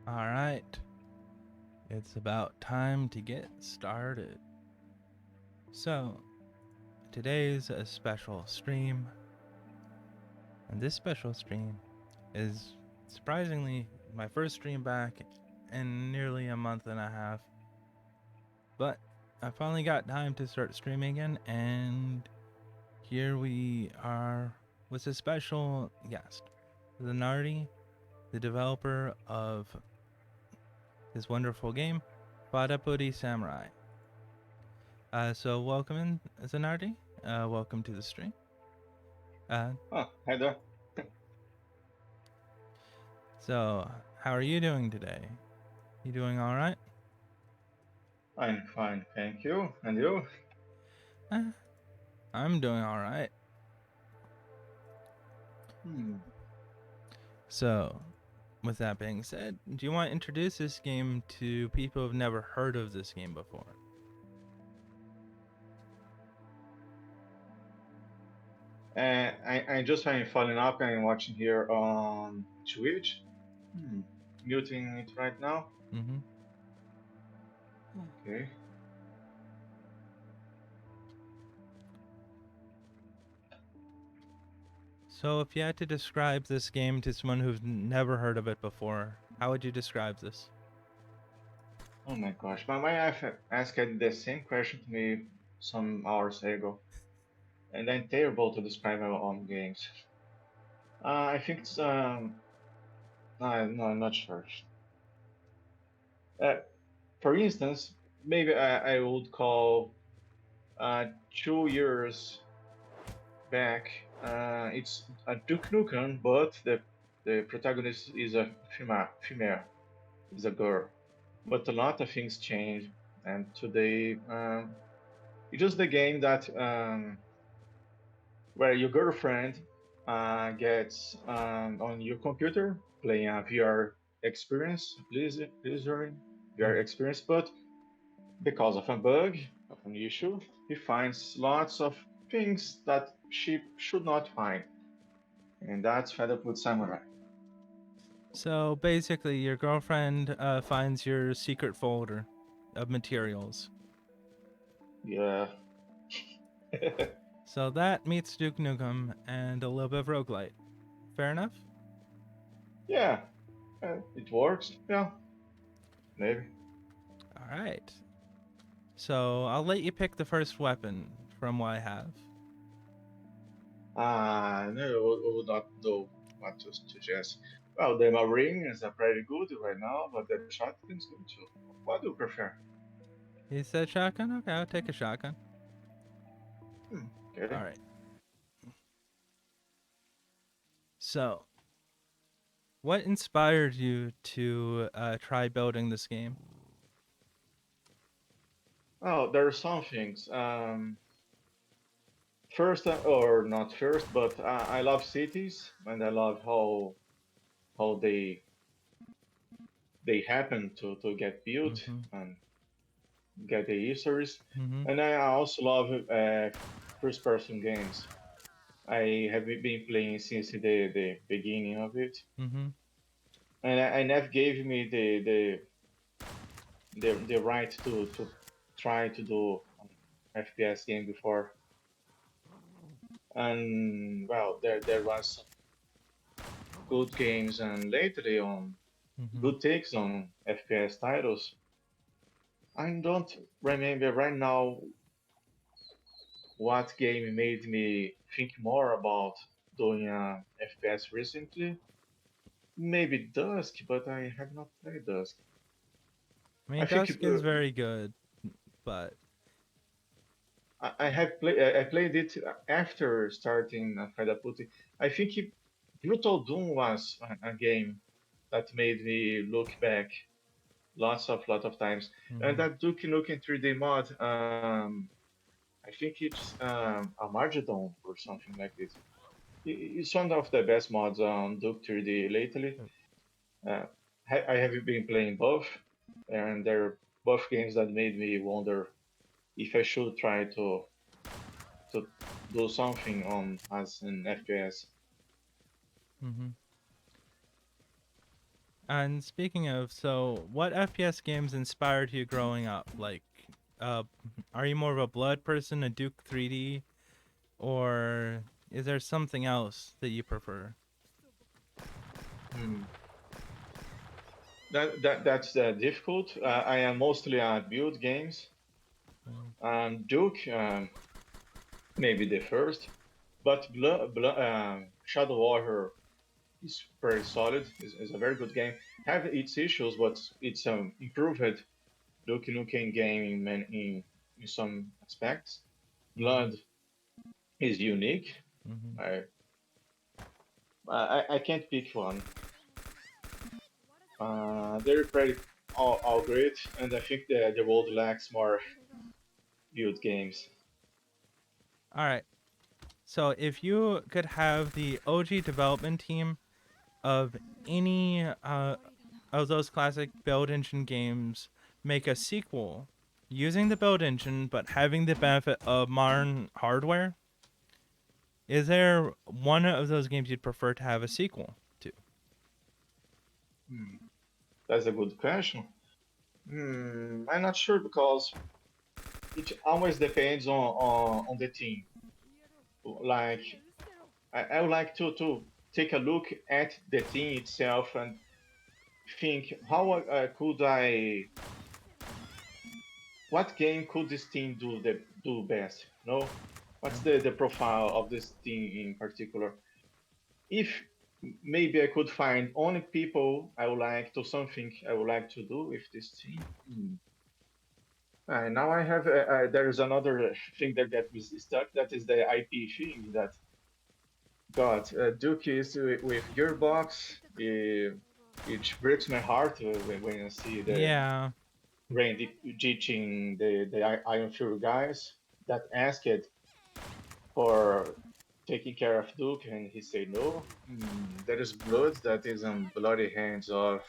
All right. It's about time to get started. So, today's a special stream, and this special stream is surprisingly my first stream back in nearly a month and a half. But I finally got time to start streaming again, and here we are with a special guest, Zanardi, the developer of this wonderful game, Puti Samurai. So welcome in, Zanardi. Welcome to the stream. Hi there. So how are you doing today? You doing all right? I'm fine, thank you. And you? I'm doing all right. So, with that being said, do you want to introduce this game to people who've never heard of this game before? I just am following up and watching here on Twitch. Muting it right now. Mm-hmm. Okay. So, if you had to describe this game to someone who's never heard of it before, how would you describe this? Oh my gosh, my wife asked the same question to me some hours ago, and I'm terrible to describe my own games. I think it's no, I'm not sure. Uh, for instance, maybe I would call 2 years back. It's a Duke Nukem, but the protagonist is a female, is a girl. But a lot of things change, and today it's just the game that where your girlfriend gets on your computer playing a VR experience, pleasure VR experience, but because of a bug, of an issue, he finds lots of things that she should not find. And that's fed up with Samurai. So basically, your girlfriend finds your secret folder of materials. Yeah. So that meets Duke Nukem and a little bit of roguelite. Fair enough? Yeah. It works. Yeah. Maybe. All right. So I'll let you pick the first weapon from what I have. No, I would not know what to suggest. Well, the Marines are pretty good right now, but the shotgun's good too. What do you prefer? You said shotgun? Okay, I'll take a shotgun. Okay. All right. So, what inspired you to try building this game? Oh, there are some things. First, or not first, but I love cities, and I love how they happen to get built Mm-hmm. and get the histories. Mm-hmm. And I also love first-person games. I have been playing since the beginning of it, Mm-hmm. and I never gave me the right to try to do an FPS game before. And well, there was some good games, and lately on Mm-hmm. good takes on FPS titles. I don't remember right now what game made me think more about doing a FPS recently. Maybe Dusk, but I have not played Dusk. I I mean, think Dusk is very good, but I have played. I played it after starting Replayability. I think Brutal Doom was a game that made me look back lot of times. And mm-hmm. that Duke Nukem 3D mod, I think it's Armageddon or something like this. It's one of the best mods on Duke 3D lately. Uh, I have been playing both, and they're both games that made me wonder if I should try to do something on as an FPS. Mm-hmm. And speaking of, so what FPS games inspired you growing up? Like, uh, are you more of a Blood person, a Duke 3D, or is there something else that you prefer? Hmm. That's difficult. I am mostly build games. Duke, maybe the first, but Shadow Warrior is very solid. Is a very good game. Have its issues, but it's improved Duke Nukem game in some aspects. Mm-hmm. Blood is unique. Mm-hmm. I I can't pick one. They're pretty all great, and I think the world lacks more build games. All right. So if you could have the OG development team of any of those classic build engine games make a sequel using the build engine but having the benefit of modern hardware, is there one of those games you'd prefer to have a sequel to? Hmm, that's a good question. I'm not sure because it always depends on the team. Like I would like to take a look at the team itself and think how could I what game could this team do best? No, what's the profile of this team in particular? If maybe I could find only people I would like to something I would like to do with this team. Now I have there is another thing that gets me stuck. That is the IP thing. That God, Duke is with Gearbox. It breaks my heart when I see the Yeah. Randy teaching the Iron Fury guys that asked for taking care of Duke, and he said no. There is blood that is on bloody hands of.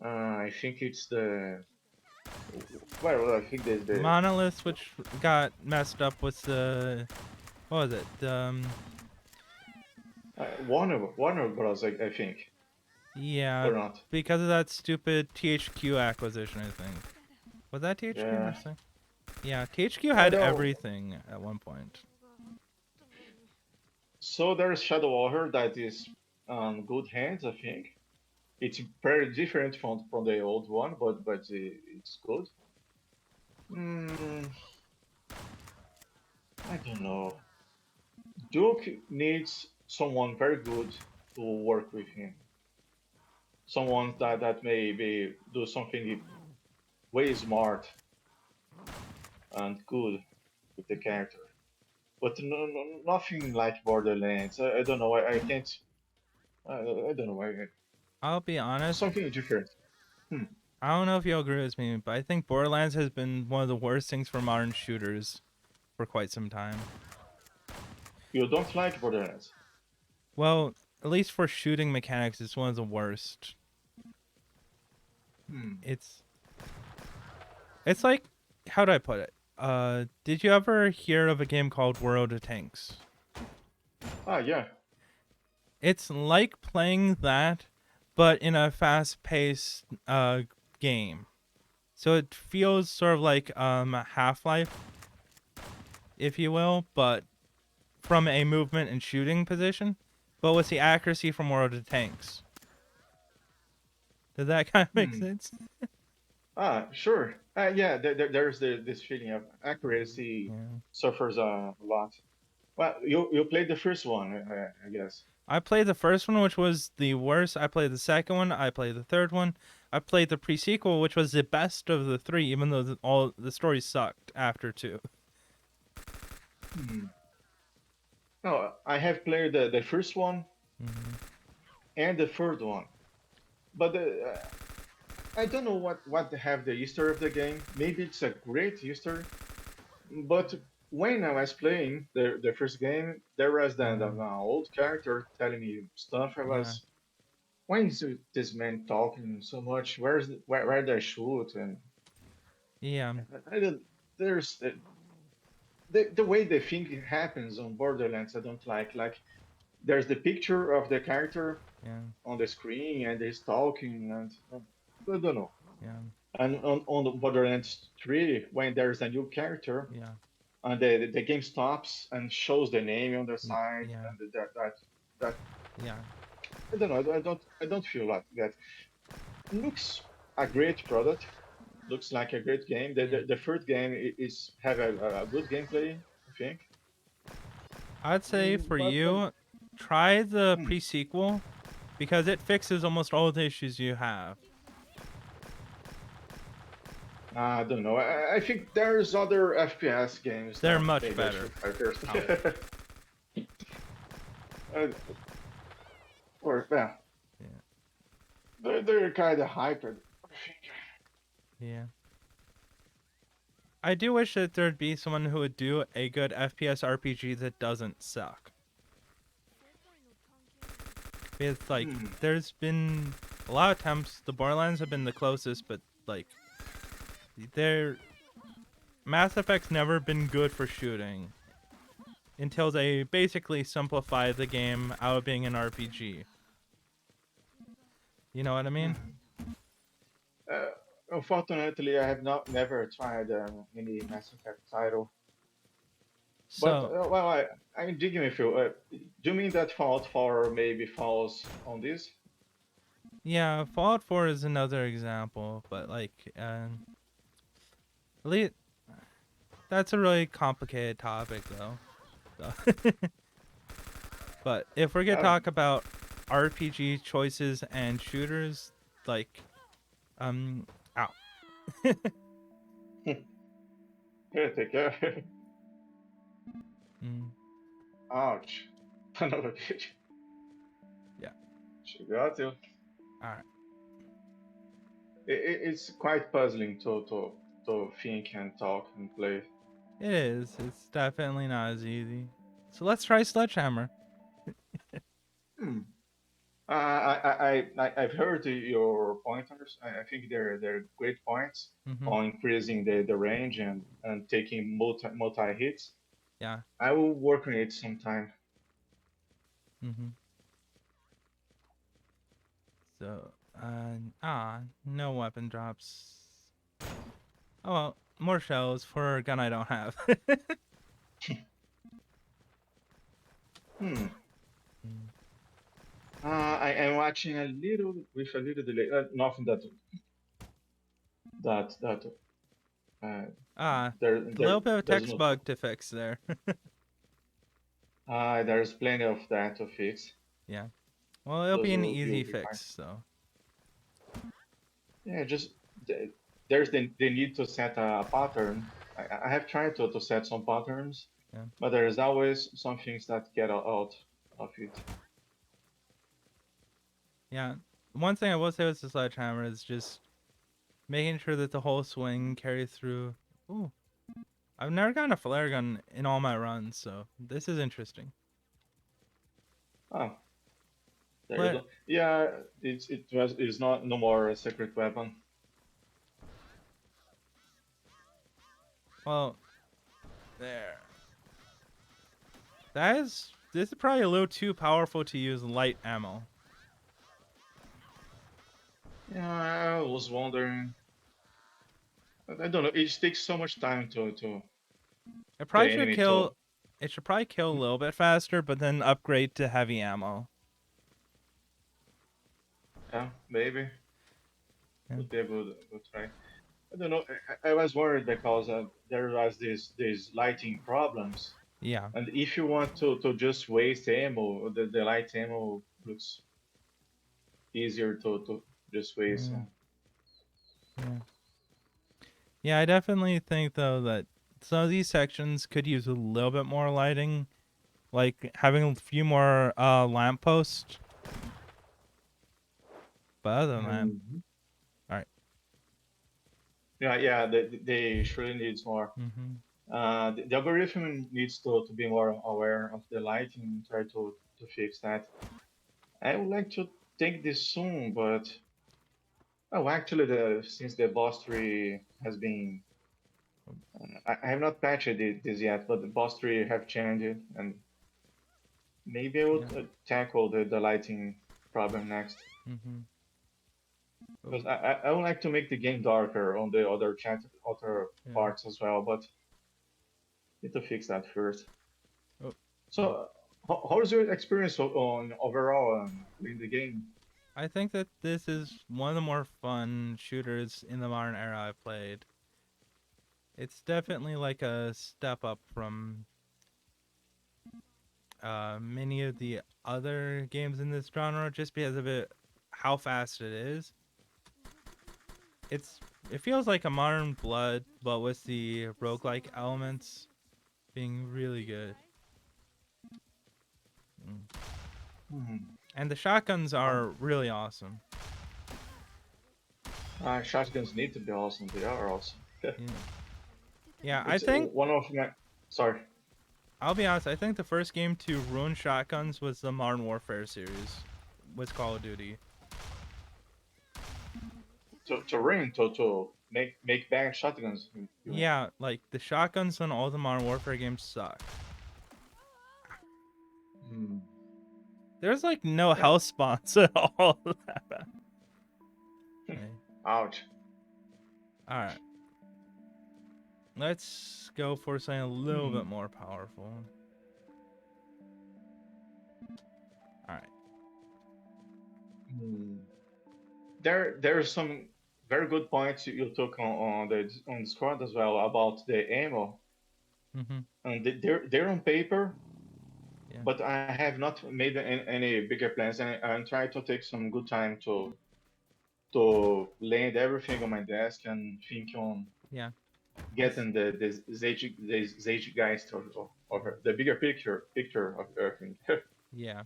I think it's the. Well, I think there's the Monolith, which got messed up with the, what was it? Warner Bros. I think, Yeah, or not. because of that stupid THQ acquisition, I think. Was that THQ or Yeah. something? Yeah, THQ I had don't. everything at one point. So there's Shadow Warrior that is on good hands. I think it's very different from the old one, but it's good. Mm, I don't know. Duke needs someone very good to work with him. Someone that maybe do something way smart and good with the character. But nothing like Borderlands. I don't know. I can't. I don't know. I'll be honest, Something different. Hmm. I don't know if you'll agree with me, but I think Borderlands has been one of the worst things for modern shooters for quite some time. You don't like Borderlands? Well, at least for shooting mechanics, it's one of the worst. Hmm. It's it's like, how do I put it? Did you ever hear of a game called World of Tanks? Yeah. It's like playing that, but in a fast-paced game. So it feels sort of like Half-Life, if you will, but from a movement and shooting position, but with the accuracy from World of Tanks. Does that kind of make Hmm. sense? Sure. Yeah. There's this feeling of accuracy Yeah. suffers a lot. Well, you played the first one, I guess. I played the first one, which was the worst. I played the second one. I played the third one. I played the pre-sequel, which was the best of the three, even though all the stories sucked after two. Hmm. No, I have played the first one Mm-hmm. and the third one, but I don't know what they have the history of the game. Maybe it's a great history, but when I was playing the first game, there was the old character telling me stuff. I Yeah. was, why is this man talking so much? Where did I shoot? And Yeah. I don't. There's the way the thing happens on Borderlands. I don't like. Like there's the picture of the character Yeah. on the screen and he's talking and I don't know. Yeah. And on the Borderlands 3, when there's a new character Yeah. and the game stops and shows the name on the side Yeah. and that Yeah. I don't know. I don't feel like that. Looks a great product. Looks like a great game. The Yeah. the, the third game is have a good gameplay, I think. I'd say for But you, try the hmm, pre-sequel because it fixes almost all the issues you have. I don't know. I think there's other FPS games They're that much maybe I better. should try first. Oh, Uh, or yeah, yeah. they're kind of hyped. I think. Yeah. I do wish that there'd be someone who would do a good FPS RPG that doesn't suck. It's like Hmm. there's been a lot of attempts. The Borderlands have been the closest, but like their Mass Effect's never been good for shooting until they basically simplify the game out of being an RPG. You know what I mean? Hmm. Uh, Unfortunately, I have not never tried any Mass Effect title. But So well, I'm digging with you. Do you mean that Fallout 4 maybe falls on this? yeah, Fallout 4 is another example, but like, at least that's a really complicated topic though. So but if we're gonna Oh, talk about RPG choices and shooters, like, ow. here, take care. Mm, Ouch. Another pitch. yeah. She got you. All right. It's quite puzzling to think and talk and play. It is. It's definitely not as easy. So let's try Sledgehammer. Hmm. I've heard your pointers. I think they're great points Mhm. on increasing the range and taking multi hits. Yeah. I will work on it sometime. Mhm. So, no weapon drops. Oh well, more shells for a gun I don't have. Hmm. Mm. I am watching a little with a little delay. Nothing that uh, Ah, a there little bit of there's text no bug to fix there. there's plenty of that to fix. Yeah. Well, it'll Those be an you'll easy be fine. fix. So. Yeah, just there's the need to set a pattern. I have tried to set some patterns, Yeah. but there's always some things that get out of it. Yeah. One thing I will say with the sledgehammer is just making sure that the whole swing carries through. Ooh. I've never gotten a flare gun in all my runs, so this is interesting. Oh, there you Flare. go. Yeah, it's not no more a secret weapon. Well, there. This is probably a little too powerful to use light ammo. Yeah, I was wondering. I don't know. It takes so much time to It the probably should enemy kill. to. It should probably kill a little bit faster, but then upgrade to heavy ammo. Yeah, maybe Yeah. would be a good try. I don't know. I was worried because there was these lighting problems, Yeah. and if you want to just waste ammo, the light ammo looks easier to just waste. Yeah. Yeah. Yeah. I definitely think though that some of these sections could use a little bit more lighting, like having a few more lampposts. But other than that, Mhm. all right. Yeah, they surely needs more. Mhm. The algorithm needs to be more aware of the lighting and try to fix that. I would like to take this soon, but oh, actually, since the boss tree has been, I have not patched this yet, but the boss tree have changed, and Maybe I would Yeah. tackle the lighting problem next. Mhm. Oh, Because I would like to make the game darker on the other yeah. parts as well, but need to fix that first. Oh. Mm. So, how's your experience on overall in the game? I think that this is one of the more fun shooters in the modern era I've played. It's definitely like a step up from many of the other games in this genre, just because of how fast it is. It's it feels like a modern Blood, but with the roguelike elements being really good. Mm. Hmm. And the shotguns Uh, are really awesome. Shotguns need to be awesome. They are awesome. Yeah, yeah. I It's think one of my. Sorry. I'll be honest. I think the first game to ruin shotguns was the Modern Warfare series with Call of Duty. To ring to make bang shotguns. You mean? Yeah, like the shotguns on all the Modern Warfare games suck. Hmm. There's like no Yeah. health spawns at all. Like, Ouch. all right, let's go for something a little Hmm. bit more powerful. All right. Hmm. There's some very good points you took on Discord as well about the ammo, Mhm. and they're on paper, Yeah. but I have not made any bigger plans, and I'm trying to take some good time to land everything on my desk and think on Yeah. It's getting the Zeitgeist of the bigger picture of everything. yeah.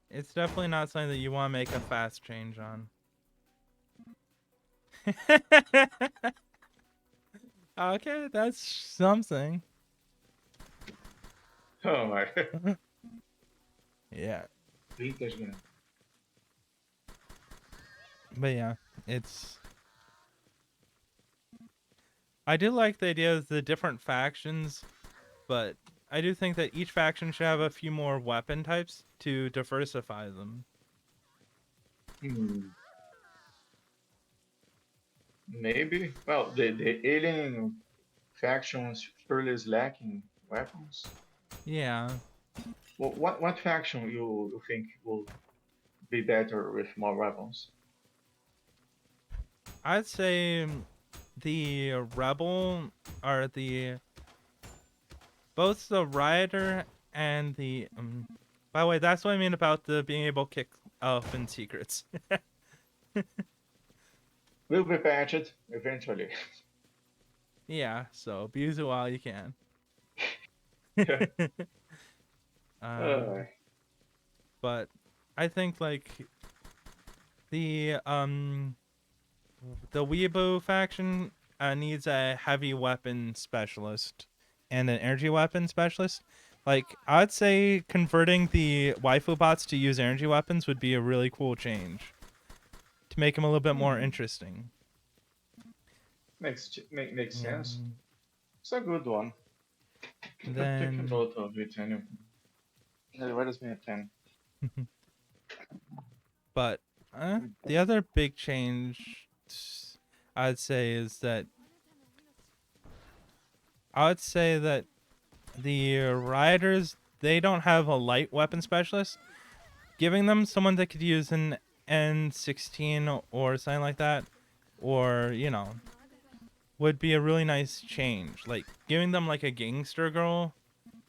It's definitely not something that you want to make a fast change on. Okay, that's something. Oh my. Yeah. Vintage game. But yeah, it's I do like the idea of the different factions, but I do think that each faction should have a few more weapon types to diversify them. Hmm. Maybe. Well, the alien faction surely is lacking weapons. Yeah. What faction you think will be better with more weapons? I'd say the rebel are the both the rioter and the by the way, that's what I mean about the being able to kick open secrets. Will be patched eventually. Yeah, so abuse it while you can. uh, um but I think like the the Weeaboo faction needs a heavy weapon specialist and an energy weapon specialist. Like, I'd say converting the waifu bots to use energy weapons would be a really cool change to make them a little bit more hmm, interesting. makes Yeah. sense. It's a good one. Take a Then, note of it anyway. Where does me a 10? but the other big change I'd say is that I would say that the rioters they don't have a light weapon specialist. Giving them someone that could use an N16 or something like that, or would be a really nice change. Like giving them like a gangster girl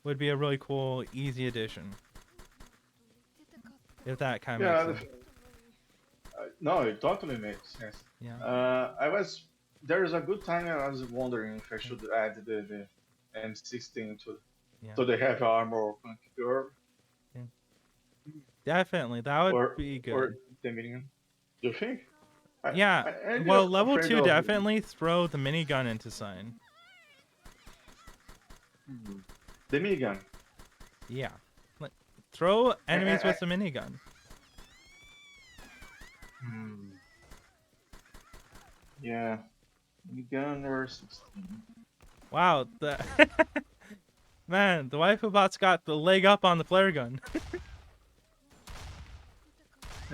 would be a really cool, easy addition. If that kind of makes Yeah, sense. no, it totally makes sense. Yeah. I was there is a good time I was wondering if I Yeah. should add the N16 Yeah. to the heavy armor girl Yeah. Definitely, that would or be or good. the minion. Do you think? Yeah. I'm Well, level afraid 2 of definitely throw the minigun into sign. the minigun. Yeah. Like throw I, I, enemies I, with the minigun. hmm, yeah, minigun or 16. Wow, the man, the waifu bot's got the leg up on the flare gun.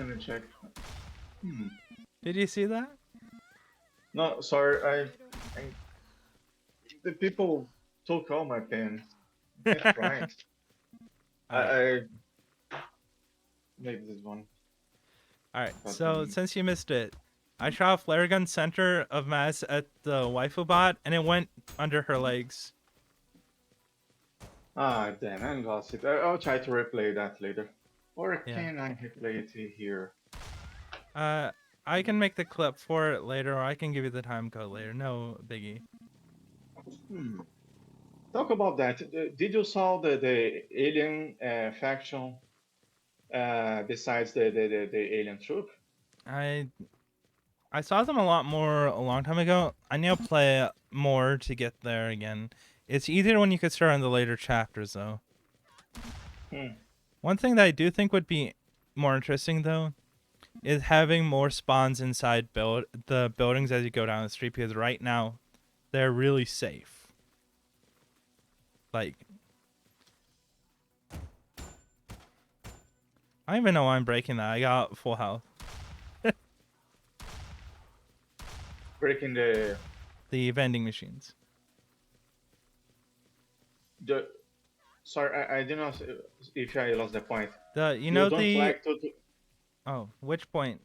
Let me check. Hmm. Did you see that? No, sorry. I the people took all my pen. I can't find. Alright. I maybe this one. Alright. Got the So name. since you missed it, I shot a flare gun center of mass at the waifu bot, and it went under her legs. Ah, damn, I lost it. I'll try to replay that later. Or Yeah. can I replay it here? I can make the clip for it later, or I can give you the time code later. No biggie. Hmm. Talk about that. Did you saw the alien faction besides the alien troop? I saw them a lot more a long time ago. I need to play more to get there again. It's easier when you could start on the later chapters, though. Hmm. One thing that I do think would be more interesting, though, is having more spawns inside the buildings as you go down the street, because right now they're really safe. Like, I don't even know why I'm breaking that. I got full health. Breaking The vending machines. the. Sorry, I did not. If I lost the point. You You know don't the like to oh, which point?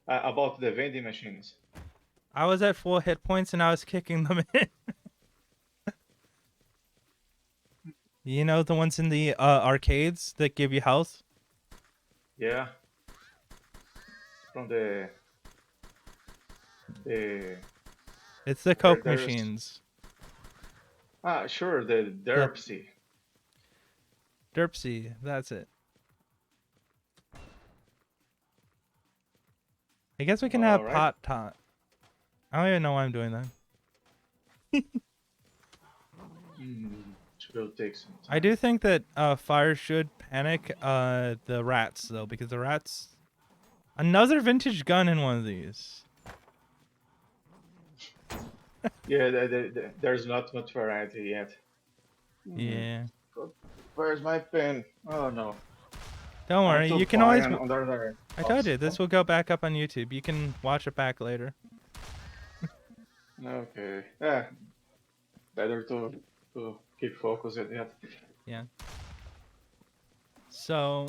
about the vending machines. I was at full hit points and I was kicking them in. You know the ones in the arcades that give you health? Yeah. From the It's the Coke there's machines. sure the The derpsy. Derpsy, that's it. I guess we can All have right. pot tot. I don't even know why I'm doing that. It will take some I time. do think that fire should panic the rats though, because the rats. Another vintage gun in one of these. Yeah, there's not much variety yet. Yeah. Where's my pen? Oh no. Don't I'm worry, too you can far always. and under there. I told you this will go back up on YouTube. You can watch it back later. Okay. Yeah. Better to keep focused yet. Yeah. So.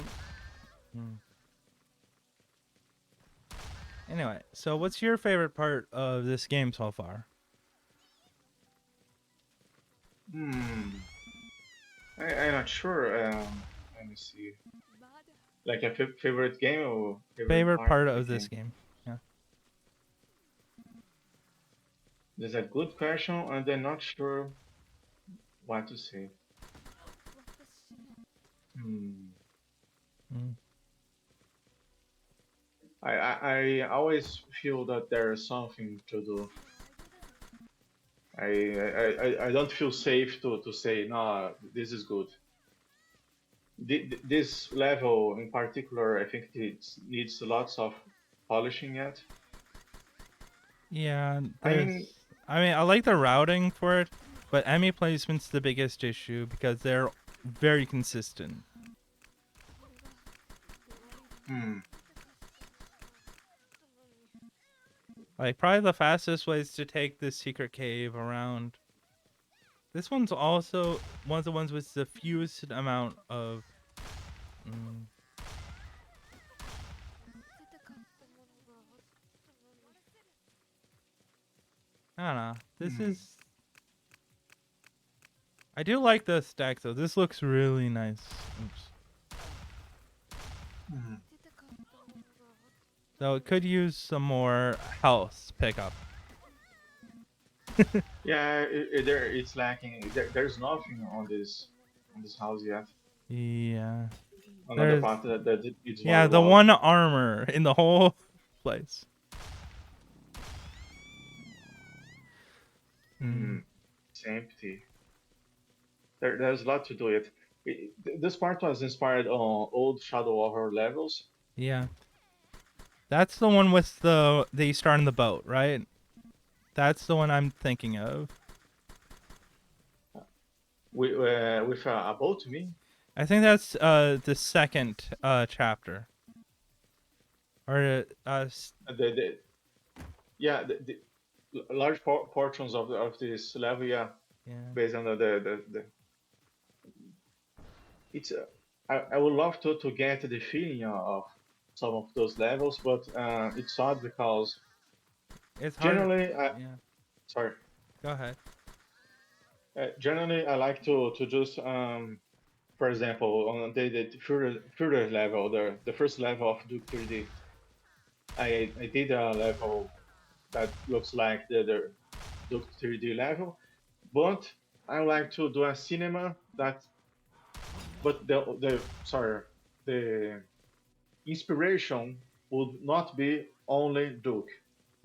Anyway, so what's your favorite part of this game so far? Hmm. I'm not sure. Let me see. Like a favorite game or favorite Favorite part part of the of this game? game? Yeah. That's a good question, and I'm not sure what to say. Hmm. Mm. I always feel that there is something to do. I don't feel safe to say no, this is good. This level in particular, I think it needs lots of polishing yet. Yeah, I there's. mean, I mean, I like the routing for it, but enemy placement's the biggest issue because they're very consistent. hmm, Like, probably the fastest way is to take this secret cave around. This one's also one of the ones with the fewest amount of. Mm, I don't know. This hmm, is. I do like the stack though. This looks really nice. Oops. hmm. So it could use some more health pickup. Yeah, it's lacking. There's nothing on this house yet. Yeah. Another There's. part that it's Yeah, very the loud. one armor in the whole place. Hmm, Mm, it's empty. There's a lot to do it. This part was inspired on old Shadow Warrior levels. yeah. That's the one with the you start in the boat, right? That's the one I'm thinking of. With a boat, me. I think that's the second chapter. Or The yeah, the large portions of this level, yeah, yeah. based on the it's I would love to get the feeling of some of those levels, but it's hard because It's hard. generally Yeah. sorry Go ahead. generally I like to just for example on the further level, the first level of Duke 3D, I did a level that looks like the Duke 3D level, but I like to do a cinema that, but the sorry, the inspiration would not be only Duke.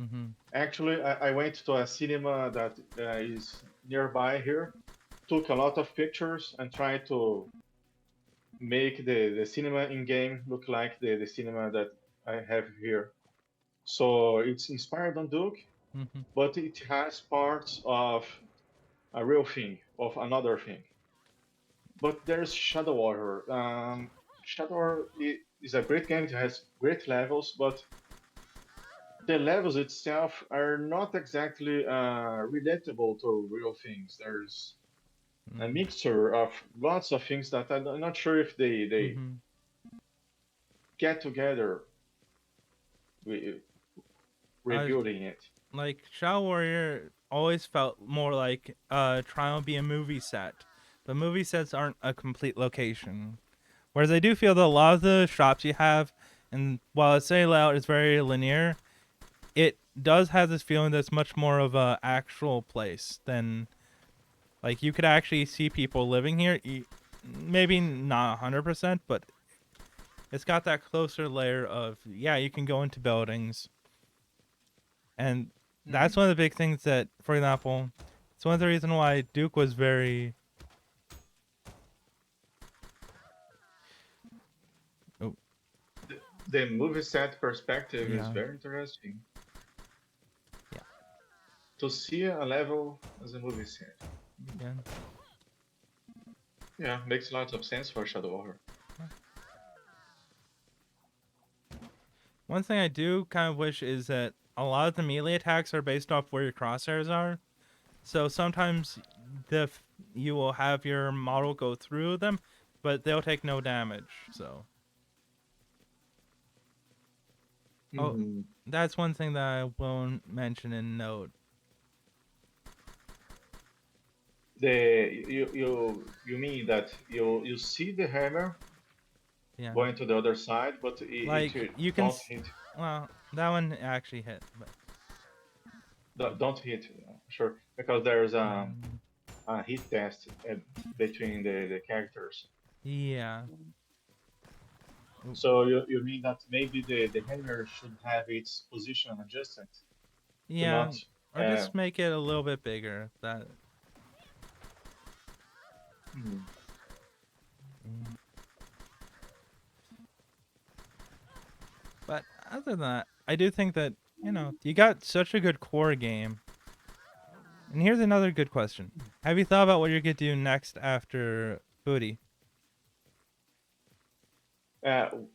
Mm-hmm. Actually, I went to a cinema that is nearby here, took a lot of pictures, and tried to make the cinema in game look like the cinema that I have here. So it's inspired on Duke, Mm-hmm. but it has parts of a real thing, of another thing. But there's Shadow Warrior. Shadow Warrior is a great game. It has great levels, but the levels itself are not exactly relatable to real things. There's a mixture of lots of things that I'm not sure if they Mm-hmm. get together with Uh, rebuilding it. like Shadow Warrior always felt more like trying to be a movie set, but movie sets aren't a complete location. Whereas I do feel that a lot of the shops you have, and while it's say layout is very linear, it does have this feeling that's much more of a actual place than like you could actually see people living here. Maybe not 100%, but it's got that closer layer of yeah, you can go into buildings, and that's Hmm. one of the big things that, for example, it's one of the reasons why Duke was very. Oh, The movie set perspective is yeah, very interesting. yeah, To see a level as a movie set. Hmm. yeah. Yeah, makes lots of sense for Shadow Warrior. One thing I do kind of wish is that a lot of the melee attacks are based off where your crosshairs are. So sometimes the you will have your model go through them, but they'll take no damage. So oh, Hmm. that's one thing that I won't mention in note. You mean that you see the hammer Yeah, going to the other side, but like it you can. don't hit. Well, that one actually hit, but Don't hit, sure, because there's um, a hit test between the characters. yeah, So you mean that maybe the hammer should have its position adjusted to yeah, not. or Uh, just make it a little bit bigger. That, hmm. mm. But other than that, I do think that you got such a good core game. And here's another good question: have you thought about what you're gonna do next after Puti?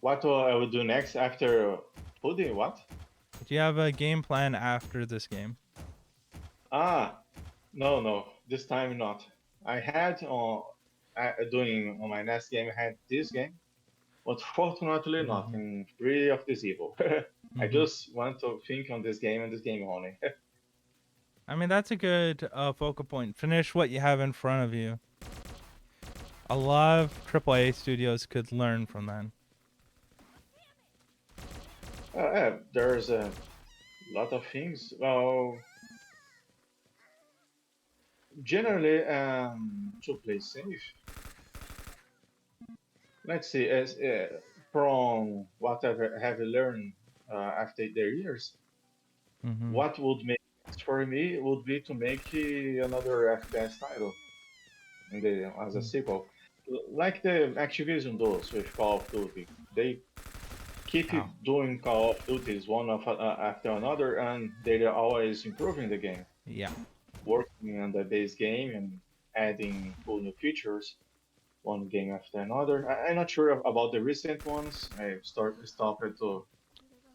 What I will do next after Pudding? What? Do you have a game plan after this game? Ah, no, this time not. I had on doing on my next game. I had this game, but fortunately not Mm-hmm. in Three of this Evil. I Mm-hmm. just want to think on this game and this game only. I mean, that's a good focal point. Finish what you have in front of you. A lot of AAA studios could learn from that. There's a lot of things. Well, generally, to play safe, let's see, as from whatever have learned after their years, Mm-hmm. what would make sense for me would be to make another FPS title in the as a sequel, like the Activision does with Call of Duty. They keep Wow. doing Call of Duties one after another, and they're always improving the game, Yeah. working on the base game and adding cool new features one game after another. I'm not sure about the recent ones. I stopped to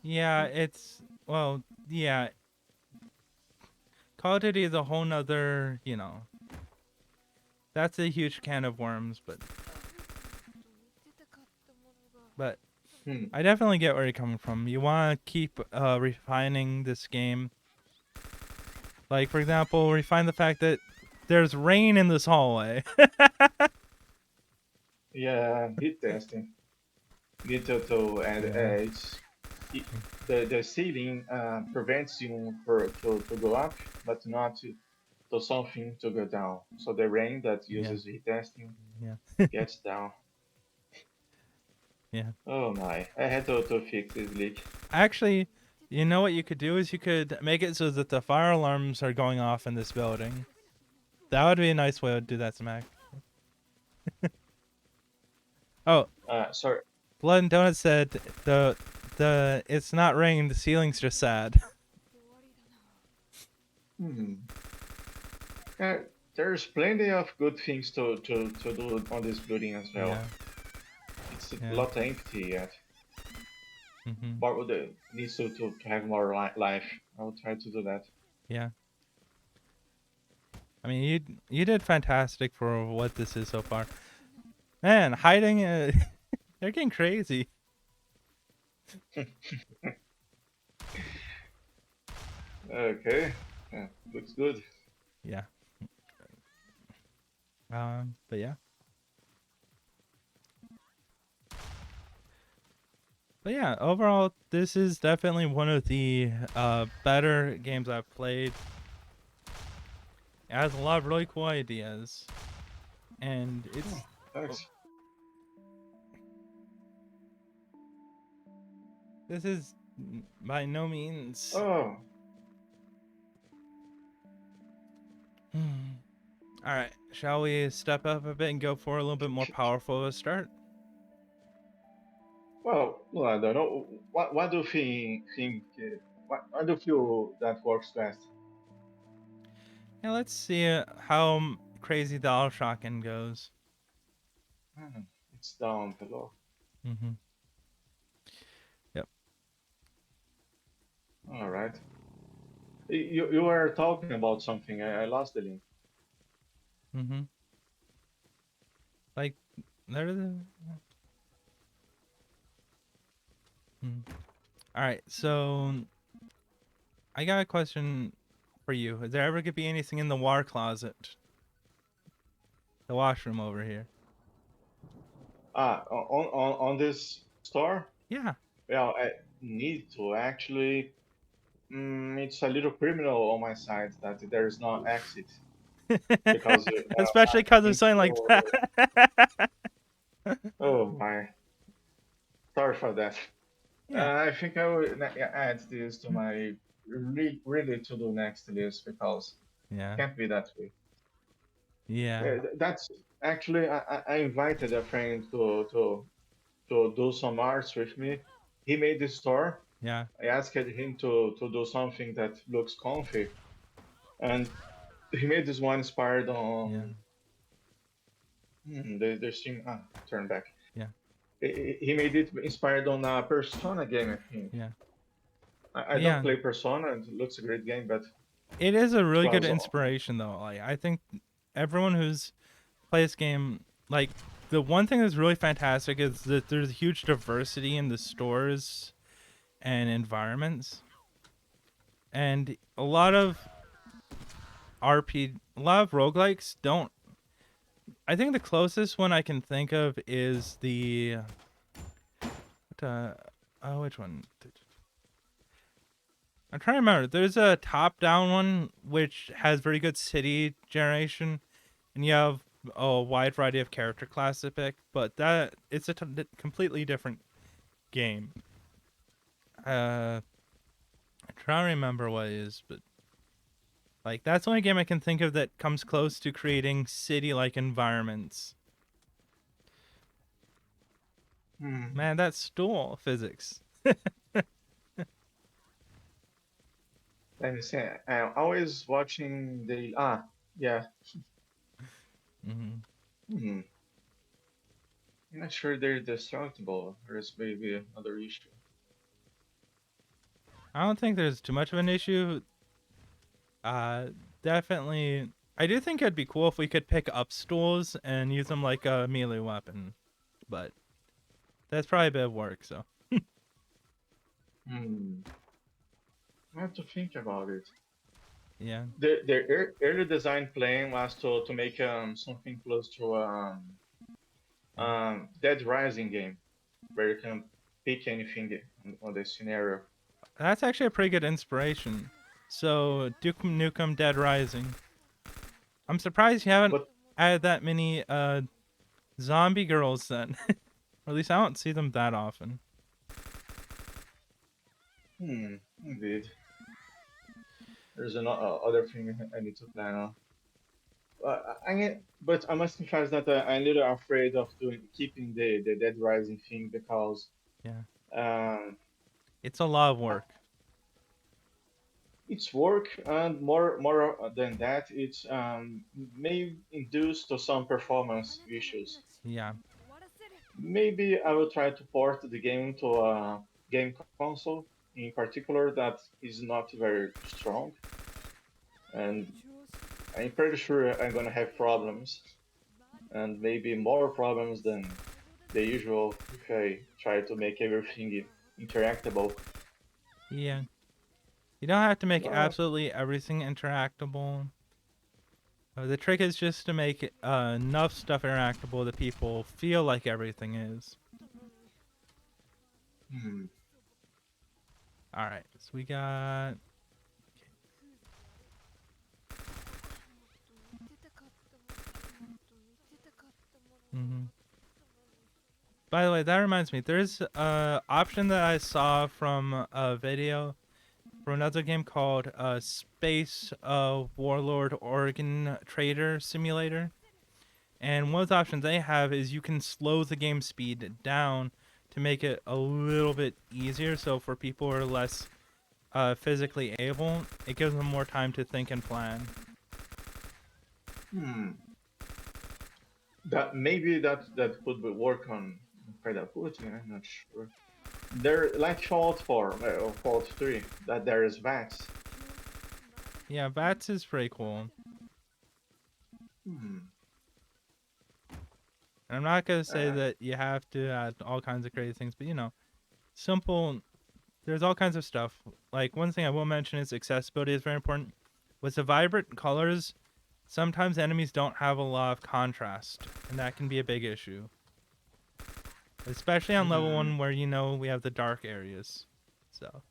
Yeah, it's well, yeah. Call of Duty is a whole nother, that's a huge can of worms, but Hmm. I definitely get where you're coming from. You want to keep refining this game. Like, for example, refine the fact that there's rain in this hallway. Yeah, heat testing. Need to add Yeah. it, the ceiling prevents you to go up, but not to something to go down. So the rain that Yeah. uses heat testing Yeah. gets down. Yeah. Oh my! I had to fix this leak. Actually, you know what you could do is you could make it so that the fire alarms are going off in this building. That would be a nice way to do that, Smack. Oh, Sorry. Blood and Donut said the it's not raining, the ceiling's just sad. Hmm. Uh, there's plenty of good things to do on this building as well. Yeah. It's a Yeah. lot empty yet. Mhm. But needs to have more life. I will try to do that. Yeah. I mean, you did fantastic for what this is so far. Man, hiding they're getting crazy. Okay. Yeah, looks good. Yeah. But yeah. But yeah, overall, this is definitely one of the better games I've played. It has a lot of really cool ideas, and Oh, it's thanks. this is by no means. Oh, All right, shall we step up a bit and go for a little bit more powerful of a start? well, no, I don't know. What do you think what do you feel that works best? Yeah, let's see how crazy the auto shotgun goes. Hmm, it's down below. Mm-hmm. Yep. All right. You were talking about something. I lost the link. Mm-hmm. Like, there's the. All right, so I got a question for you. Is there ever gonna be anything in the water closet, the washroom over here? On this store. Yeah. Well, I need to actually. It's a little criminal on my side that there is no exit because Especially I because of think something like that. oh my, sorry for that. Yeah. I think I will add this to my really to do next list because Yeah. can't be that way. Yeah. That's actually I invited a friend to do some arts with me. He made this store. Yeah. I asked him to do something that looks comfy, and he made this one inspired Yeah. on the stream. Turn back. Yeah. He made it inspired on a Persona game, I think. Yeah. I don't Yeah. play Persona, and it looks a great game, but It is a really good was inspiration though. Like I think everyone who's played this game, like the one thing that's really fantastic is that there's a huge diversity in the stores and environments. And a lot of a lot of roguelikes don't. I think the closest one I can think of is the what, which one? I'm trying to remember. There's a top-down one which has very good city generation, and you have a wide variety of character classes to pick. But that it's a completely different game. I'm trying to remember what it is, but like that's the only game I can think of that comes close to creating city-like environments. hmm. Man, that stool physics. Let me see. I'm always watching the yeah. Hmm. Hmm. I'm not sure they're destructible. There's maybe another issue. I don't think there's too much of an issue. Uh, Definitely. I do think it'd be cool if we could pick up stools and use them like a melee weapon, but that's probably a bit of work. So Hmm. I have to think about it. yeah, The early design plan was to make something close to yeah. Dead Rising game where you can pick anything on the scenario. That's actually a pretty good inspiration. So Duke Nukem Dead Rising. I'm surprised you haven't But added that many zombie girls then. Or at least I don't see them that often. indeed, there's another other thing I need to plan on. But I must confess that I'm a little afraid of keeping the Dead Rising thing because Yeah, um, it's a lot of uh, work. it's work, and more than that, it's may induce to some performance issues. Yeah, Maybe I will try to port the game to a game console, in particular that is not very strong, and I'm pretty sure I'm gonna have problems, and maybe more problems than the usual if I try to make everything interactable. yeah. You don't have to make Uh, absolutely everything interactable. The trick is just to make enough stuff interactable that people feel like everything is. hmm. All right, so we got. Mm-hmm. By the way, that reminds me. There's a option that I saw from a video from another game called Space Warlord Organ Trader Simulator. And one of the options they have is you can slow the game speed down to make it a little bit easier. So for people who are less physically able, it gives them more time to think and plan. Hmm. That maybe that could be work on Puti. I'm not sure. There, like Fallout 4 or Fallout 3, that there is VATS. Yeah, VATS is pretty cool. Hmm. And I'm not gonna say Uh, that you have to add all kinds of crazy things, but simple. There's all kinds of stuff. Like one thing I will mention is accessibility is very important. With the vibrant colors, sometimes enemies don't have a lot of contrast, and that can be a big issue. Especially on level hmm. 1 where we have the dark areas. So,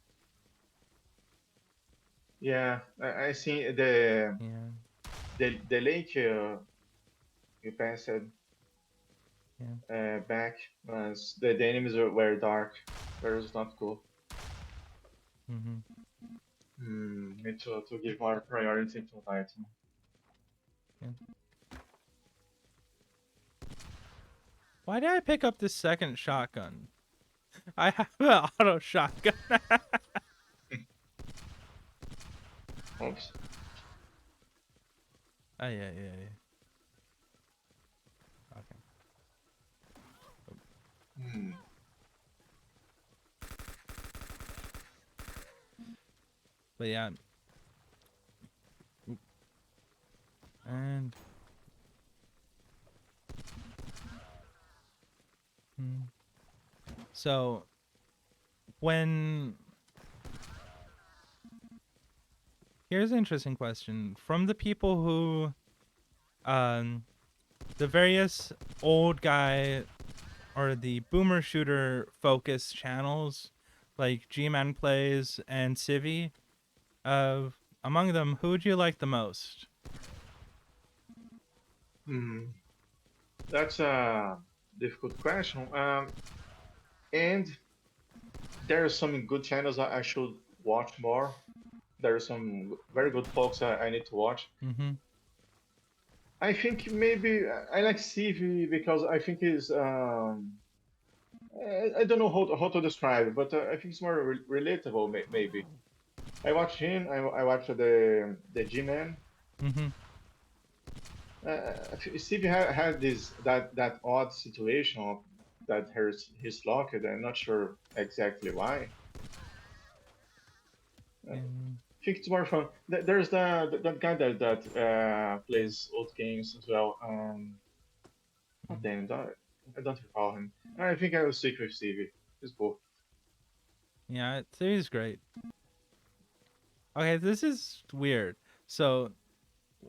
Yeah, I see yeah, the lake you passed yeah. back was the enemies were dark. That was not cool. Mhm. Need to give more priority to that. Yeah. Why did I pick up this second shotgun? I have an auto shotgun. Oops. Oh yeah. Okay. Hmm. But yeah, and hmm. So when here's an interesting question from the people who um the various old guy or the boomer shooter focused channels like G-Man Plays and Civi. Among them, who would you like the most? Hmm. That's a difficult question. And there are some good channels I should watch more. There are some very good folks I need to watch. Mm-hmm. I think maybe I like CV because I think he's I don't know how to describe it, but I think it's more relatable. Maybe I watch him. I watch the G-Man. Mm-hmm. Steve had this that odd situation of that he's locked. I'm not sure exactly why. And, I think it's more fun. There's that guy that plays old games as well. Oh mm, damn, I don't recall him. I think I will stick with Stevie. He's cool. yeah, it's great. Okay, this is weird. So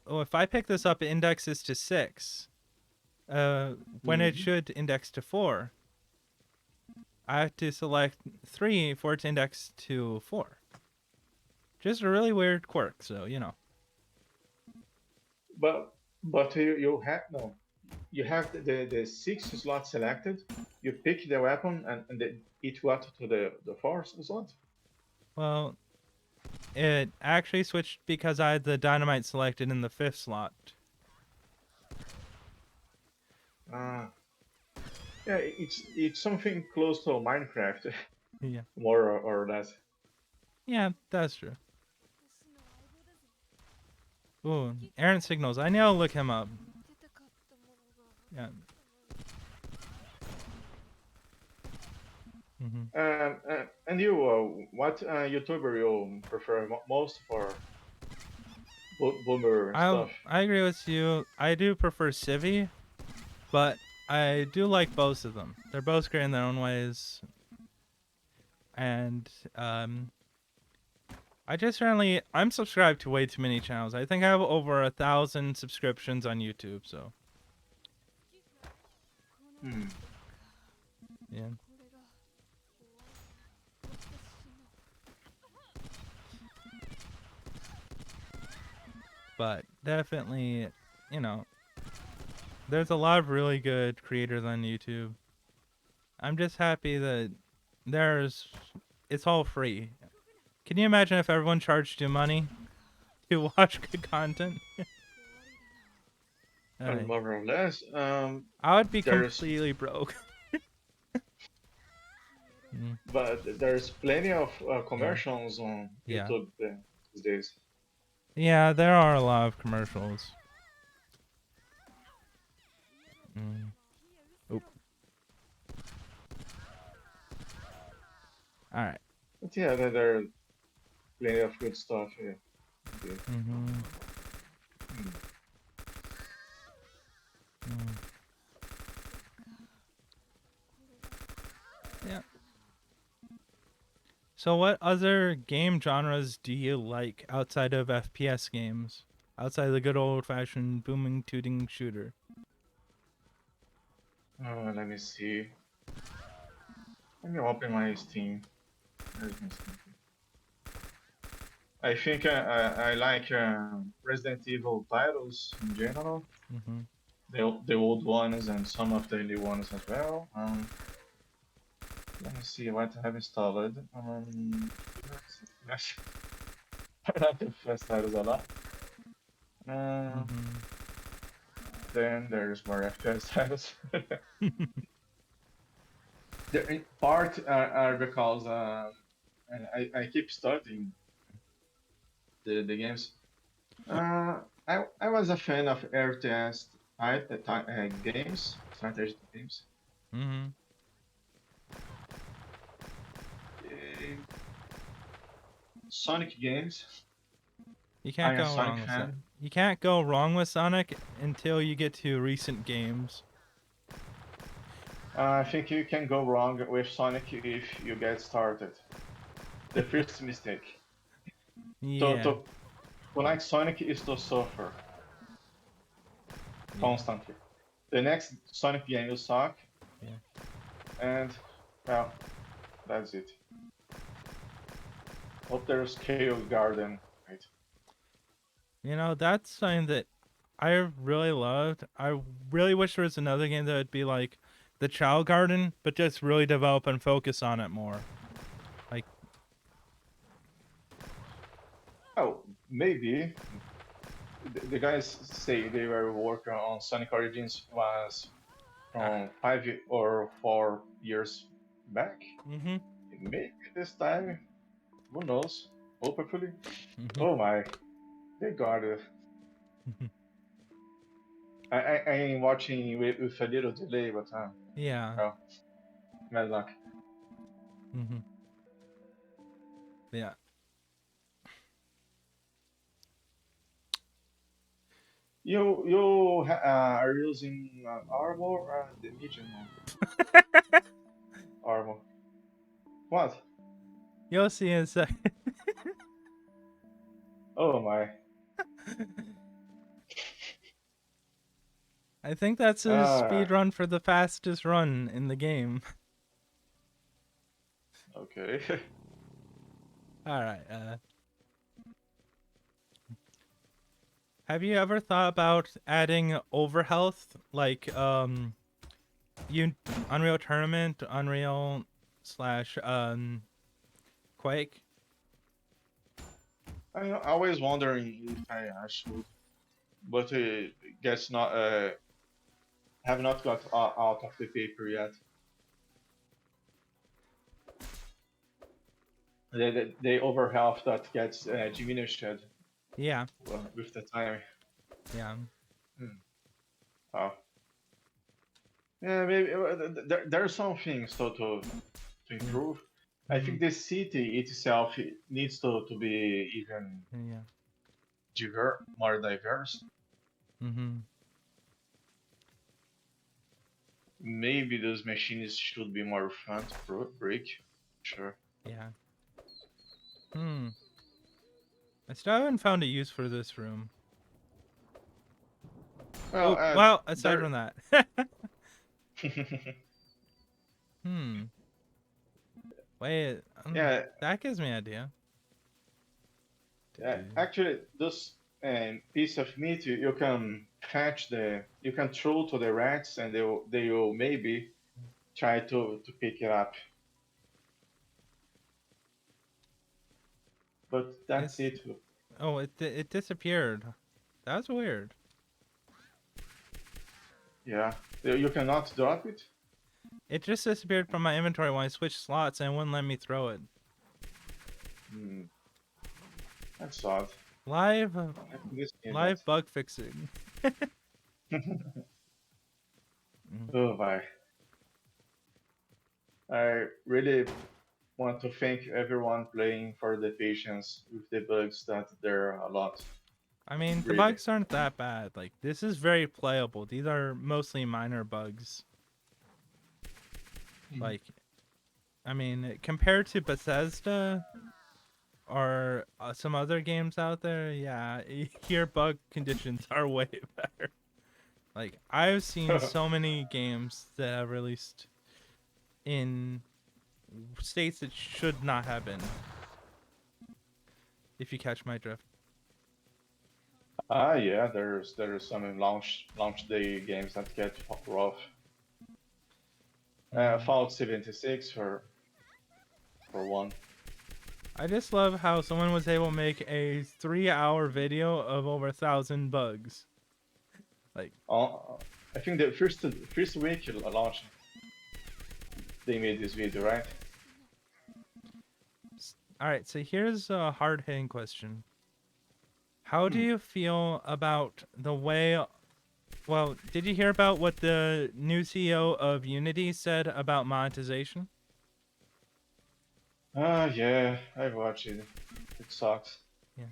if I pick this up, it indexes to 6. When it Hmm. should index to 4, I have to select 3 for it to index to 4. Just a really weird quirk. So But you have no. You have the 6 slot selected. You pick the weapon and it got to the 4 slot. Well, it actually switched because I had the dynamite selected in the 5th slot. Uh, yeah, it's something close to Minecraft, Yeah. more or less. Yeah, that's true. Ooh, errant signals. I need to look him up. Yeah. Hmm. And you, what YouTuber you prefer most for boomer I stuff? I agree with you. I do prefer Civi, but I do like both of them. They're both great in their own ways, and I'm subscribed to way too many channels. I think I have over 1,000 subscriptions on YouTube. So Hmm. yeah. But definitely, you know, there's a lot of really good creators on YouTube. I'm just happy that there's it's all free. Can you imagine if everyone charged you money to watch good content? And Uh, more or less, I would be there's completely broke. Mm, but there's plenty of yeah, commercials on yeah, YouTube these days. yeah. There are a lot of commercials. Mm. Oop. All right. But yeah, there are plenty of good stuff here. Indeed. Mm-hmm. Hmm. Mm. Yeah. So, what other game genres do you like outside of FPS games? Outside the good old-fashioned booming, tooting shooter. Let me see. Let me open my Steam. Where's my Steam? I think I like Resident Evil titles in general, Mm-hmm. the old ones and some of the new ones as well. Let me see what I have installed. Yes, I like the first titles a lot. Um, Mm-hmm. then there's more FPS titles. The in part are because I keep studying the games. I was a fan of RTS games, strategy games. Mm-hmm. Uh, Sonic games. You I can't am a go Sonic wrong with that. fan. You can't go wrong with Sonic until you get to recent games. I think you can go wrong with Sonic if you get started. The first mistake. Yeah. To like Sonic is to suffer Yeah. constantly. The next Sonic game will suck, Yeah. and well, that's it. Hope there's Chaos Garden. Right. That's something that I really loved. I really wish there was another game that would be like the Child Garden, but just really develop and focus on it more. Like, Oh, maybe the guys say they were working on Sonic Origins was from 5 or 4 years back. mm-hmm. Maybe this time, who knows? Hopefully. Mm-hmm. Oh my, they got it. I am watching with a little delay, but Yeah. well, bad luck. Mm-hmm. Yeah. are using armor or the medium armor? What? You'll see in a second. Oh my. I think that's a Uh, speed run for the fastest run in the game. okay. All right. Have you ever thought about adding overhealth, like you Unreal Tournament, Unreal slash Quake? I'm always wondering if I should, but guess not. Have not got out of the paper yet. The overhealth that gets diminished Yeah. with the time. Yeah. Hmm. Oh. Yeah, maybe there are some things to Yeah. improve. I think the city itself needs to be even Yeah. more diverse. Mhm. Maybe those machines should be more fun to break. Sure. Yeah. Hmm. I still haven't found a use for this room. Well, Oh, well, aside there. from that. Hmm. Wait, Yeah, that gives me an idea. yeah. Actually, this piece of meat you can you can throw to the rats and they will maybe try to pick it up. But that's It's it. oh, it disappeared. That's weird. Yeah, you cannot drop it. It just disappeared from my inventory when I switched slots and it wouldn't let me throw it. Hmm, that's odd. Live, I think this game that. live bug fixing. Mm. Oh my! I really want to thank everyone playing for the patience with the bugs that there are a lot. I mean, the Really. bugs aren't that bad. Like, this is very playable. These are mostly minor bugs. Mhm. Like, I mean, compared to Bethesda or some other games out there, yeah, your bug conditions are way better. Like, I've seen so many games that have released in states that should not have been. If you catch my drift. Ah, yeah, there's some launch day games that get rough. Mm. Fallout 76 for one. I just love how someone was able to make a 3-hour video of over 1,000 bugs. Like, I think the first week launch they made this video, right? all right. So here's a hard-hitting question. How do Hmm. you feel about the way? Well, did you hear about what the new CEO of Unity said about monetization? Ah, yeah, I watched it. It sucks. Yeah.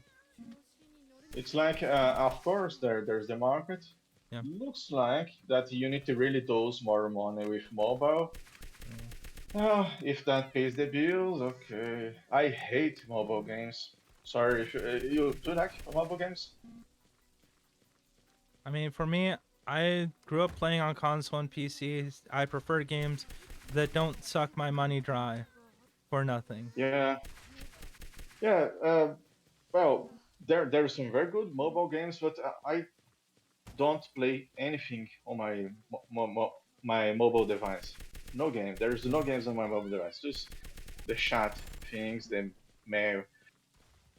It's like, of course, there's the market. Yeah. Looks like that Unity really does more money with mobile. Yeah. If that pays the bills, okay. I hate mobile games. Sorry if you do like mobile games. I mean, for me, I grew up playing on console and PCs. I prefer games that don't suck my money dry for nothing. Yeah, yeah. Well, there's some very good mobile games, but I don't play anything on my mobile device. No game. There's no games on my mobile device. Just the chat things, the mail.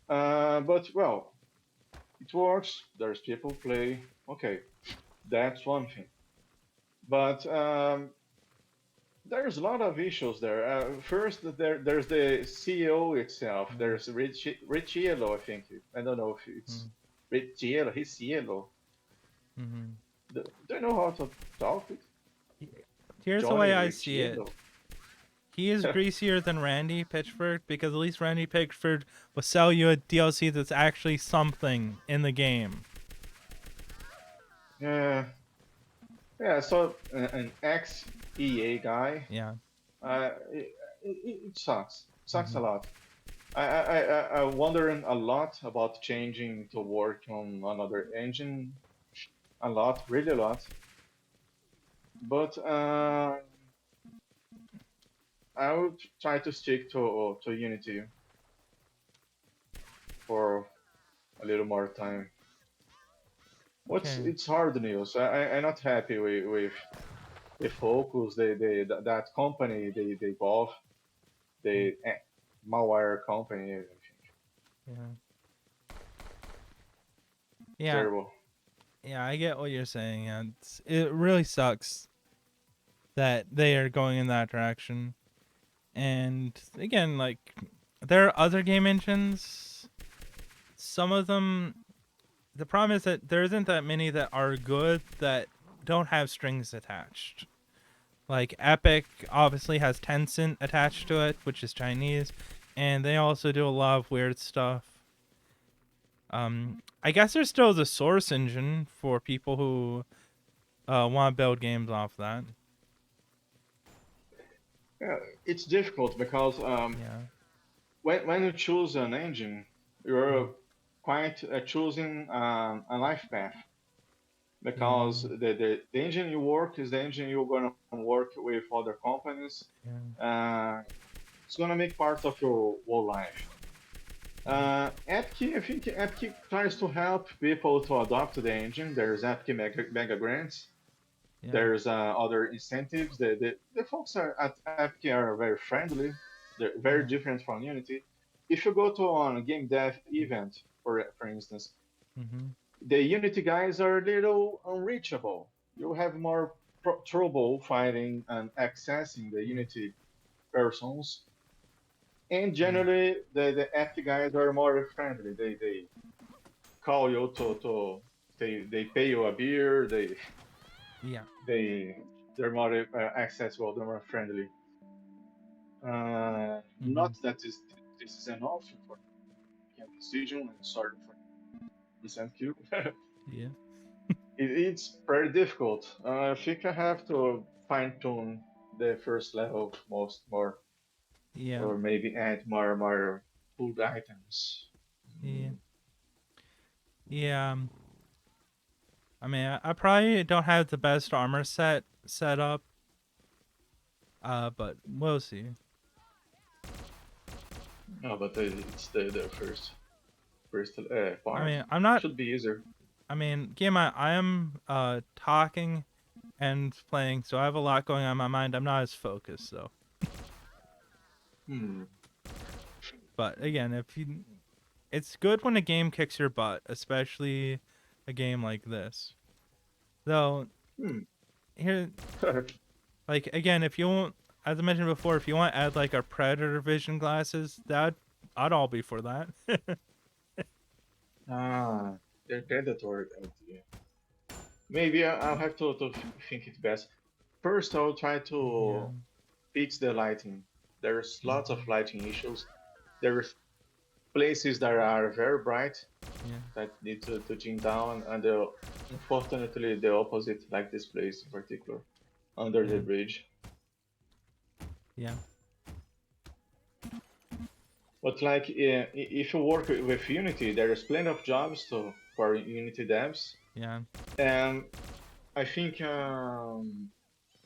But well, it works. There's people play. Okay, that's one thing. But there's a lot of issues there. First, there's the CEO itself. Mm. There's Rich Yellow, I think. I don't know if it's Mm. Rich Yellow. He's yellow. Mm-hmm. Do you know how to talk with Here's the way Johnny I Rich see it. Yellow? He is greasier than Randy Pitchford because at least Randy Pitchford will sell you a DLC that's actually something in the game. Yeah, yeah. So an ex EA guy, Yeah. it sucks. Sucks a Hmm. lot. I wondering a lot about changing to work on another engine. A lot, really a lot. But I would try to stick to Unity for a little more time. What's Okay. it's hard news. I'm not happy with the focus that company they bought. The malware company. I think Yeah. Yeah. terrible. Yeah. I get what you're saying. Yeah. It really sucks that they are going in that direction. And again, like, there are other game engines. Some of them, the problem is that there isn't that many that are good that don't have strings attached. Like Epic obviously has Tencent attached to it, which is Chinese, and they also do a lot of weird stuff. I guess there's still the source engine for people who want to build games off that. Yeah, it's difficult because Yeah. when you choose an engine, Mm. you're quite choosing a life path Yeah. because the engine you work is the engine you're gonna work with other companies. Yeah. It's gonna make part of your whole life. Yeah. Epic, I think Epic tries to help people to adopt the engine. There's Epic mega grants. Yeah. There's other incentives. The folks at Epic are very friendly. They're very Yeah. different from Unity. If you go to a game dev event, for instance, Mhm. the Unity guys are a little unreachable. You have more trouble finding and accessing the Yeah. Unity persons. And Yeah. generally, the Epic guys are more friendly. They call you to they pay you a beer. Yeah. They they're more accessible. They're more friendly. Mhm. Not that this is an option for making a decision, and sorry for percent Q. Yeah. It's very difficult. I think I have to fine tune the first level most more, Yeah. or maybe add more food items. Yeah. Mm, Yeah. I mean, I probably don't have the best armor set up, but we'll see. no, but it's the first I part. mean, I'm not. Should be easier. I mean, game I am talking and playing, so I have a lot going on in my mind. I'm not as focused, though. Hmm. But again, it's good when a game kicks your butt, especially a game like this. Though Hmm. here, like again, if you want, as I mentioned before, if you want to add like a predator vision glasses, I'd all be for that. Ah, the predatory idea. Maybe I'll have to think it best. First, I'll try Yeah. to fix the lighting. There's lots of Hmm. lighting issues. There's places that are very bright Yeah. that need to dim down, and unfortunately the opposite, like this place in particular, under the Yeah. bridge. Yeah. But like, if you work with Unity, there's plenty of jobs for Unity devs, Yeah. and I think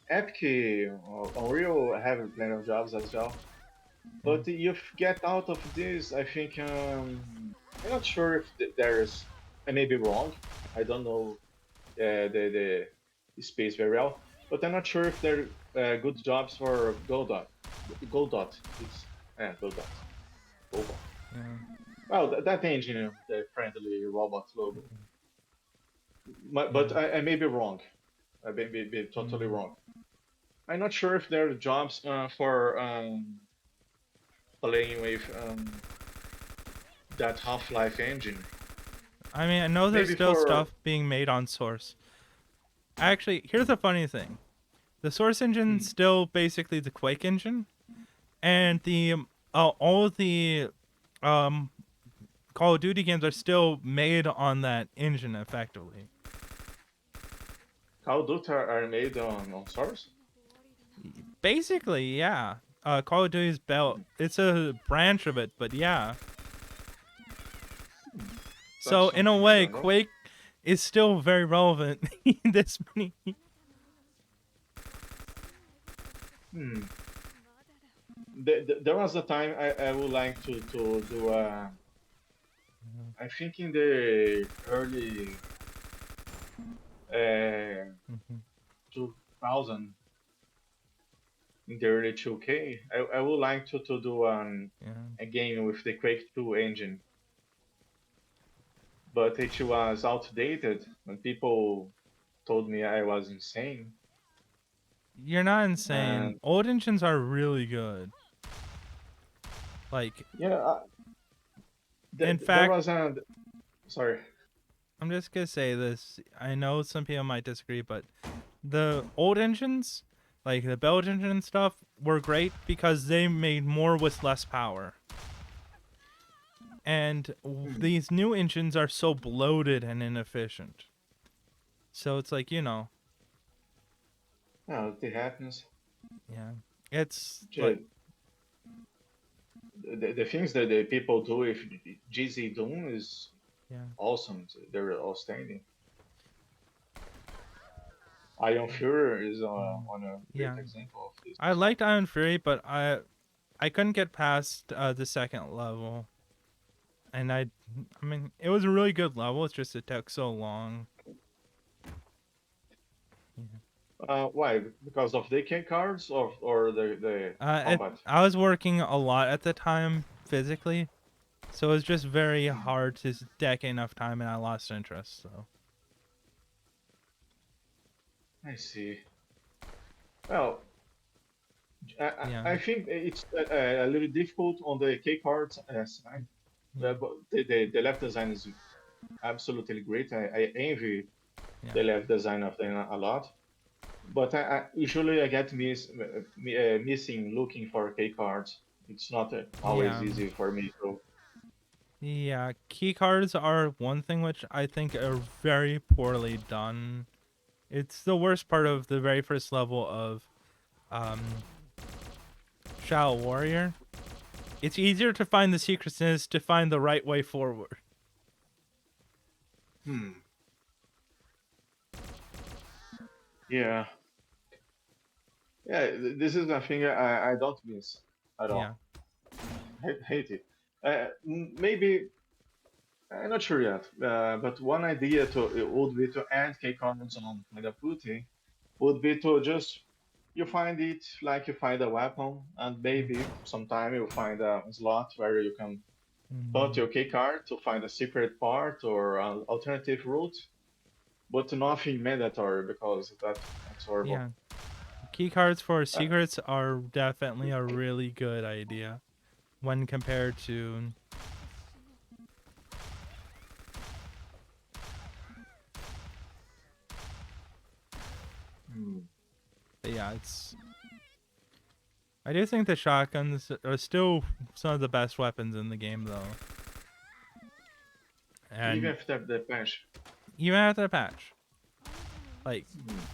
Epic or Unreal have plenty of jobs as well. Yeah. But you get out of this, I think I'm not sure if there's. I may be wrong. I don't know the space very well, but I'm not sure if there are good jobs for Godot. Godot. It's Godot. Godot. Yeah. Well, that engine, the friendly robot logo. But Yeah. I may be wrong. I may be totally Mm. wrong. I'm not sure if there are jobs for playing with that Half-Life engine. I mean, I know there's Maybe still for stuff being made on Source. Actually, here's the funny thing: the Source engine's hmm, still basically the Quake engine, and the all of the um Call of Duty games are still made on that engine effectively. Call Duty are made on Source? Basically, yeah. Call of Duty's belt. It's a branch of it, but yeah. That's So in a something I way, don't know. Quake is still very relevant. This many. Hmm. There was a time I would like to do I think in the early uh, Mhm. 2000, in the early 2K, I would like to do Yeah. a game with the Quake 2 engine, but it was outdated and people told me I was insane. You're not insane. And Old engines are really good. Like, yeah, in there fact, was a sorry. I'm just gonna say this. I know some people might disagree, but the old engines, like the belt engine and stuff, were great because they made more with less power. And Hmm. these new engines are so bloated and inefficient. So it's like, No, it happens. yeah. It's like, The, the things that the people do with GZ Doom is yeah. awesome. They're outstanding. Ion Fury is Mm, on a great yeah. example of this I as well. liked Iron Fury, but I couldn't get past the second level. And I mean, it was a really good level. It's just it took so long. Yeah. Why? Because of the key cards or the combat? I was working a lot at the time physically, so it was just very Hmm, hard to dedicate enough time, and I lost interest. So I see. Well, yeah, I think it's a little difficult on the key cards side. yeah, But the left design is absolutely great. I envy yeah, the left design of them a lot. But usually I get missing looking for key cards. It's not always yeah, easy for me to. yeah. Key cards are one thing which I think are very poorly done. It's the worst part of the very first level of um, Shadow Warrior. It's easier to find the secrets than it is to find the right way forward. Hmm. Yeah. Yeah. This is a thing I don't miss at Yeah, all. Hate it. Maybe I'm not sure yet. But one idea to it would be to add key cards on like a Puti would be to just you find it like you find a weapon, and maybe sometime you find a slot where you can put mm-hmm. your key card to find a secret part or an alternative route, but nothing mandatory because that's horrible. Yeah. Key cards for Uh, secrets are definitely a really good idea when compared to. hmm. But yeah, it's. I do think the shotguns are still some of the best weapons in the game, though. Even And after the patch. even after the patch, like Hmm.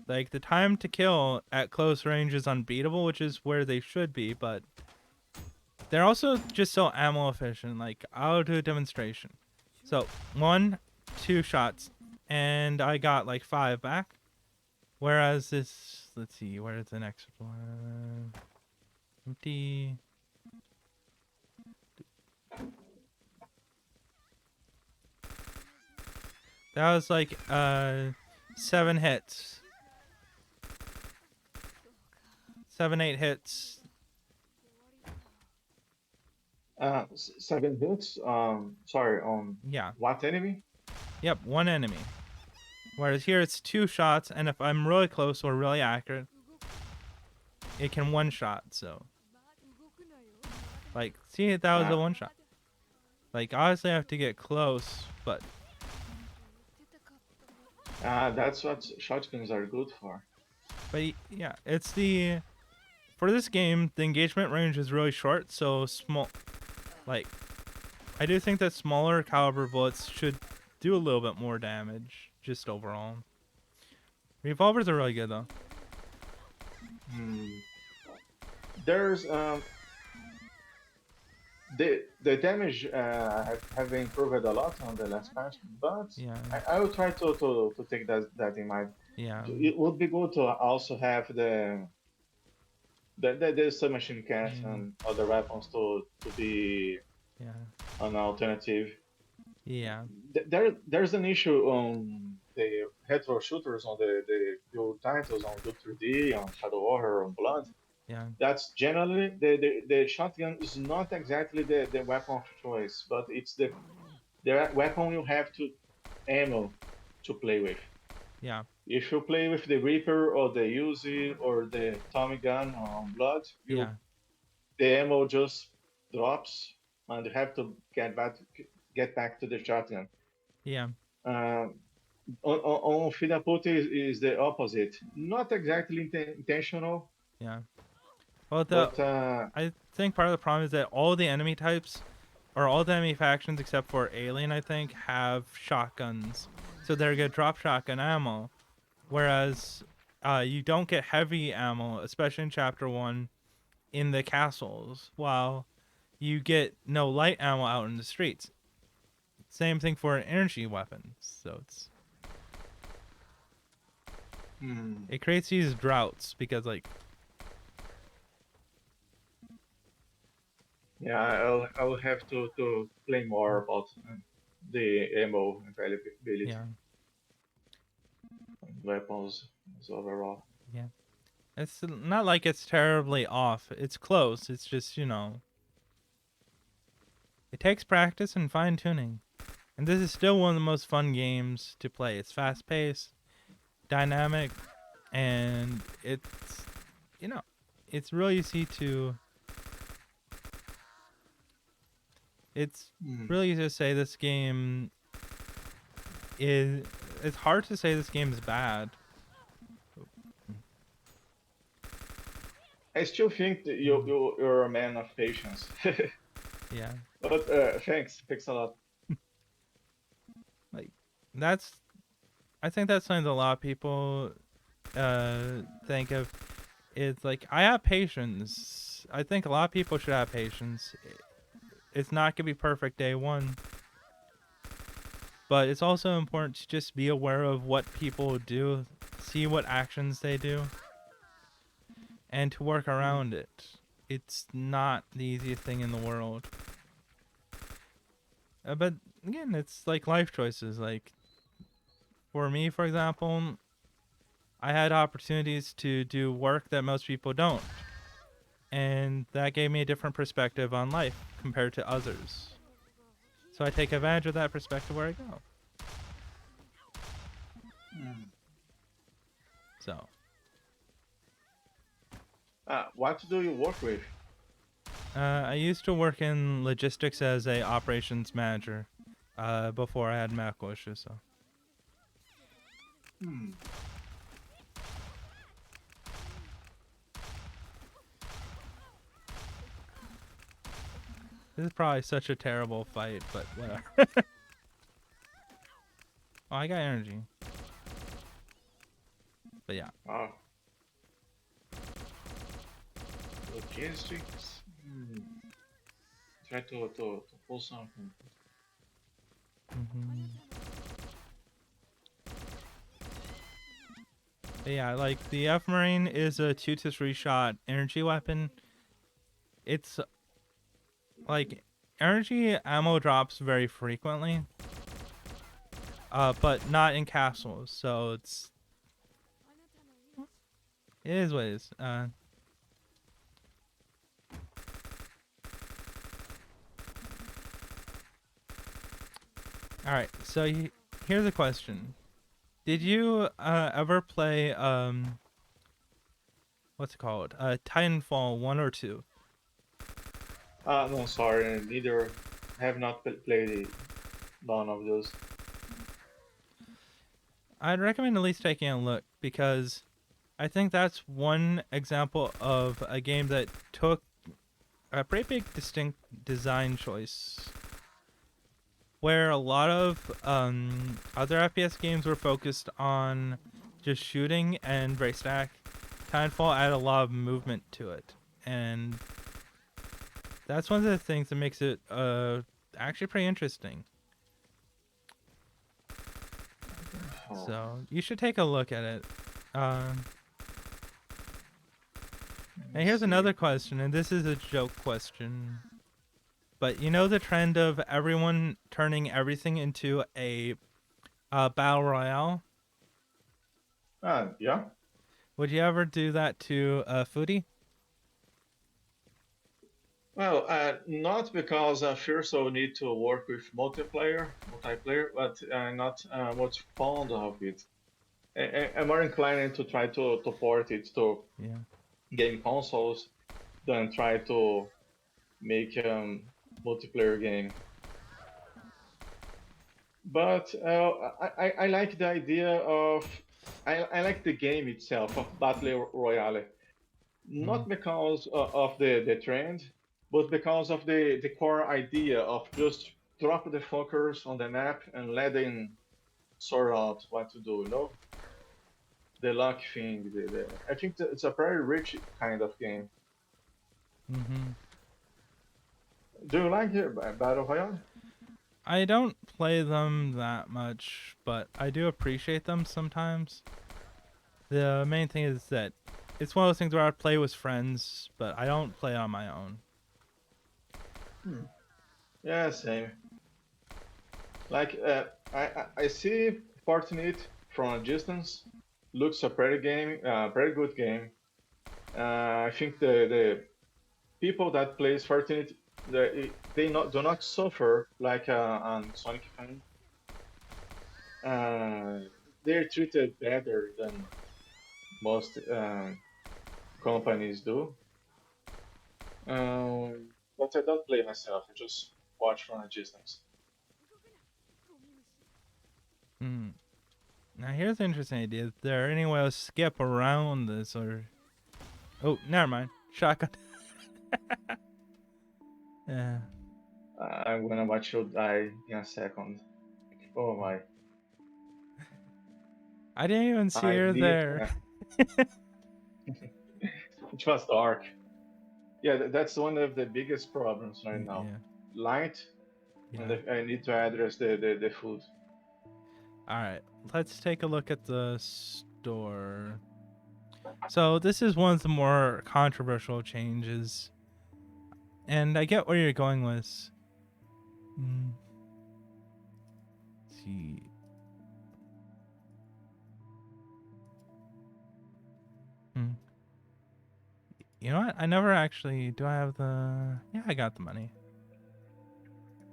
like the time to kill at close range is unbeatable, which is where they should be. But they're also just so ammo efficient. Like I'll do a demonstration. So 1, 2 shots, and I got like 5 back. Whereas this, let's see, where's the next one? Empty. That was like 7 hits, 7, 8 hits. 7 hits. Sorry. On Yeah, what enemy? yep, 1 enemy. Whereas here it's 2 shots, and if I'm really close or really accurate, it can 1 shot. So like, see, that was Uh, a 1 shot. Like obviously I have to get close, but that's what shotguns are good for. yeah, it's the for this game the engagement range is really short, so small. Like I do think that smaller caliber bullets should do a little bit more damage. just overall. Revolvers are really good though. There's the damage have improved a lot on the last patch, but Yeah. I will try to take that in mind. Yeah. It would be good to also have the submachine cat and other weapons to be an alternative. Yeah. There's an issue on the retro shooters on the old titles on Duke 3D, on Shadow Warrior, on Blood. Yeah. That's generally the shotgun is not exactly the weapon of choice, but it's the weapon you have to ammo to play with. Yeah. If you play with the Reaper or the Uzi or the Tommy gun on Blood, Yeah. the ammo just drops and you have to get back to the shotgun. Yeah. On Fida Puti is the opposite. Not exactly intentional, Yeah. Well, but I think part of the problem is that all the enemy types, or all the enemy factions except for Alien, I think, have shotguns. So they're gonna drop shotgun ammo, whereas you don't get heavy ammo, especially in Chapter 1, in the castles, while you get no light ammo out in the streets. Same thing for energy weapons. So it creates these droughts because, like, yeah, I'll have to play more about the ammo availability yeah, and weapons overall. yeah. It's not like it's terribly off. It's close. It's just, it takes practice and fine tuning. And this is still one of the most fun games to play. It's fast paced, dynamic, and it's really easy to. It's really easy to say this game is. It's hard to say this game is bad. I still think that you're a man of patience. Yeah. But thanks a lot. Like, I think that's something that a lot of people think of. It's like, I have patience. I think a lot of people should have patience. It's not gonna be perfect day one, but it's also important to just be aware of what people do, see what actions they do, and to work around it. It's not the easiest thing in the world. But again, it's like life choices. Like, for me, for example, I had opportunities to do work that most people don't. And that gave me a different perspective on life compared to others. So I take advantage of that perspective where I go. So. What do you work with? I used to work in logistics as a operations manager before I had medical issues. So. This is probably such a terrible fight, but whatever. Oh, I got energy. But yeah. Logistics. Try to pull something. But yeah, like the F Marine is a 2 to 3 shot energy weapon. It's like energy ammo drops very frequently, but not in castles. So it is what it is. All right. So here's a question: did you ever play what's it called? Titanfall 1 or 2? No, sorry, neither. Have not played none of those. I'd recommend at least taking a look because I think that's one example of a game that took a pretty big distinct design choice where a lot of other FPS games were focused on just shooting and very stack, Titanfall added a lot of movement to it, and that's one of the things that makes it actually pretty interesting. So you should take a look at it. And here's another question, and this is a joke question. But you know the trend of everyone turning everything into a battle royale? Yeah. Would you ever do that to Foodie? Well, not because first I need to work with multiplayer, but I'm not much fond of it. I'm more inclined to try to port it to game consoles than try to make multiplayer game. But I like the idea of I like the game itself of Battle Royale, not because of the trend, but because of the core idea of just drop the focus on the map and let them sort out what to do. You know, the luck thing. I think it's a very rich kind of game. Mm-hmm. Do you like Battle Royale? I don't play them that much, but I do appreciate them sometimes. The main thing is that it's one of those things where I play with friends, but I don't play on my own. Yeah, same. Like I see Fortnite from a distance. Looks a pretty game, pretty good game. I think the people that plays Fortnite they do not suffer like on Sonic fan. They're treated better than most companies do. But I don't play myself. I just watch from a distance. Mm. Now here's an interesting idea. Is there any way to skip around this or... Oh, never mind. Shotgun. Yeah. I'm gonna watch you die in a second. Oh my. I didn't even see I her need. there. It was dark. Yeah, that's one of the biggest problems right now. Yeah. Light, and I need to address the food. Alright, let's take a look at the store. So this is one of the more controversial changes. And I get where you're going with. Let's see. You know what? I never actually... Do I have the... Yeah, I got the money.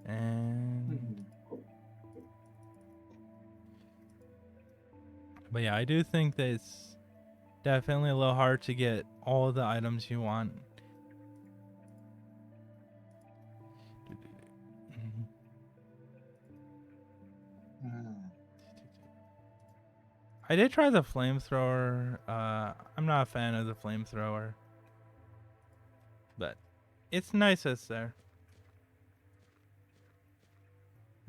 And... But yeah, I do think that it's definitely a little hard to get all the items you want. I did try the flamethrower. I'm not a fan of the flamethrower, but it's nice it's there.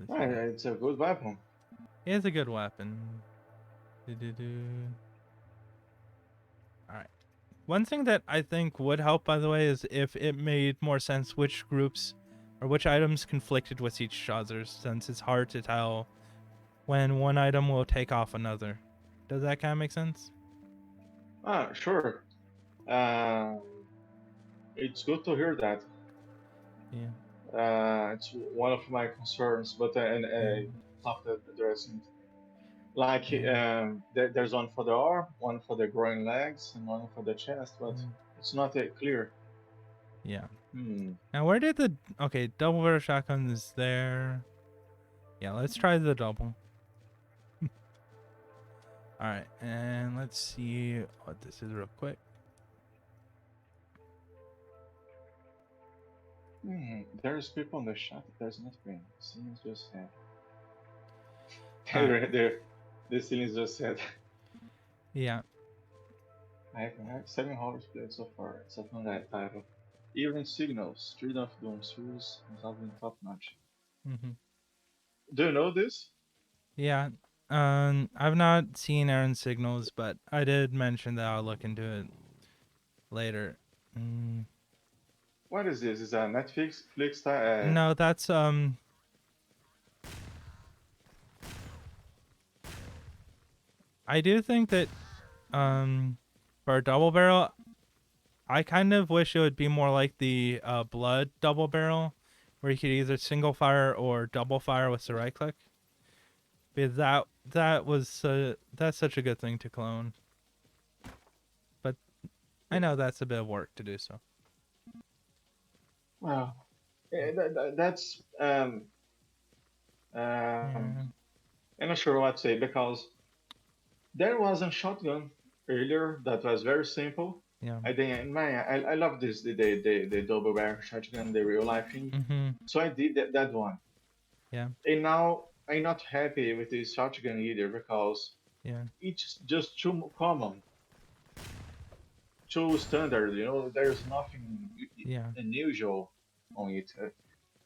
It's a good weapon. It's a good weapon. Alright. One thing that I think would help, by the way, is if it made more sense which groups or which items conflicted with each other, since it's hard to tell when one item will take off another. Does that kind of make sense? Sure. It's good to hear that. Yeah. It's one of my concerns, but I thought that addressing. Like there's one for the arm, one for the groin legs, and one for the chest, but it's not clear. Yeah. Now where did the... Okay, double barrel shotgun is there. Yeah, let's try the double. Alright, and let's see what this is real quick. There's people in the shop. There's not green. The ceiling's just sad. The ceiling's just sad. Yeah. I have 7 hours played so far, except on that title. Even Signals, Street of Doom series has all been top notch. Do you know this? Yeah. I've not seen Aaron Signals, but I did mention that I'll look into it later. Mm, What is this? Is a Netflix Flix no, that's I do think that for a double barrel, I kind of wish it would be more like the blood double barrel, where you could either single fire or double fire with the right click. Because that's such a good thing to clone. But I know that's a bit of work to do so. Wow. That's Yeah, I'm not sure what to say because there was a shotgun earlier that was very simple. yeah. I think, man, I love this the double barrel shotgun, the real life thing. Mhm. So I did that one, Yeah, and now I'm not happy with this shotgun either because yeah, it's just too common, too standard. You know, there's nothing yeah, unusual on it.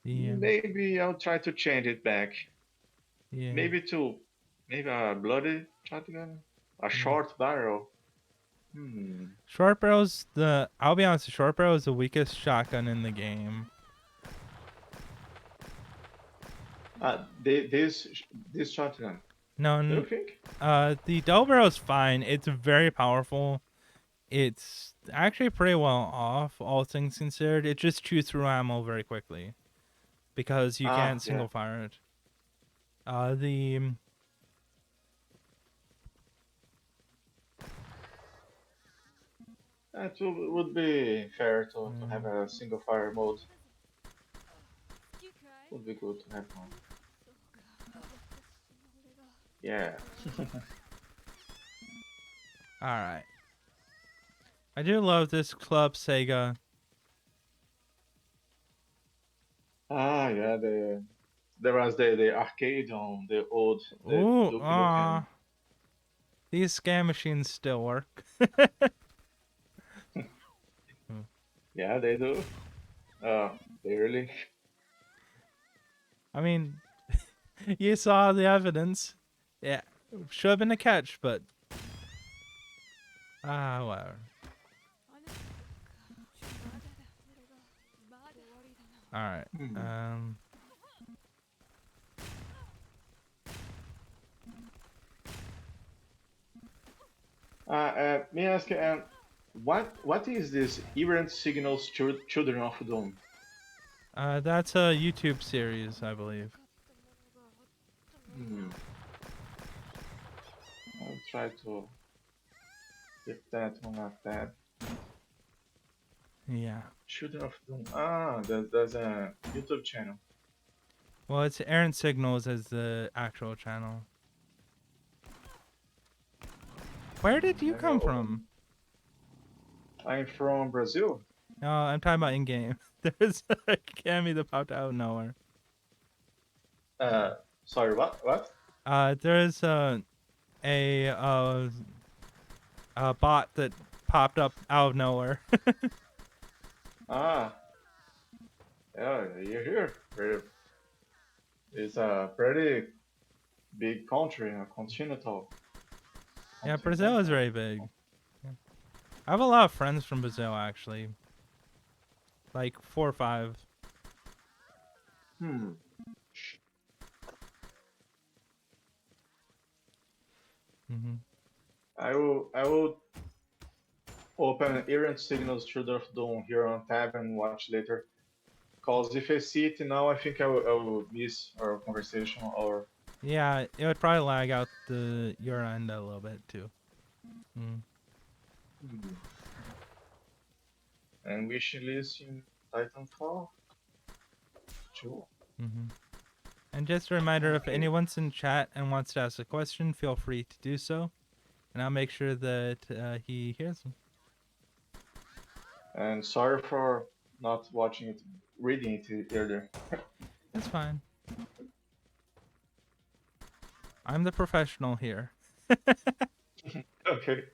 yeah, Maybe I'll try to change it back. yeah, Maybe maybe a bloody shotgun, a yeah. short barrel. Hmm. Short barrel's I'll be honest, the short barrel is the weakest shotgun in the game. This shotgun. No, Do you think? the double barrel is fine. It's very powerful. It's actually pretty well off, all things considered. It just chews through ammo very quickly because you Ah, can't yeah. single fire it. The That would be fair to have mm, a single fire mode. Would be good to have one. Yeah. all right. I do love this Club Sega. Ah, yeah. There was the arcade on the old the Ooh, Duke Nukem. ah, these scam machines still work. Mm. Yeah, they do. Barely. I mean, you saw the evidence. Yeah, should have been a catch, but whatever. All right. Hmm. Um, May I ask, what is this errant signals children of doom? that's a YouTube series, I believe. Hmm. I'll try to get that one like that. Yeah. Children of doom. Ah, there's a YouTube channel. Well, it's Aaron Signals as the actual channel. Where did you Let me come open. from? I'm from Brazil. No, I'm talking about in game. There's a Cammy that popped out of nowhere. Uh, Sorry, what? There's a bot that popped up out of nowhere. Ah, yeah, you're here. It's a pretty big country, a Yeah, Brazil is continental. very big. Yeah. I have a lot of friends from Brazil actually, like 4 or 5. Hmm. Hmm. I will open errant signals through the dawn here on tab and watch later. Cause if I see it now, I think I will miss our conversation or. Yeah, it would probably lag out your end a little bit too. Mm. Hmm. And wish list in Titanfall 2. Hmm. And just a reminder, if Okay. anyone's in chat and wants to ask a question, feel free to do so, and I'll make sure that he hears them. And sorry for not watching it, reading it earlier. That's fine. I'm the professional here. Okay.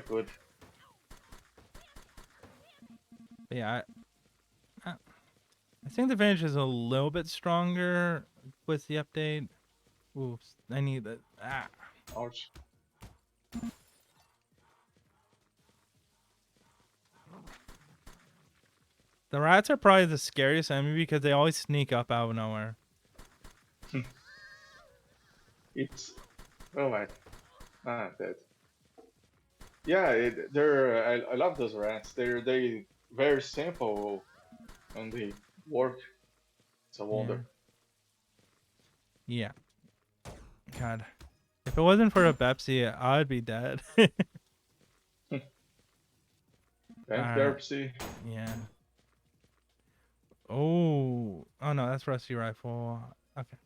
Good. But yeah, I think the finish is a little bit stronger with the update. Oops, I need that. Ah. Ouch. The rats are probably the scariest enemy because they always sneak up out of nowhere. It's oh my, dead. Yeah, they're I love those rats. They very simple and they work. It's a wonder. Yeah. God. If it wasn't for a Pepsi, I'd be dead. Bankruptcy. Yeah. Oh. Oh no, that's Rusty Rifle. Okay.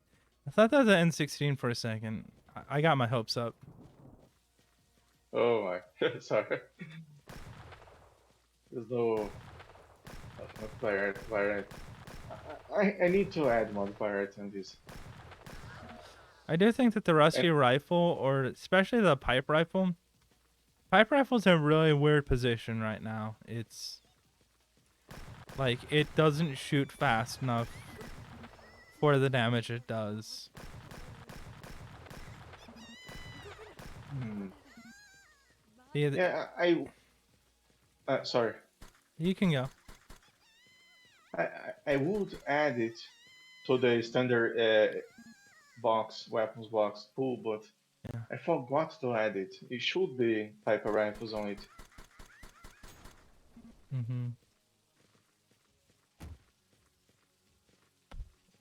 I thought that was an N16 for a second. I got my hopes up. Oh my, sorry. There's no modifier. I need to add modifier on this. I do think that the Rusty And Rifle, or especially the Pipe Rifle's in a really weird position right now. It's like it doesn't shoot fast enough for the damage it does. yeah, sorry. You can go. I would add it to the standard weapons box pool, but Yeah. I forgot to add it. It should be Piper rifles on it. Mm-hmm.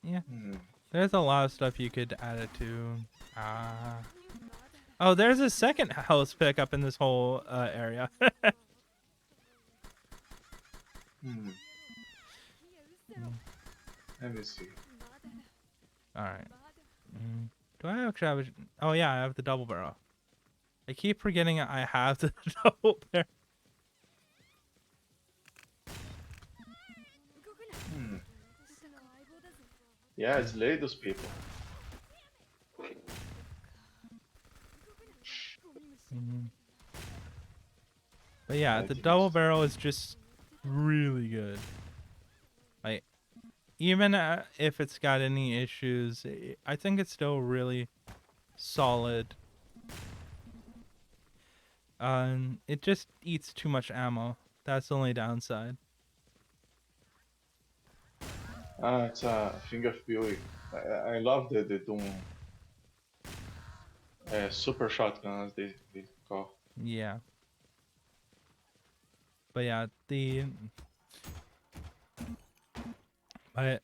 Yeah. There's a lot of stuff you could add it to. Oh, there's a second house pickup in this whole area. Let me see. Alright. Do I actually have oh yeah, I have the double barrel. I keep forgetting I have the double barrel. Yeah, slay those people. But yeah, the double barrel is just really good. Like, even if it's got any issues, I think it's still really solid. It just eats too much ammo. That's the only downside. It's a thing of beauty. I love the Doom super shotgun as they call. Yeah. But yeah, but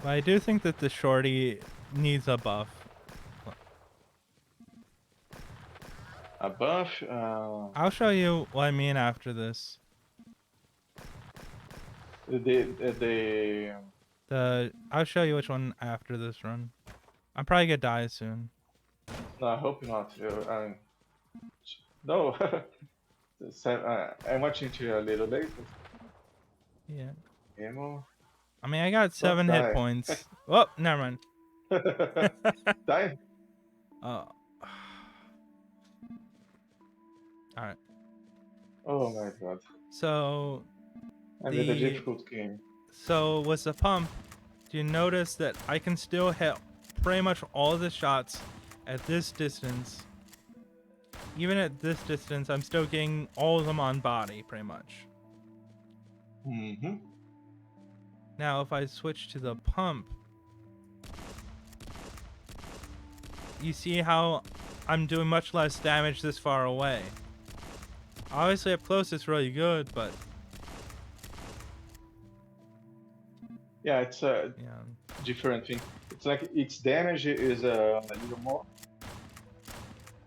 I do think that the shorty needs a buff. A buff? I'll show you what I mean after this. I'll show you which one after this run. I'm probably gonna die soon. No, I hope not. No. I'm watching to you a little late. Yeah. Ammo. I mean, I got 7 hit points. Oh, never mind. Die. Oh. Alright. Oh my god. So I'm in a difficult game. So with the pump, do you notice that I can still hit pretty much all the shots at this distance? Even at this distance, I'm still getting all of them on body, pretty much. Now, if I switch to the pump, you see how I'm doing much less damage this far away. Obviously, up close, it's really good, but... Yeah, it's a different thing. It's like its damage is a little more,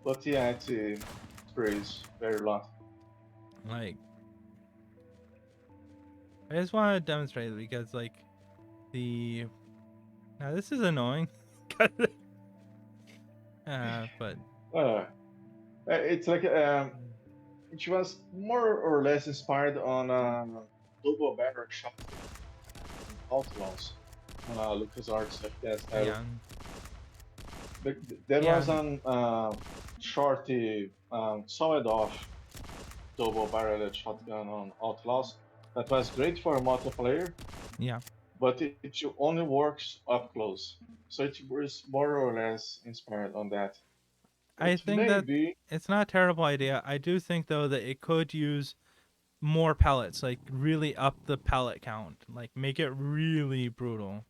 but yeah, it sprays very lot. Like, I just want to demonstrate it because, like, now this is annoying. But it's like it was more or less inspired on double barrel shot Outlaws. LucasArts like that style. Yeah. But there was an shorty solid off double-barreled shotgun on Outlaws that was great for multiplayer, Yeah. but it only works up close. So it was more or less inspired on that. I But think that maybe, it's not a terrible idea. I do think though that it could use more pellets, like really up the pellet count, like make it really brutal.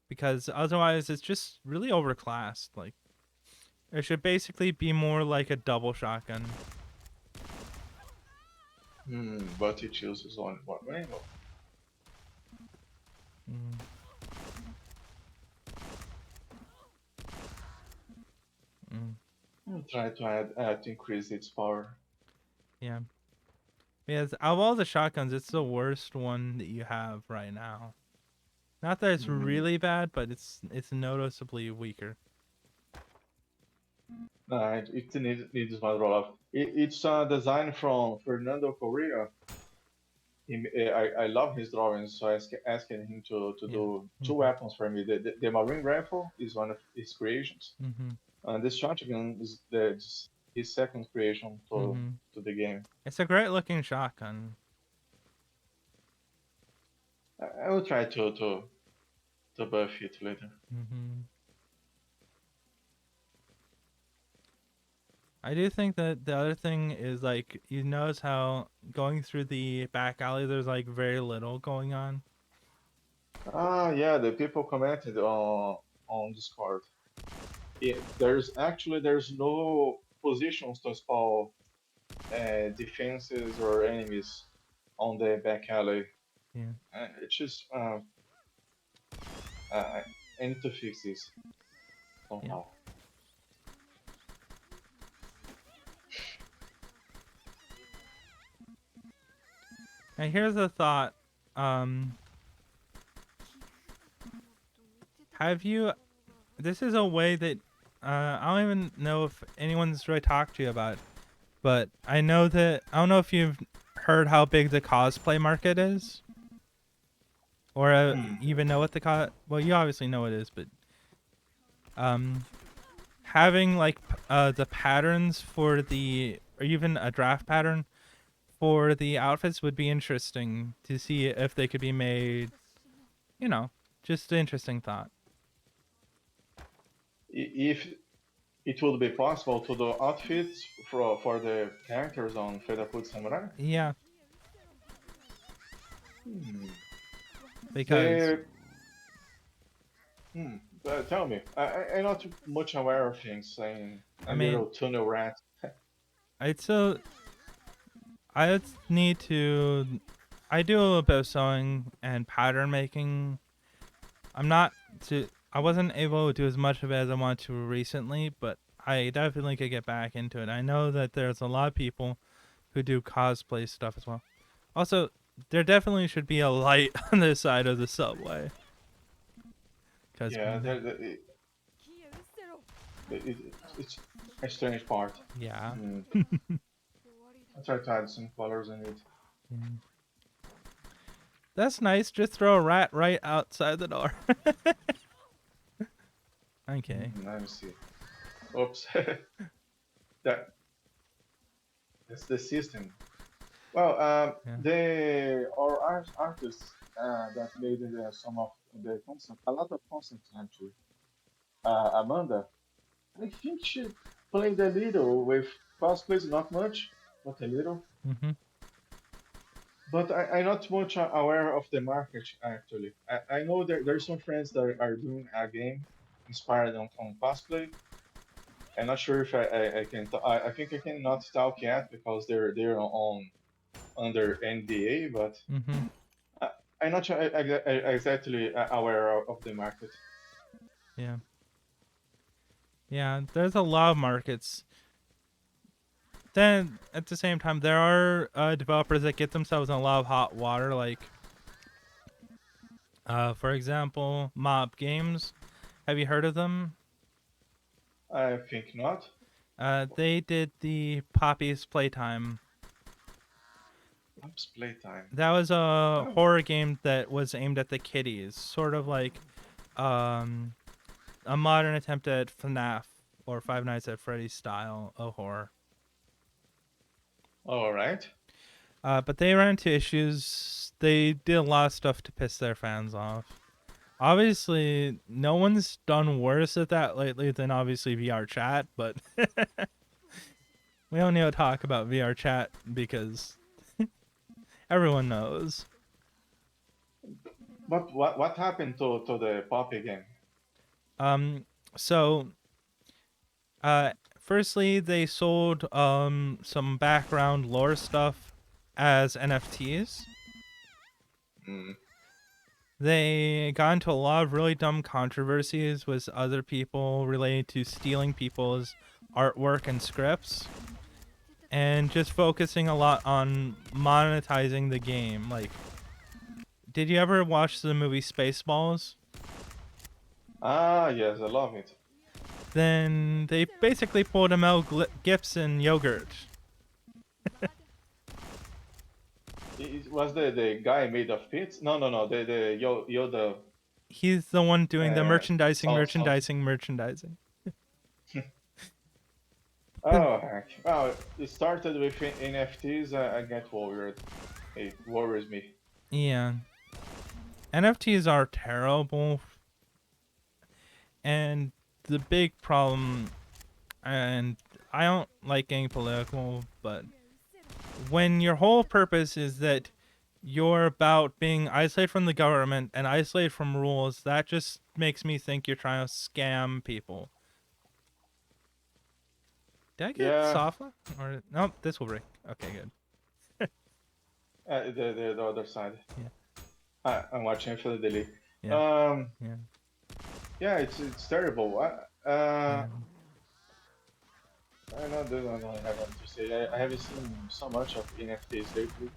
Because otherwise it's just really overclassed. Like it should basically be more like a double shotgun. but it uses only one rainbow. Mm. Mm. I'll try to to increase its power. Yeah. Because of all the shotguns, it's the worst one that you have right now. Not that it's Mm. really bad, but it's noticeably weaker. It needs one roll off. It's designed from Fernando Correa. I love his drawings, so asking him to Yeah. do two Mhm. weapons for me. The Marine Rifle is one of his creations, Mhm. and this shotgun is his second creation Mhm. to the game. It's a great looking shotgun. I will try to buff it later. Mhm. I do think that the other thing is like you notice how going through the back alley there's like very little going on. Ah, yeah, the people commented on Discord. There's no positions to spawn defenses or enemies on the back alley. Yeah. It's just I need to fix this Yeah. somehow. And here's a thought. Um have you this is a way that I don't even know if anyone's really talked to you about it, but I don't know if you've heard how big the cosplay market is or Hmm. even know what well you obviously know what it is, but um having like the patterns for the or even a draft pattern for the outfits would be interesting to see if they could be made, you know, just an interesting thought. If it would be possible to do outfits for the characters on Puti Samurai, Yeah, hmm. because the hmm. Tell me, I'm not much aware of things. Saying I a mean, little tunnel rat. it's a I would need to I do a little bit of sewing and pattern making. I'm not to I wasn't able to do as much of it as I want to recently, but I definitely could get back into it. I know that there's a lot of people who do cosplay stuff as well. Also, there definitely should be a light on the side of the subway. Cause Yeah, it's a strange part. yeah. Hmm. I try to add some colors in it. Mm. That's nice. Just throw a rat right outside the door. Okay. Let me see. Oops, that that's the system. Well, Yeah. our artists that made some of the concept, a lot of concepts actually. Amanda, I think she played a little with cosplays, not much, but a little. Mhm. But I'm not much aware of the market actually. I know there's some friends that are doing a game inspired on cosplay. I'm not sure if I can. I think I cannot talk yet because they're on under NDA, but Mhm. I, I'm not sure exactly aware of the market. Yeah. Yeah. There's a lot of markets. Then at the same time, there are developers that get themselves in a lot of hot water. Like, for example, Mob Games. Have you heard of them? I think not. They did the Poppy's Playtime. Oops, playtime. That was a Oh, horror game that was aimed at the kiddies, sort of like um, a modern attempt at FNAF or Five Nights at Freddy's style of horror. All right. But they ran into issues. They did a lot of stuff to piss their fans off. Obviously, no one's done worse at that lately than obviously VR chat, but we don't need to talk about VR chat because everyone knows. But what happened to the Poppy game? So firstly they sold some background lore stuff as NFTs. Mm. They got into a lot of really dumb controversies with other people related to stealing people's artwork and scripts, and just focusing a lot on monetizing the game. Like, did you ever watch the movie Spaceballs? Ah, yes, I love it. Then they basically pulled a Mel Gibson yogurt. It was the guy made of pits? No, no, no. The Yoda He's the one doing the merchandising, sauce. merchandising, merchandising. But Oh heck! Well, it started with NFTs. I get worried. It worries me. yeah, NFTs are terrible, and the big problem, and I don't like getting political, but when your whole purpose is that you're about being isolated from the government and isolated from rules, that just makes me think you're trying to scam people. Did I get Yeah, softla? Or no, this will break. Okay, good. the other side. Yeah, I'm watching Philadelphia. yeah, Um, yeah, yeah, it's terrible. yeah. I don't have what to say. I haven't seen so much of NFTs lately.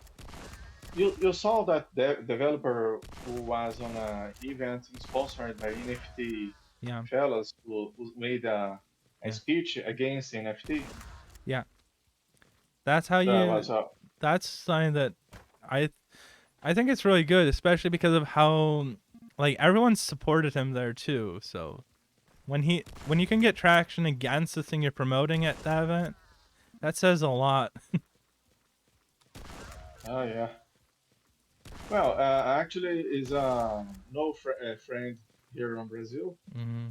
You saw that developer who was on a event sponsored by NFT Yeah, fellas who made a yeah, speech against NFT. yeah. That's how That you. was a That's something that I I think it's really good, especially because of how like everyone supported him there too. So when you can get traction against the thing you're promoting at that event, that says a lot. oh yeah. Well, actually, is no friend here in Brazil, Mm-hmm.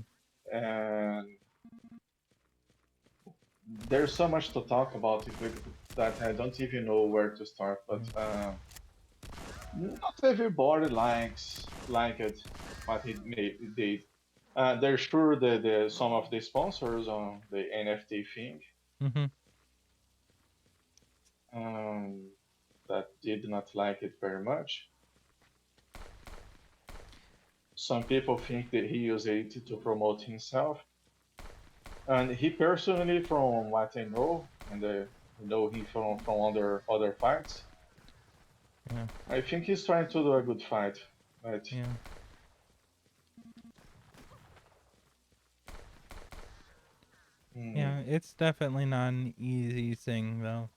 and there's so much to talk about it that I don't even know where to start. But not everybody like it what he did. They're sure that some of the sponsors on the NFT thing Mm-hmm. um, that did not like it very much. Some people think that he used it to promote himself, and he personally, from what I know, and know him from other fights, Yeah, I think he's trying to do a good fight, but yeah, mm, yeah. It's definitely not an easy thing though.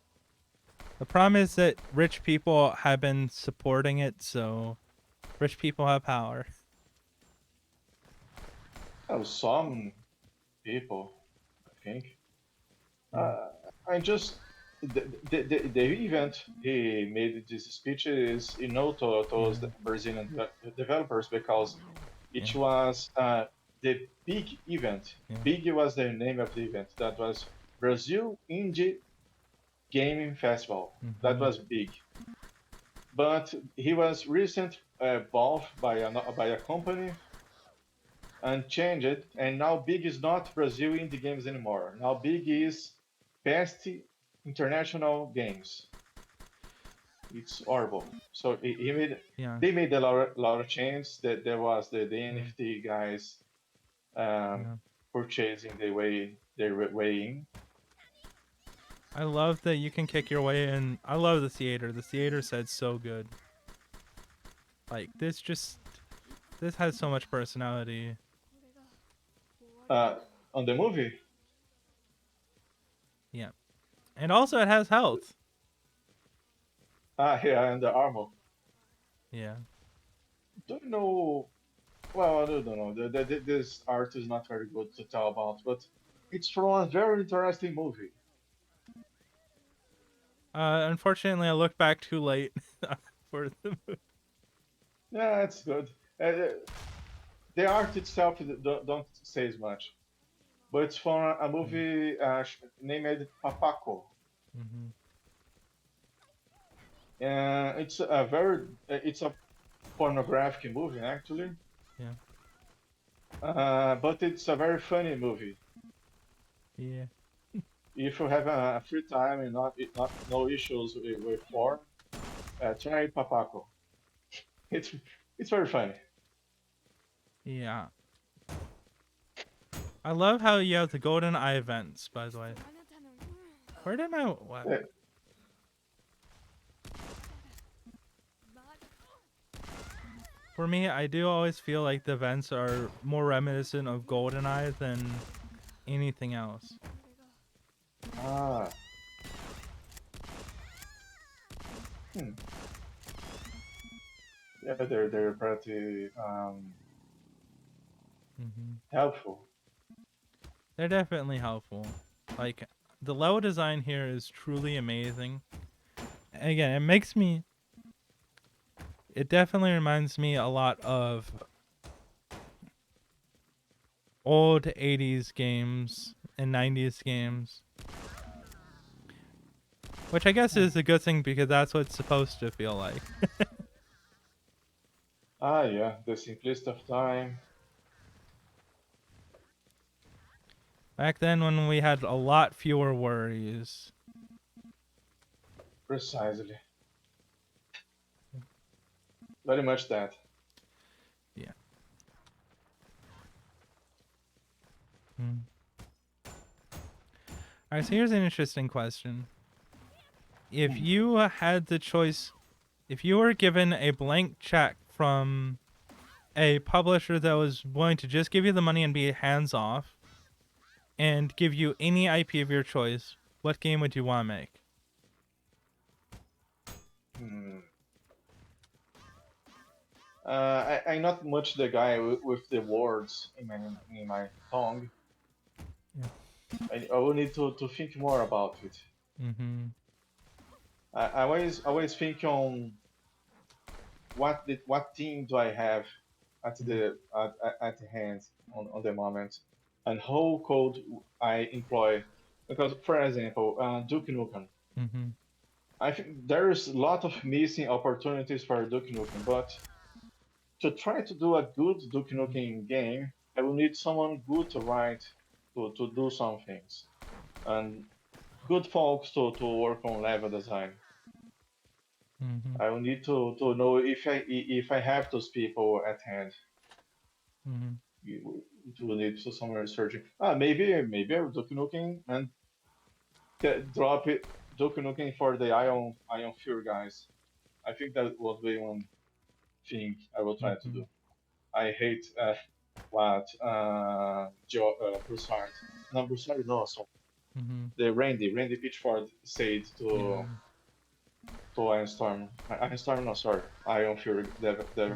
The problem is that rich people have been supporting it, so rich people have power. well, some people, I think. Yeah, Uh, I just the event he made this speech is towards the yeah, Brazilian developers because yeah, it was the big event. yeah. Big was the name of the event. That was Brazil Indie Gaming Festival. That Mm-hmm. was big. But he was recent bought by a company and changed it. And now big is not Brazil indie games anymore. Now big is best international games. It's horrible. So he made Yeah, they made a lot of changes. That there was the yeah, NFT guys um, yeah. purchasing their way in. I love that you can kick your way in. I love the theater. The theater said so good. Like this has so much personality. Uh, on the movie, Yeah. And also it has health. yeah, and the armor. Yeah. Don't know. Well, I don't know. This art is not very good to tell about, but it's from a very interesting movie. Unfortunately, I looked back too late for the movie. Yeah, it's good. The art itself don't say as much, but it's from a movie named Papaco. Mm-hmm. It's a pornographic movie actually, Yeah. but it's a very funny movie. Yeah. If you have a free time and not no issues with porn, try Papaco. It's it's very funny. Yeah. I love how you have the golden eye events, by the way. Where did my what? Yeah. For me, I do always feel like the events are more reminiscent of GoldenEye than anything else. Ah. Hmm. Yeah, they're pretty Mm-hmm. helpful. They're definitely helpful. Like, the level design here is truly amazing. Again, it definitely reminds me a lot of old 80s games and 90s games. Which I guess is a good thing because that's what it's supposed to feel like. Ah, yeah, the simplest of time. Back then when we had a lot fewer worries. Precisely. Very much that. Yeah. Hmm. Alright, so here's an interesting question. If Hmm. you had the choice, if you were given a blank check from a publisher that was willing to just give you the money and be hands off and give you any IP of your choice, what game would you want to make? Hmm. I'm not much the guy with the words in my tongue. Yeah. I will need to think more about it. Mm-hmm. I always think on what team do I have at the hand on the moment, and how code I employ. Because, for example, Duke Nukem, Mm-hmm. I think there is a lot of missing opportunities for Duke Nukem, but to try to do a good Duke Nukem game, I will need someone good to write to do some things, and good folks to work on level design. Mm-hmm. I will need to know if I have those people at hand. Mm-hmm. It will need to some researching. Maybe I'm Duke Nukem and drop it Duke Nukem for the Ion Fury guys. I think that would be one thing I will try to Mm-hmm. do. I hate what Broussard, no Broussard, no, so Mm-hmm. the Randy Pitchford said Yeah. to Iron Storm. Iron Storm, no, sorry, Ion Fury devs. Yeah.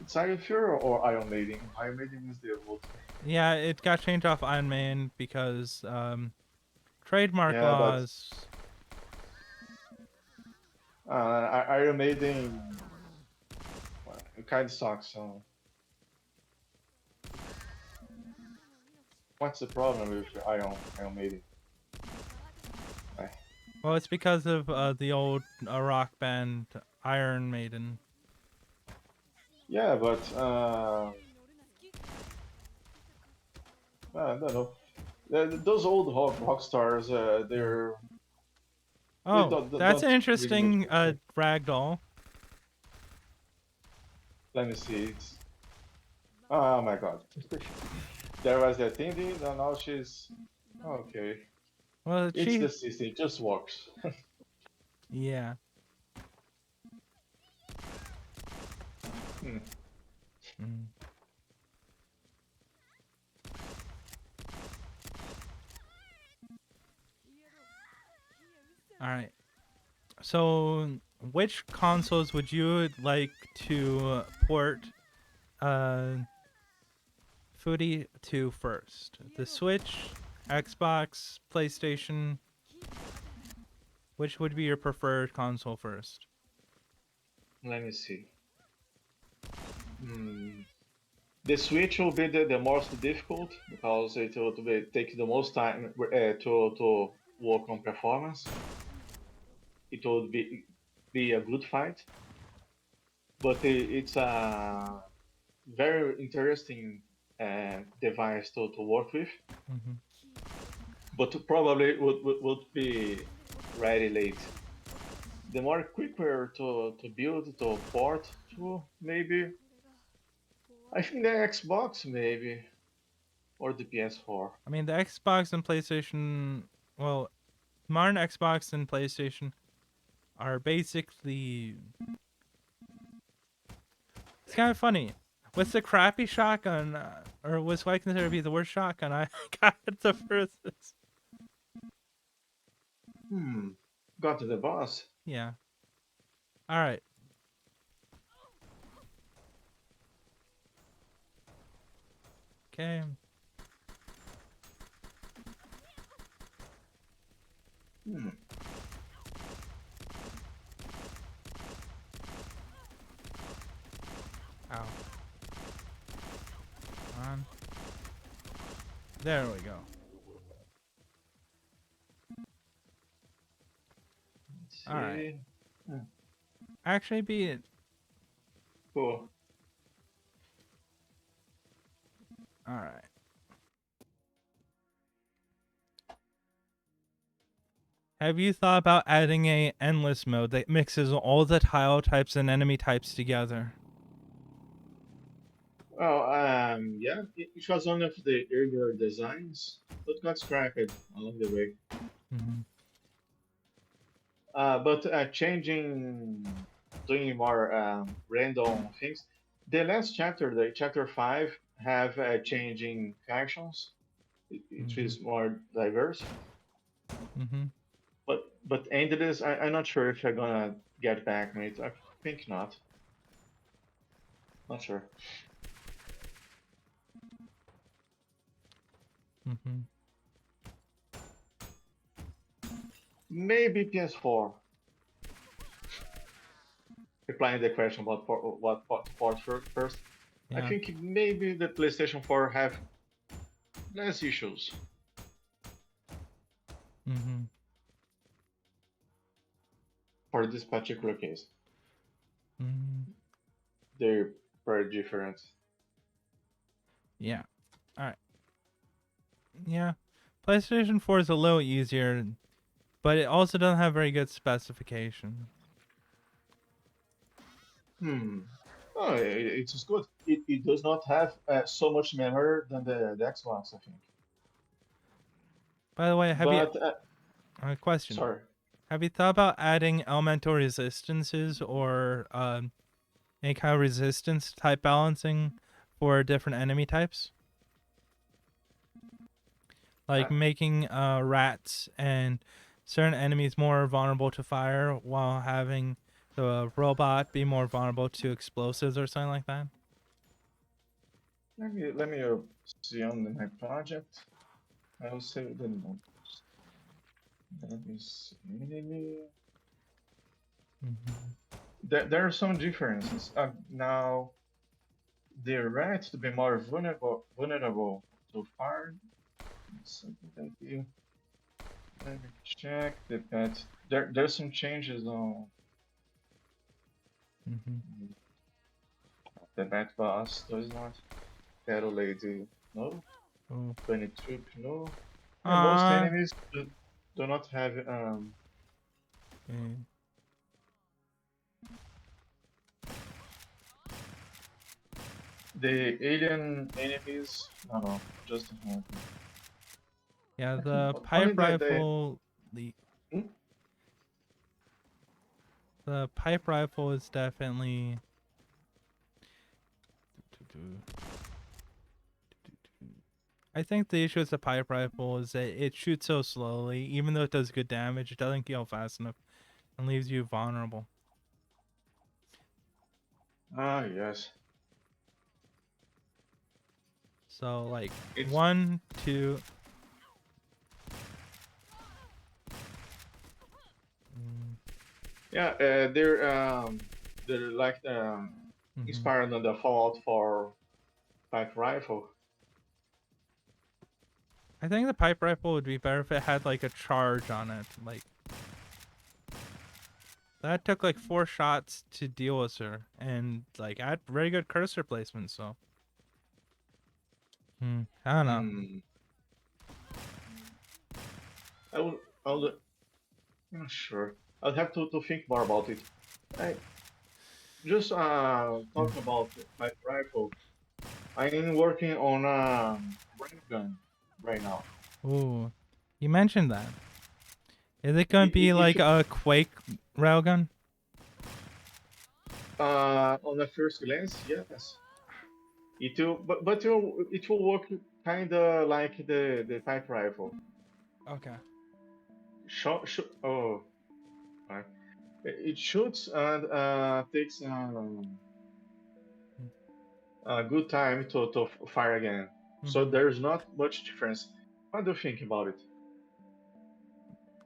It's Iron Fury or Iron Maiden? Iron Maiden is the old name. Yeah, it got changed off Iron Man because trademark Yeah, but laws. Iron Maiden well, it kind of sucks. So what's the problem with Iron Maiden? Eh, Well, it's because of the old rock band Iron Maiden. Yeah, but I don't know. Those old rock stars, Yeah. they Oh, that's don't an really make interesting me think. ragdoll. Let me see. Oh my god. There was that Indy, and now she's okay. Well, It's the system. It just works. yeah. Hmm. Mm. All right. So, which consoles would you like to port uh, Foodie to first? The Switch, Xbox, PlayStation. Which would be your preferred console first? Let me see. The Switch will be the most difficult because it will take the most time to work on performance. It would be a good fight, but it's a very interesting device to work with. Mm-hmm. But probably would be ready late. The more quicker to build to port to maybe I think the Xbox maybe or the PS4. I mean, the Xbox and PlayStation, well, modern Xbox and PlayStation are basically. It's kind of funny. What's the crappy shotgun, or what's what I consider to be the worst shotgun I got at the furthest? Got to the boss. Yeah. All right. Okay. Ow. Come on. There we go. Let's All right. see. Actually, beat it. Cool. All right. Have you thought about adding a endless mode that mixes all the tile types and enemy types together? Well, yeah, it was one of the earlier designs, but got scrapped along the way. Mm-hmm. But doing more random things. The last chapter, the chapter 5, have changing factions. It Mm-hmm. is more diverse. Mm-hmm. But endless, I'm not sure if I'm gonna get back, mate. I think not. Not sure. Mm-hmm. Maybe PS4. Replying the question about what port first. I Yeah. think maybe the PlayStation 4 have less issues. Mm-hmm. For this particular case. Mm-hmm. They're very different. Yeah. All right. Yeah. PlayStation 4 is a little easier, but it also doesn't have very good specification. Oh, it's good. It does not have so much memory than the Xbox, I think. By the way, have you But question? sorry, Have you thought about adding elemental resistances or any kind of resistance type balancing for different enemy types? Like uh, making rats and certain enemies more vulnerable to fire while having the robot be more vulnerable to explosives or something like that? let me see on my project. I will save the notes. Let me see. Mm-hmm. There are some differences. Now, the rats to be more vulnerable to fire. Something like you. Let me check the pets. There's some changes on Mm-hmm. the pet boss. Does not. Battle Lady, no. Oh. Bunny Troop, no. And most Uh, enemies do not have okay. the alien enemies. No, just have. Yeah, I think the only pipe rifle. hmm? The pipe rifle is definitely. I think the issue with the pipe rifle is that it shoots so slowly. Even though it does good damage, it doesn't kill fast enough and leaves you vulnerable. Ah, yes. So like It's 1, 2. Yeah, they're like Hmm. inspired on the Fallout 4 pipe rifle. I think the pipe rifle would be better if it had like a charge on it. Like that took like 4 shots to deal with her, and like I had very good cursor placement. So I don't know. Hmm. I would. I would. I'm not sure. I'll have to think more about it. I just talking about pipe rifle. I'm working on a railgun right now. Ooh, you mentioned that. Is it gonna be If like you a Quake railgun? on the first glance, yes, it will, it will work kind of like the pipe rifle. Okay. Oh, right. It shoots and takes a good time to fire again. So Hmm. there's not much difference. What do you think about it?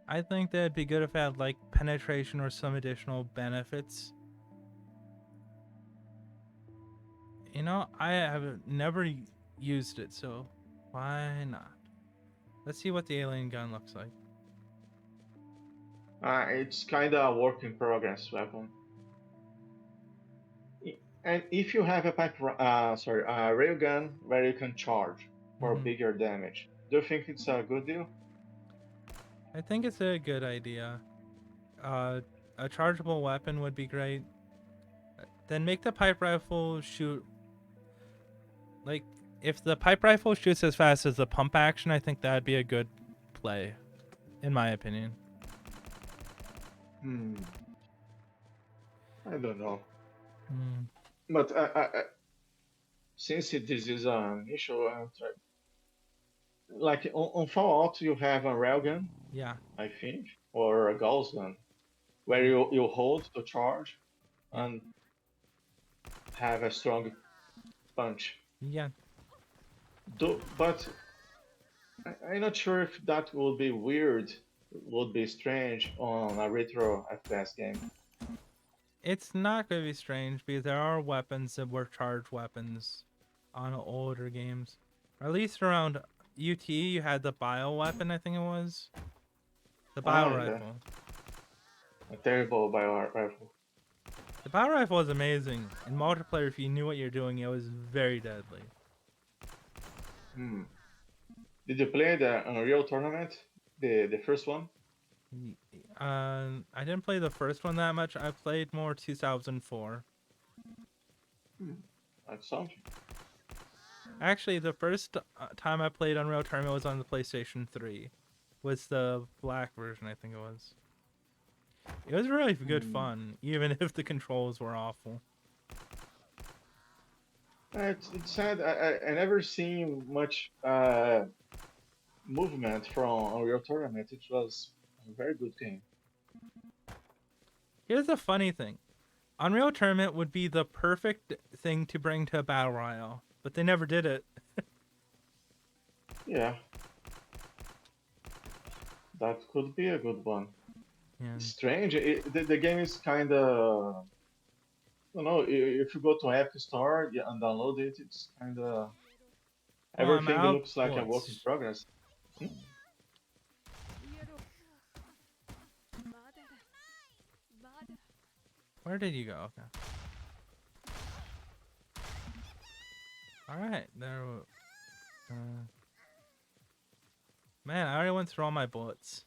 I think that'd be good if it had like penetration or some additional benefits. You know, I have never used it, so why not? Let's see what the alien gun looks like. It's kind of a work in progress weapon. And if you have a a railgun where you can charge for Hmm. bigger damage, do you think it's a good deal? I think it's a good idea. Uh, a chargeable weapon would be great. Then make the pipe rifle shoot like if the pipe rifle shoots as fast as the pump action. I think that'd be a good play, in my opinion. Hmm, I don't know. Mm, But since this is an issue, like on Fallout, you have a railgun, yeah, I think, or a gauss gun, where yeah, you hold to charge yeah, and have a strong punch. yeah. But I'm not sure if that would be weird, would be strange on a retro FPS game. It's not gonna be strange because there are weapons that were charged weapons on older games. Or at least around UT, you had the bio weapon. I think it was the bio Ah, yeah, rifle. a terrible bio rifle. The bio rifle was amazing in multiplayer. If you knew what you're doing, it was very deadly. Hmm. Did you play the Unreal Tournament, the first one? I didn't play the first one that much. I played more 2004. Hmm. That's something. Actually, the first time I played Unreal Tournament was on the PlayStation 3. Was the black version, I think it was. It was really good Hmm. fun, even if the controls were awful. It's sad. I never seen much movement from Unreal Tournament. It was a very good game. Here's the funny thing: Unreal Tournament would be the perfect thing to bring to a battle royale, but they never did it. Yeah, that could be a good one. Yeah. Strange. The game is kind of, I don't know. If you go to App Store and download it, it's kind of Well, I'm everything out looks like a work in bullets. progress. Hmm? Where did you go? Okay. All right, there. Uh, man, I already went through all my bullets.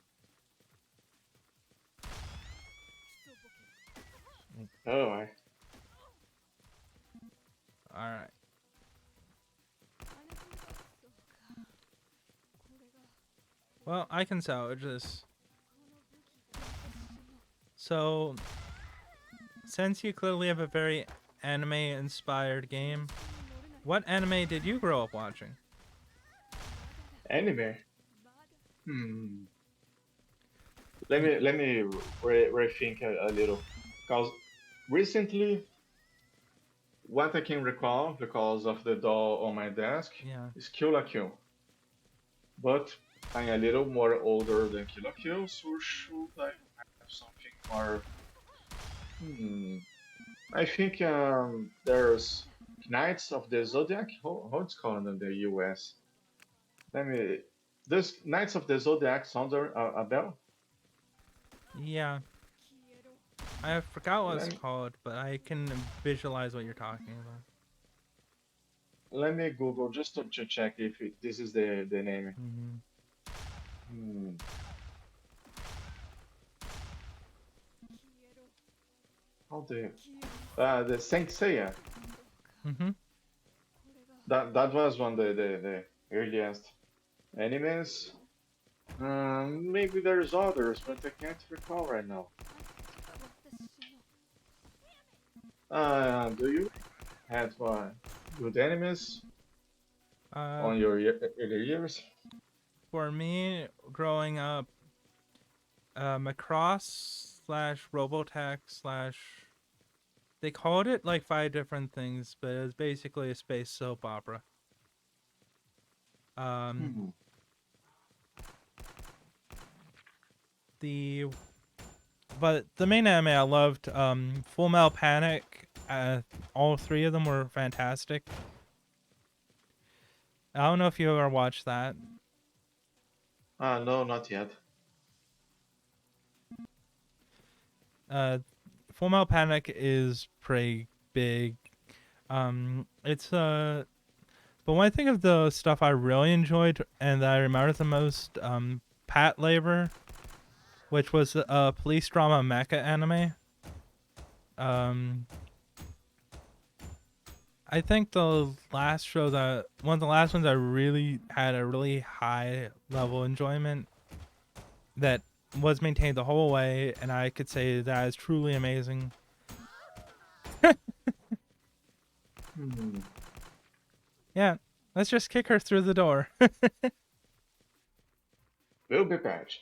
Oh, I. All right. Well, I can salvage this. So, since you clearly have a very anime-inspired game, what anime did you grow up watching? Anime. Hmm. Y- Let me rethink a little, because recently, what I can recall because of the doll on my desk yeah. is Kill la Kill. But I'm a little more older than Kill la Kill, so should I have something more? Hmm. I think there's Knights of the Zodiac. How it's called in the US? Let me. This Knights of the Zodiac sounds a bell. Yeah, I forgot what it's Let me, called, but I can visualize what you're talking about. let me Google just to check if this is the name. Mm-hmm. Hmm. How the Saint Seiya. Mm-hmm. That was one of the earliest animes. Maybe there's others, but I can't recall right now. Do you have good animes Uh, on your early years? for me, growing up, Macross slash Robotech slash they called it like 5 different things, but it was basically a space soap opera. Um, Hmm. the but the main anime I loved, Full Metal Panic. All 3 of them were fantastic. I don't know if you ever watched that. No, not yet. Uh, Full Metal Panic is pretty big. It's but when I think of the stuff I really enjoyed and that I remember the most, Pat Labor, which was a police drama mecha anime. Um, I think the last show that one of the last ones I really had a really high level enjoyment that was maintained the whole way, and I could say that is truly amazing. Hmm. Yeah, let's just kick her through the door. Will be patched.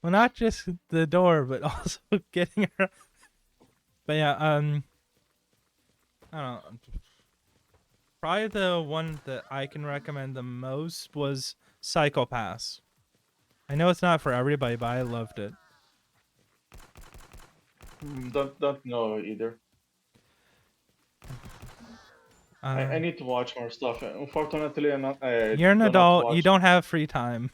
Well, not just the door, but also getting her. But yeah, I don't know. Probably the one that I can recommend the most was Psychopaths. I know it's not for everybody, but I loved it. Don't know either. I Um, need to watch more stuff. Unfortunately, I you're an do not adult. You watch. don't have free time.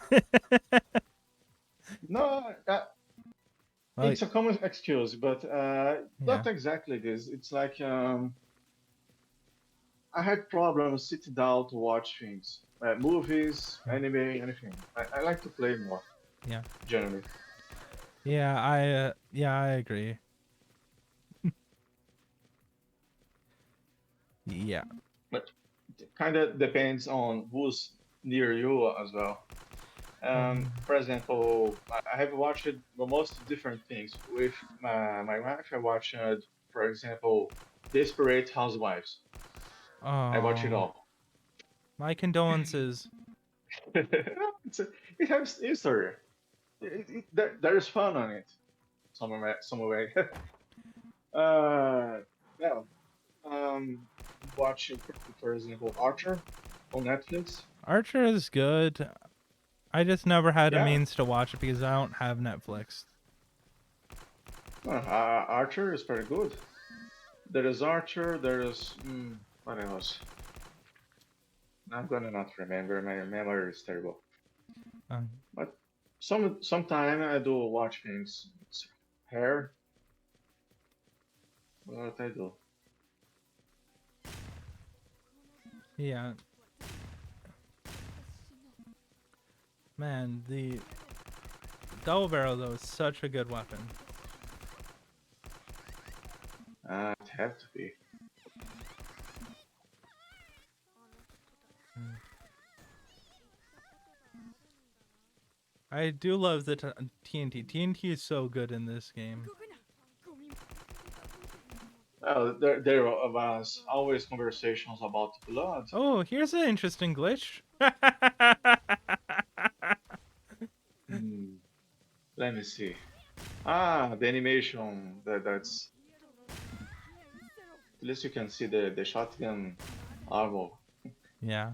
No, Well, it's a common excuse, but yeah. not exactly this. It's like I had problems sitting down to watch things, movies, anime, anything. I like to play more, Yeah. generally. Yeah, I agree. Yeah. But it kind of depends on who's near you as well. Um, For example, I have watched the most different things. With my wife, I watched, for example, Desperate Housewives. I watch it oh, all. my condolences. it's a, it has history. There's fun on it, some way. uh, yeah. Um, watch, for example, Archer on Netflix. Archer is good. I just never had a Yeah, means to watch it because I don't have Netflix. Archer is very good. There is Archer. There is what else? I'm gonna not remember. My memory is terrible. Um, But sometime I do watch things. It's hair. What I do? yeah, man, the double barrel though is such a good weapon. It have to be. Mm. I do love the TNT. TNT is so good in this game. There was always conversations about blood. Oh, here's an interesting glitch. Hmm, let me see. The animation. That's at least you can see the shotgun armor. Yeah.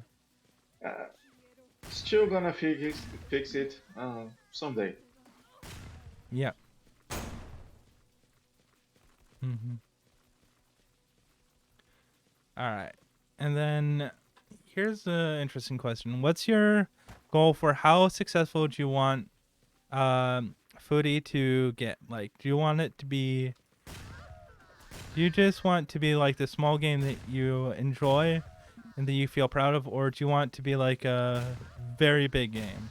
Uh, Still gonna fix it someday. Yeah. Mm-hmm. All right. And then here's an interesting question. What's your goal for how successful would you want Foodie to get? Like, do you want it to be, do you just want to be like the small game that you enjoy and that you feel proud of, or do you want it to be like a very big game?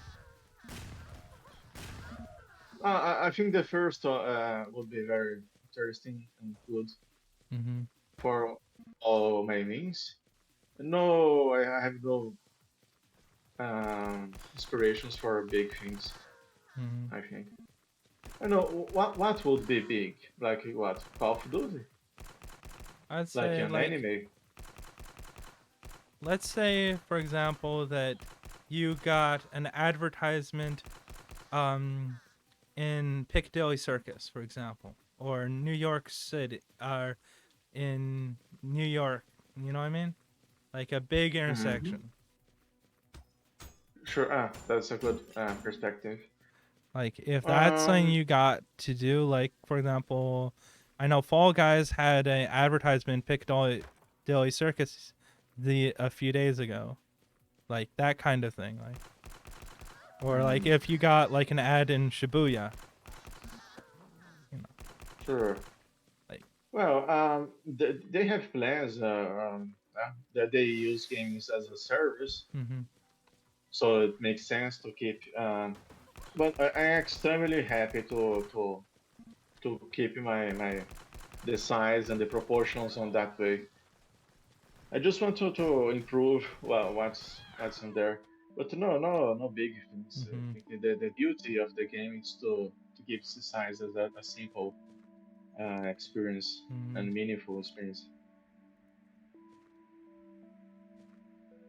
I think the first would be very interesting and good Mm-hmm. for all my means. No, I have no inspirations for big things. Mm-hmm. I think. I know what would be big, like what Call of Duty, I'd like say an like, anime. let's say for example that you got an advertisement um in Piccadilly Circus, for example, or New York City, or in New York. You know what I mean? Like a big Hmm. intersection. Sure, that's a good perspective. Like if that's something Um, you got to do, like for example, I know Fall Guys had an advertisement in Piccadilly Circus a few days ago, like that kind of thing, like, or like hmm, if you got like an ad in Shibuya, you know, sure. like. Well, they have plans that they use games as a service, Mm-hmm. so it makes sense to keep. But I'm extremely happy to keep my the size and the proportions on that way. I just want to improve what's in there, but no big things. I Mm-hmm. think the beauty of the game is to keep the size as a simple experience Mm-hmm. and meaningful experience.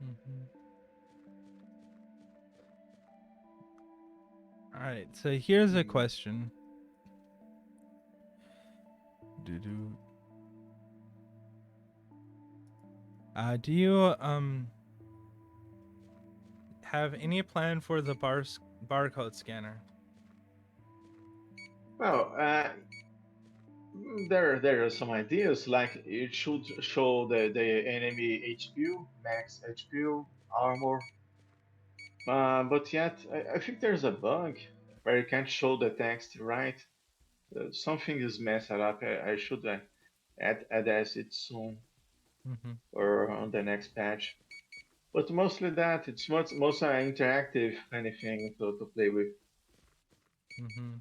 Mm-hmm. All right, so here's a Hmm. question. Do do you have any plan for the barcode scanner? Well, there are some ideas like it should show the enemy HP, max HP, armor, but yet I think there's a bug where you can't show the text right. Something is messed up. I should address it soon Mm-hmm. or on the next patch. But mostly that it's most interactive anything to play with. Mm-hmm.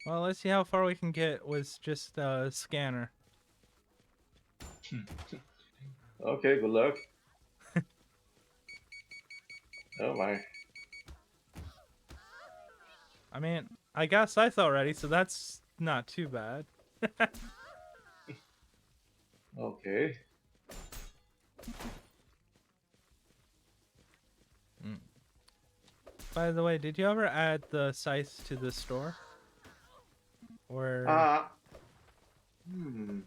Well, let's see how far we can get with just a scanner. Okay, good luck. Oh my. I mean, I guess I thought already, so that's not too bad. Okay. Mm. By the way, did you ever add the scythe to the store? Or Uh hmm.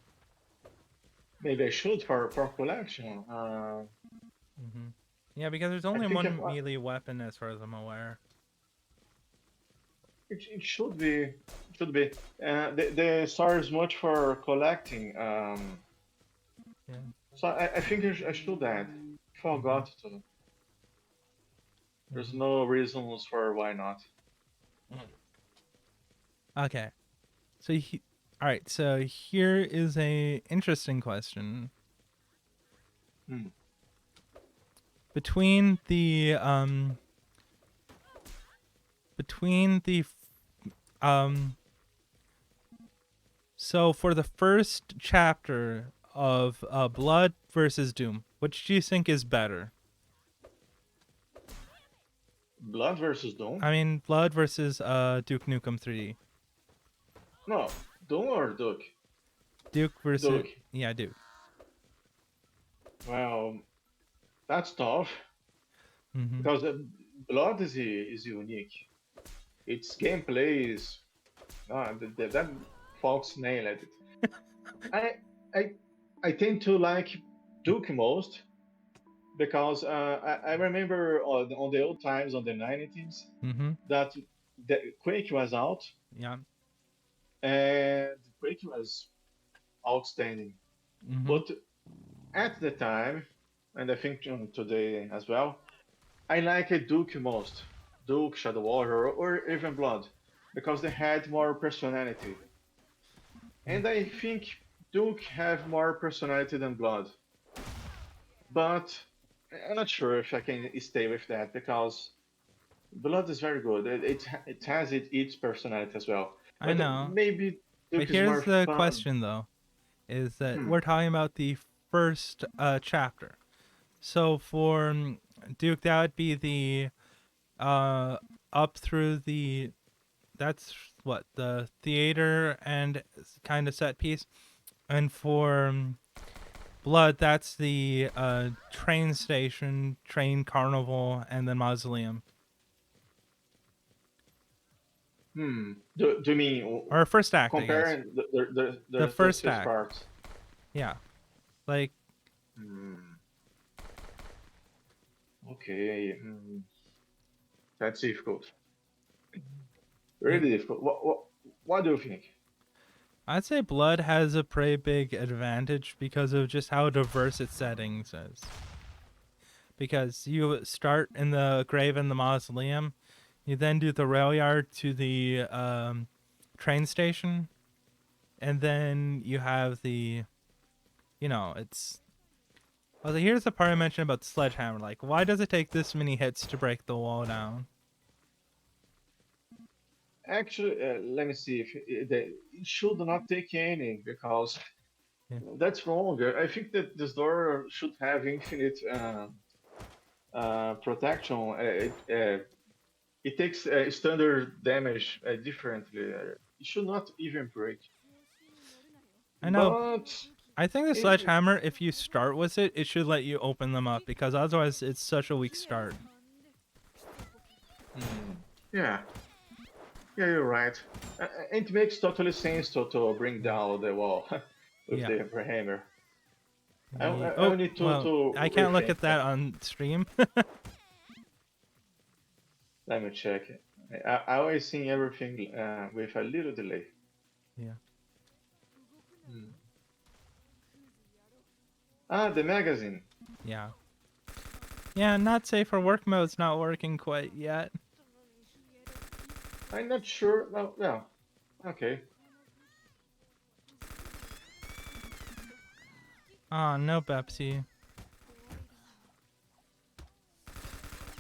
Maybe I should for collection. mm-hmm. Yeah, because there's I only think one melee weapon as far as I'm aware. it should be. The store is much for collecting. Yeah. So I think I should add. Mm-hmm. Forgot to. There's Mm-hmm. no reasons for why not. Okay. So, all right. So here is a interesting question. Hmm. Between the between the um so for the first chapter of Blood versus Doom, which do you think is better? Blood versus Doom? I mean, Blood versus Duke Nukem 3D. No, Doom or Duke? Duke versus, Duke. yeah, Duke. Well, that's tough Mhm. because Blood is unique. Its gameplay is that Fox nailed it. I I I tend to like Duke most because I remember on the old times on the 90s Mhm. that the Quake was out Yeah. and Quake was outstanding. Mm-hmm. But at the time, and I think today as well, I like a Duke most. Duke, Shadow Warrior, or even Blood, because they had more personality. And I think Duke have more personality than Blood. But I'm not sure if I can stay with that because Blood is very good. It has its personality as well. I But know. maybe But Duke is here's more the fun. question, though, is that Hmm. we're talking about the first chapter. So for Duke, that would be the uh, up through the, that's what, the theater and kind of set piece. And for Blood, that's the train station, train carnival, and then mausoleum. Do you mean Or first act, I guess. comparing The the first six act. parts? Yeah. Like, Hmm. Okay. That's difficult. it, Really difficult. What do you think? I'd say Blood has a pretty big advantage because of just how diverse its settings is. Because you start in the grave in the mausoleum, you then do the rail yard to the train station, and then you have the, it's. Well, here's the part I mentioned about the sledgehammer. Like, why does it take this many hits to break the wall down? Actually, let me see if it should not take any because Yeah. that's wrong. I think that this door should have infinite protection. It takes standard damage differently. It should not even break. I know. But I think the it, sledgehammer, if you start with it, it should let you open them up because otherwise it's such a weak start. hmm, yeah, yeah, you're right. It makes totally sense to bring down the wall with Yeah. the hammer. Yeah. I Oh, will need well, I to can't look rethink at that. that on stream. Let me check. I always see everything with a little delay. Yeah. Hmm. Ah, the magazine. Yeah. Yeah, not safe for work mode's not working quite yet. I'm not sure. No, no. Okay. Oh, no Pepsi.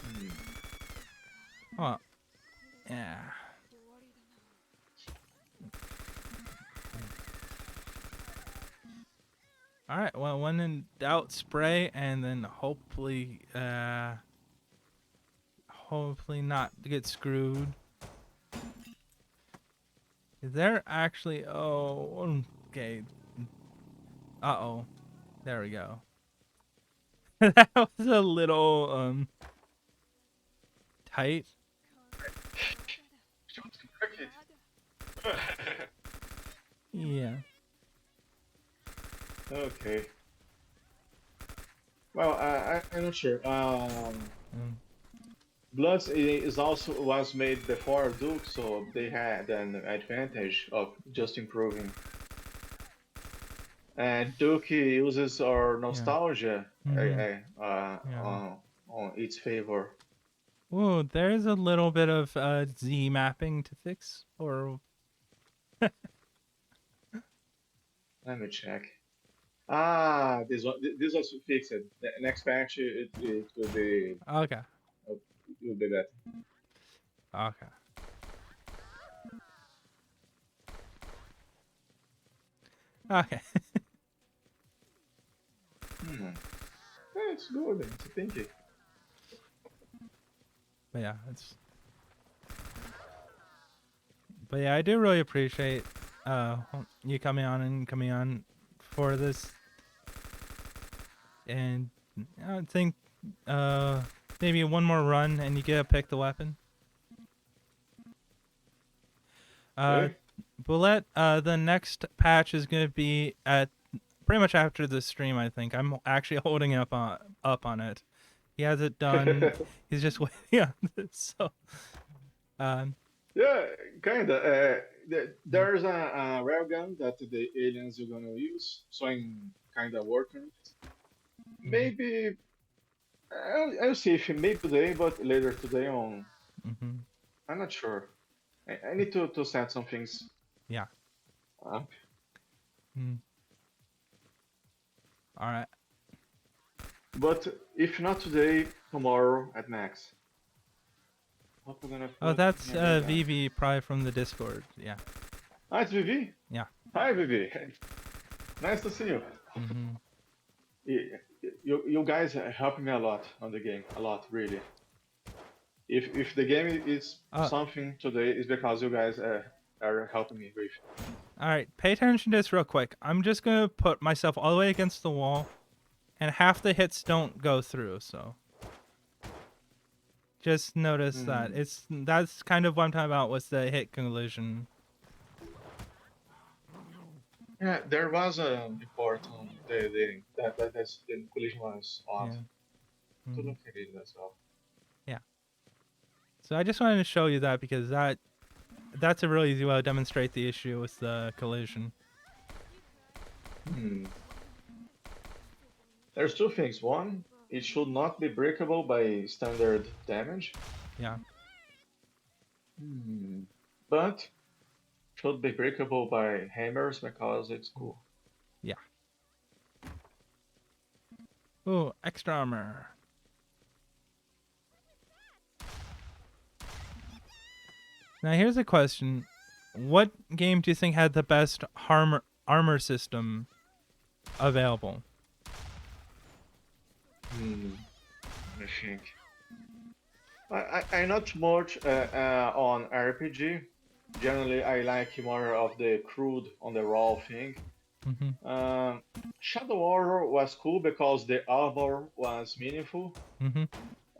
Hmm. Oh, yeah. All right. Well, when in doubt, spray, and then hopefully not get screwed. Is there actually? Oh, okay. Uh-oh. There we go. That was a little tight. Don't work it. Yeah. Okay. Well, I'm not sure. Mm, Bloods is also was made before Duke, so they had an advantage of just improving. And Duke uses our yeah. nostalgia Mhm. Yeah. on its favor. Ooh, there's a little bit of Z mapping to fix, or Let me check. Ah, this was fixed. The next patch okay, it will be better. okay, okay. Hmm. Yeah, it's good. It's thinking. But yeah, I do really appreciate you coming on for this, and I think uh maybe one more run and you get to pick the weapon. Uh, Okay. Bullet, the next patch is gonna be at pretty much after the stream. I think I'm actually holding up on it. He has it done. He's just waiting on this. So, um, Yeah, kinda. There's a rare gun that the aliens are gonna use, so I'm kinda working on it. Mm-hmm. Maybe I'll see if maybe today, but later today on. Mm-hmm. I'm not sure. I need to set some things Yeah. up. Mm. All right. But if not today, tomorrow at max. What we're gonna Oh, put that's here then? Vivi probably from the Discord. Yeah. Ah, it's Vivi. Yeah. Hi, Vivi. Nice to see you. Mm-hmm. Y- you guys are helping me a lot on the game, a lot, really. If the game is Uh, something today, it's because you guys are helping me with. all right. Pay attention to this real quick. I'm just gonna put myself all the way against the wall, and half the hits don't go through. So just notice that Hmm. that's kind of what I'm talking about. Was the hit collision? Yeah, there was a report on that's the collision was off. Yeah. To Mm-hmm. look at it as well. Yeah. So I just wanted to show you that because that's a really easy way to demonstrate the issue with the collision. Hmm. There's two things. One, it should not be breakable by standard damage. Yeah. Hmm. But should be breakable by hammers because it's cool. Yeah. Ooh, extra armor. Now here's a question. What game do you think had the best armor system available? Hmm. I think. I'm not much on RPG. Generally, I like more of the crude on the raw thing. Mm-hmm. Um, Shadow Warrior was cool because the armor was meaningful. Mm-hmm.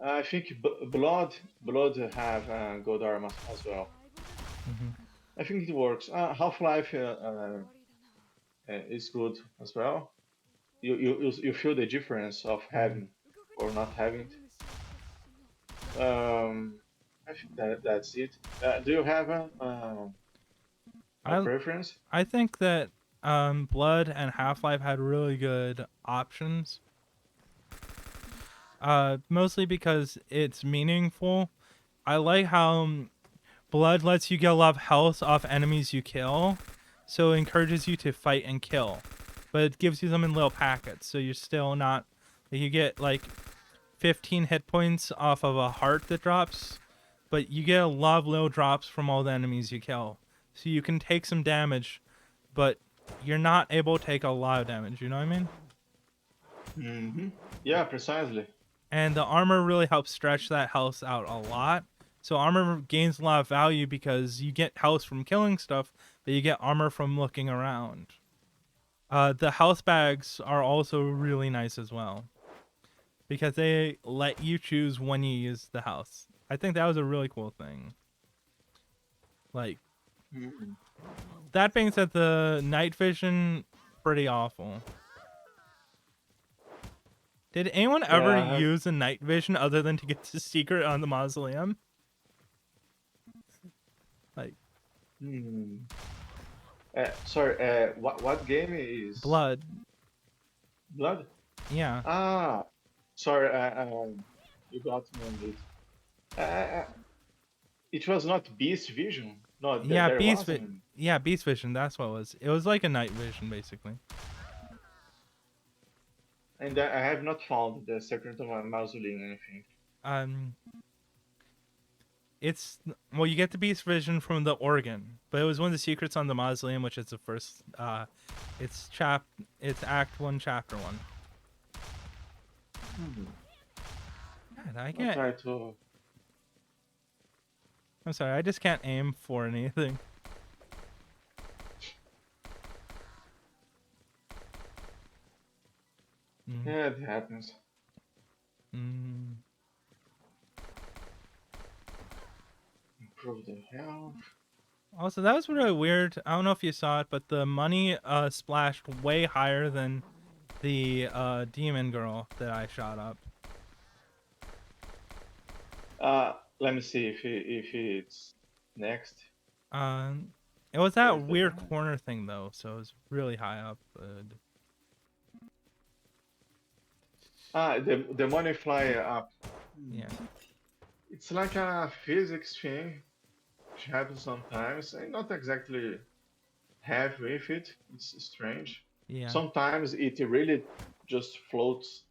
I think Blood have good armor as well. Mm-hmm. I think it works. Half-Life is good as well. You feel the difference of Mm-hmm. having or not having it. I think that's it. Do you have a I preference? I think that Blood and Half-Life had really good options. Mostly because it's meaningful. I like how Blood lets you get a lot of health off enemies you kill, so it encourages you to fight and kill. But it gives you them in little packets, so you're still not. You get like 15 hit points off of a heart that drops, but you get a lot of little drops from all the enemies you kill. So you can take some damage, but you're not able to take a lot of damage, you know what I mean? Hmm. Yeah, precisely. And the armor really helps stretch that health out a lot. So armor gains a lot of value because you get health from killing stuff, but you get armor from looking around. The health bags are also really nice as well because they let you choose when you use the house. I think that was a really cool thing. Like Hmm. that being said, the night vision pretty awful. Did anyone ever Yeah, I have. use a night vision other than to get the secret on the mausoleum? Like Hmm. Sorry. What game is Blood. Blood? Yeah. Ah, sorry. You got me on it. Uh, it was not Beast Vision. No, Yeah, there wasn't. yeah, Beast Vision, that's what it was. It was like a night vision basically. And I have not found the secret of my mausoleum. Anything. Um it's well you get the Beast Vision from the organ, but it was one of the secrets on the mausoleum, which is the first it's act 1 chapter 1. Hmm. God, I I'll can't try to. I'm sorry, I just can't aim for anything. Mm, Yeah, it happens. mm. Improve the health. Also, that was really weird. I don't know if you saw it, but the money splashed way higher than the demon girl that I shot up. Let me see if it's. next. It was that There's the weird guy. corner thing though, so it was really high up. The money fly up. Yeah, It's like a physics thing, which happens sometimes. I'm not exactly happy with it. It's strange. yeah, Sometimes it really just floats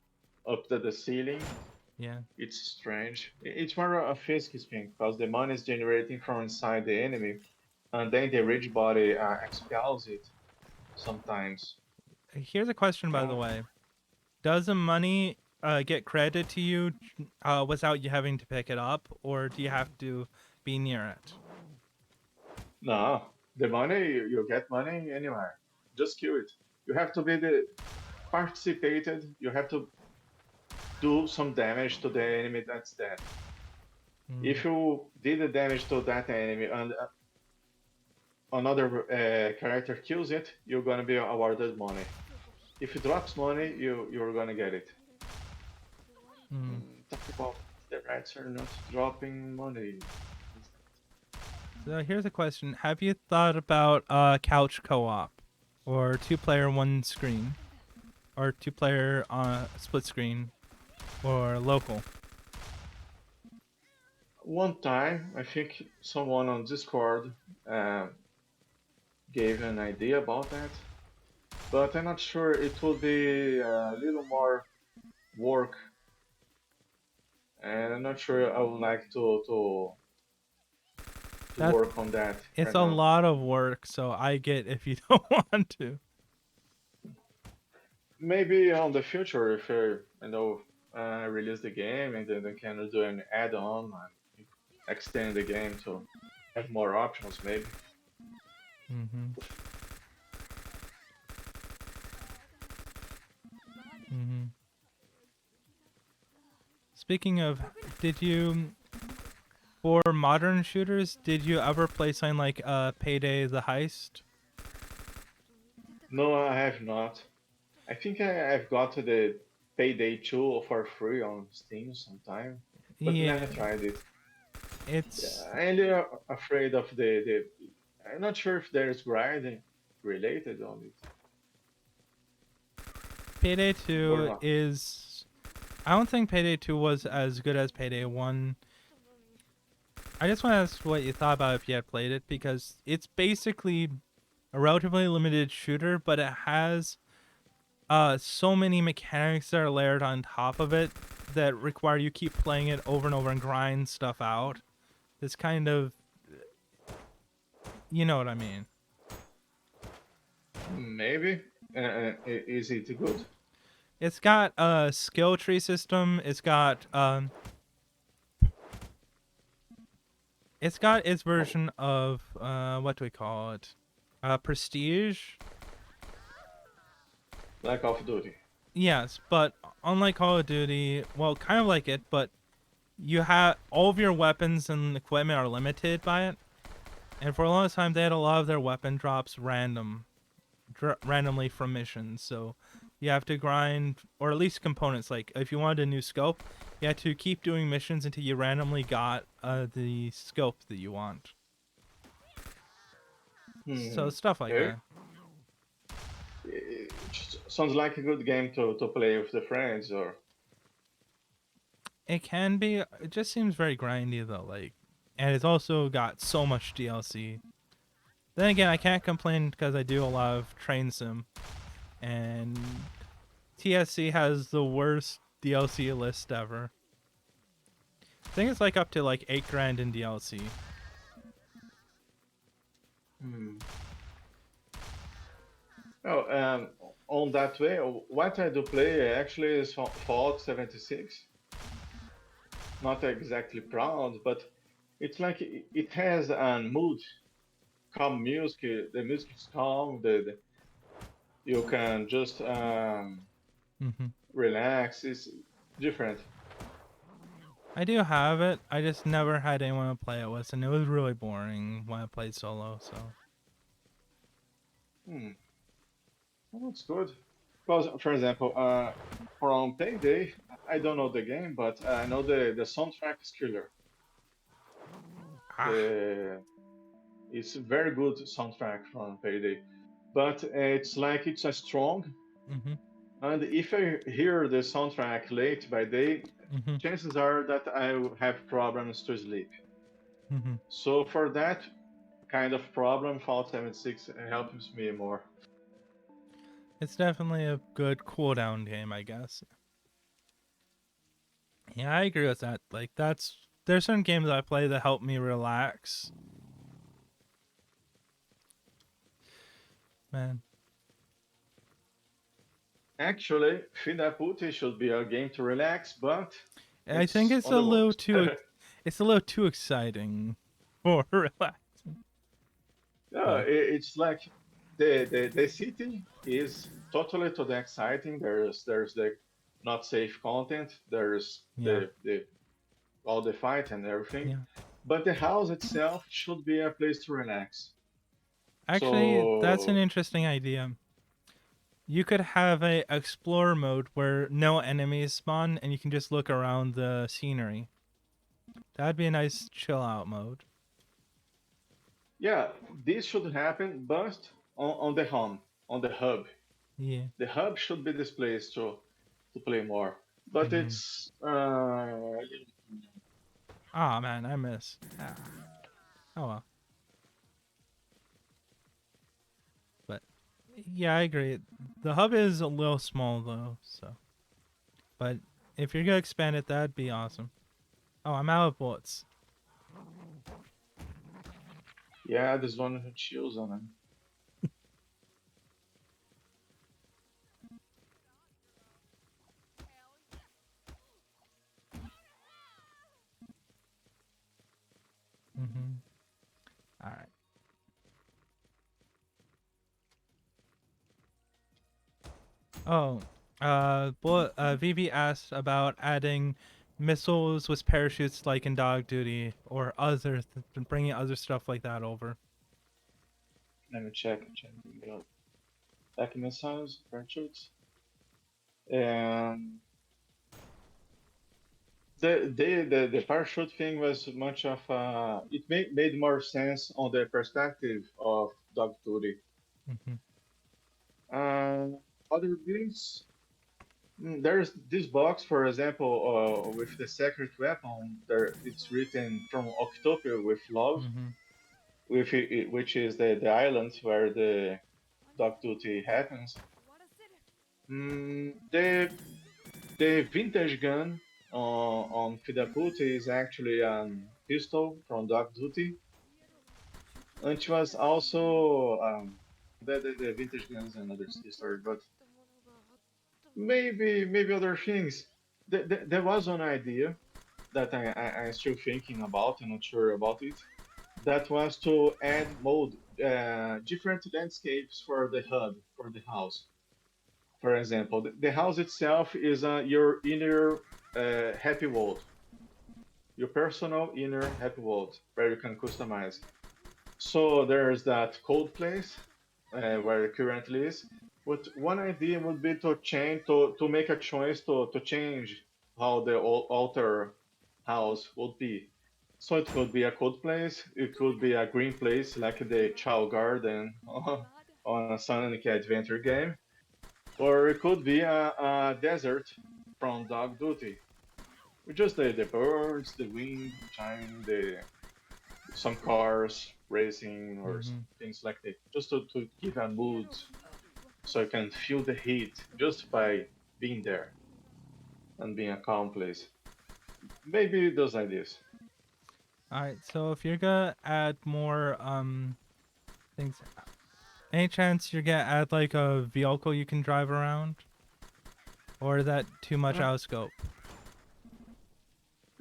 up to the ceiling. yeah. It's strange. It's more a physics thing because the money is generating from inside the enemy, and then the rich body expels it sometimes. Here's a question, by the Uh, way. Does the money get credited to you without you having to pick it up, or do you have to be near it? no, the money you get money anywhere. Just kill it. You have to be the participated. You have to do some damage to the enemy that's dead. Mm. If you did the damage to that enemy and another character kills it, you're gonna be awarded money. If it drops money, you're gonna get it. Mm. Talk about the rats are not dropping money. So here's a question: have you thought about couch co-op, or two-player one screen, or two-player split screen, or local? One time, I think someone on Discord uh, gave an idea about that, but I'm not sure it will be a little more work, and I'm not sure I would like to That work on that it's right a now. lot of work, so I get if you don't want to. Maybe on the future, if release the game and then they can do an add-on and extend the game to have more options, maybe. Mm-hmm. Mm-hmm. Speaking of, did you for modern shooters, did you ever play something like Payday the Heist? No, I have not. I think I've got to the Payday 2 for free on Steam sometime, but Yeah, never tried it. it's Yeah, I'm a little afraid of the. I'm not sure if there's grinding related on it Payday or 2 not. is. I don't think Payday 2 was as good as Payday 1. I just want to ask what you thought about it if you had played it, because it's basically a relatively limited shooter, but it has so many mechanics that are layered on top of it that require you keep playing it over and over and grind stuff out. It's kind of, you know what I mean. Maybe. Is it good? It's got a skill tree system. It's got its Oh, version of what do we call it? Prestige. like Call of Duty. Yes, but unlike Call of Duty, well, kind of like it, but you have all of your weapons and equipment are limited by it. And for a long time, they had a lot of their weapon drops randomly from missions. So you have to grind, or at least components. Like if you wanted a new scope, you had to keep doing missions until you randomly got the scope that you want. So Hmm. stuff like Okay. that. It just sounds like a good game to play with the friends or. It can be. It just seems very grindy though. And it's also got so much DLC. Then again, I can't complain because I do a lot of train sim, and TSC has the worst DLC list ever. I think it's like up to like 8 grand in DLC. Hmm. Oh, on that way, what I do play actually is Fallout 76. Not exactly proud, but it's like it has a mood, calm music. The music is calm. You can just Hmm. relax. It's different. I do have it. I just never had anyone to play it with, and it was really boring when I played solo. So Hmm. Well, that's good. Because, for example, from Payday, I don't know the game, but I know the soundtrack is killer. ah, The It's a very good soundtrack from Payday, but it's like it's a strong. Mhm. And if I hear the soundtrack late by day, Mhm. chances are that I will have problems to sleep. Mhm. So for that kind of problem, Fallout 76 helps me more. It's definitely a good cooldown game, I guess. Yeah, I agree with that. Like there's certain games I play that help me relax. Man, Actually, Puti should be a game to relax, but I think it's it's on a the little works. too it's a little too exciting for relaxing. Yeah, But it's like the city is totally to the exciting. There's the not safe content. There's yeah. the all the fight and everything. Yeah. But the house itself should be a place to relax. Actually, that's an So interesting idea. You could have a explore mode where no enemies spawn and you can just look around the scenery. That'd be a nice chill out mode. yeah, this should happen, but on the home, on the hub. Yeah. The hub should be this place to play more. But Mm-hmm. it's Oh man, I miss. Ah. Oh well. But yeah, I agree. The hub is a little small though, so. But if you're gonna expand it, that'd be awesome. Oh, I'm out of bullets. yeah, this one who chills on it. Mm-hmm. All right. Oh, VV asked about adding missiles with parachutes like in Dog Duty or bringing other stuff like that over. Let me check the back missiles, parachutes. And the parachute thing was much of it made more sense on the perspective of Dog Duty. Mm-hmm. Uh, Other builds, there's this box, for example, with the secret weapon. There, it's written from Octopia with love, Mm-hmm. which is the island where the Dog Duty happens. The vintage gun on Fidaputi is actually a pistol from Dog Duty, which was also the vintage guns and other story, but maybe other things. There was one idea that I'm still thinking about. I'm not sure about it. That was to add mode, different landscapes for the HUD for the house. For example, the house itself is your inner happy world, your personal inner happy world, where you can customize. So there's that cold place where it currently is. But one idea would be to change to make a choice to change how the altar house would be. So it could be a cold place, it could be a green place like the Chow Garden on a Sonic Adventure game, or it could be a desert from Dog Duty. With just the birds, the wind chiming, the some cars racing or Mm-hmm. things like that, just to give a mood so you can feel the heat just by being there and being a calm place. Maybe those ideas. All right. So if you're gonna add more things, any chance you're gonna add like a vehicle you can drive around, or is that too much Uh, out of scope?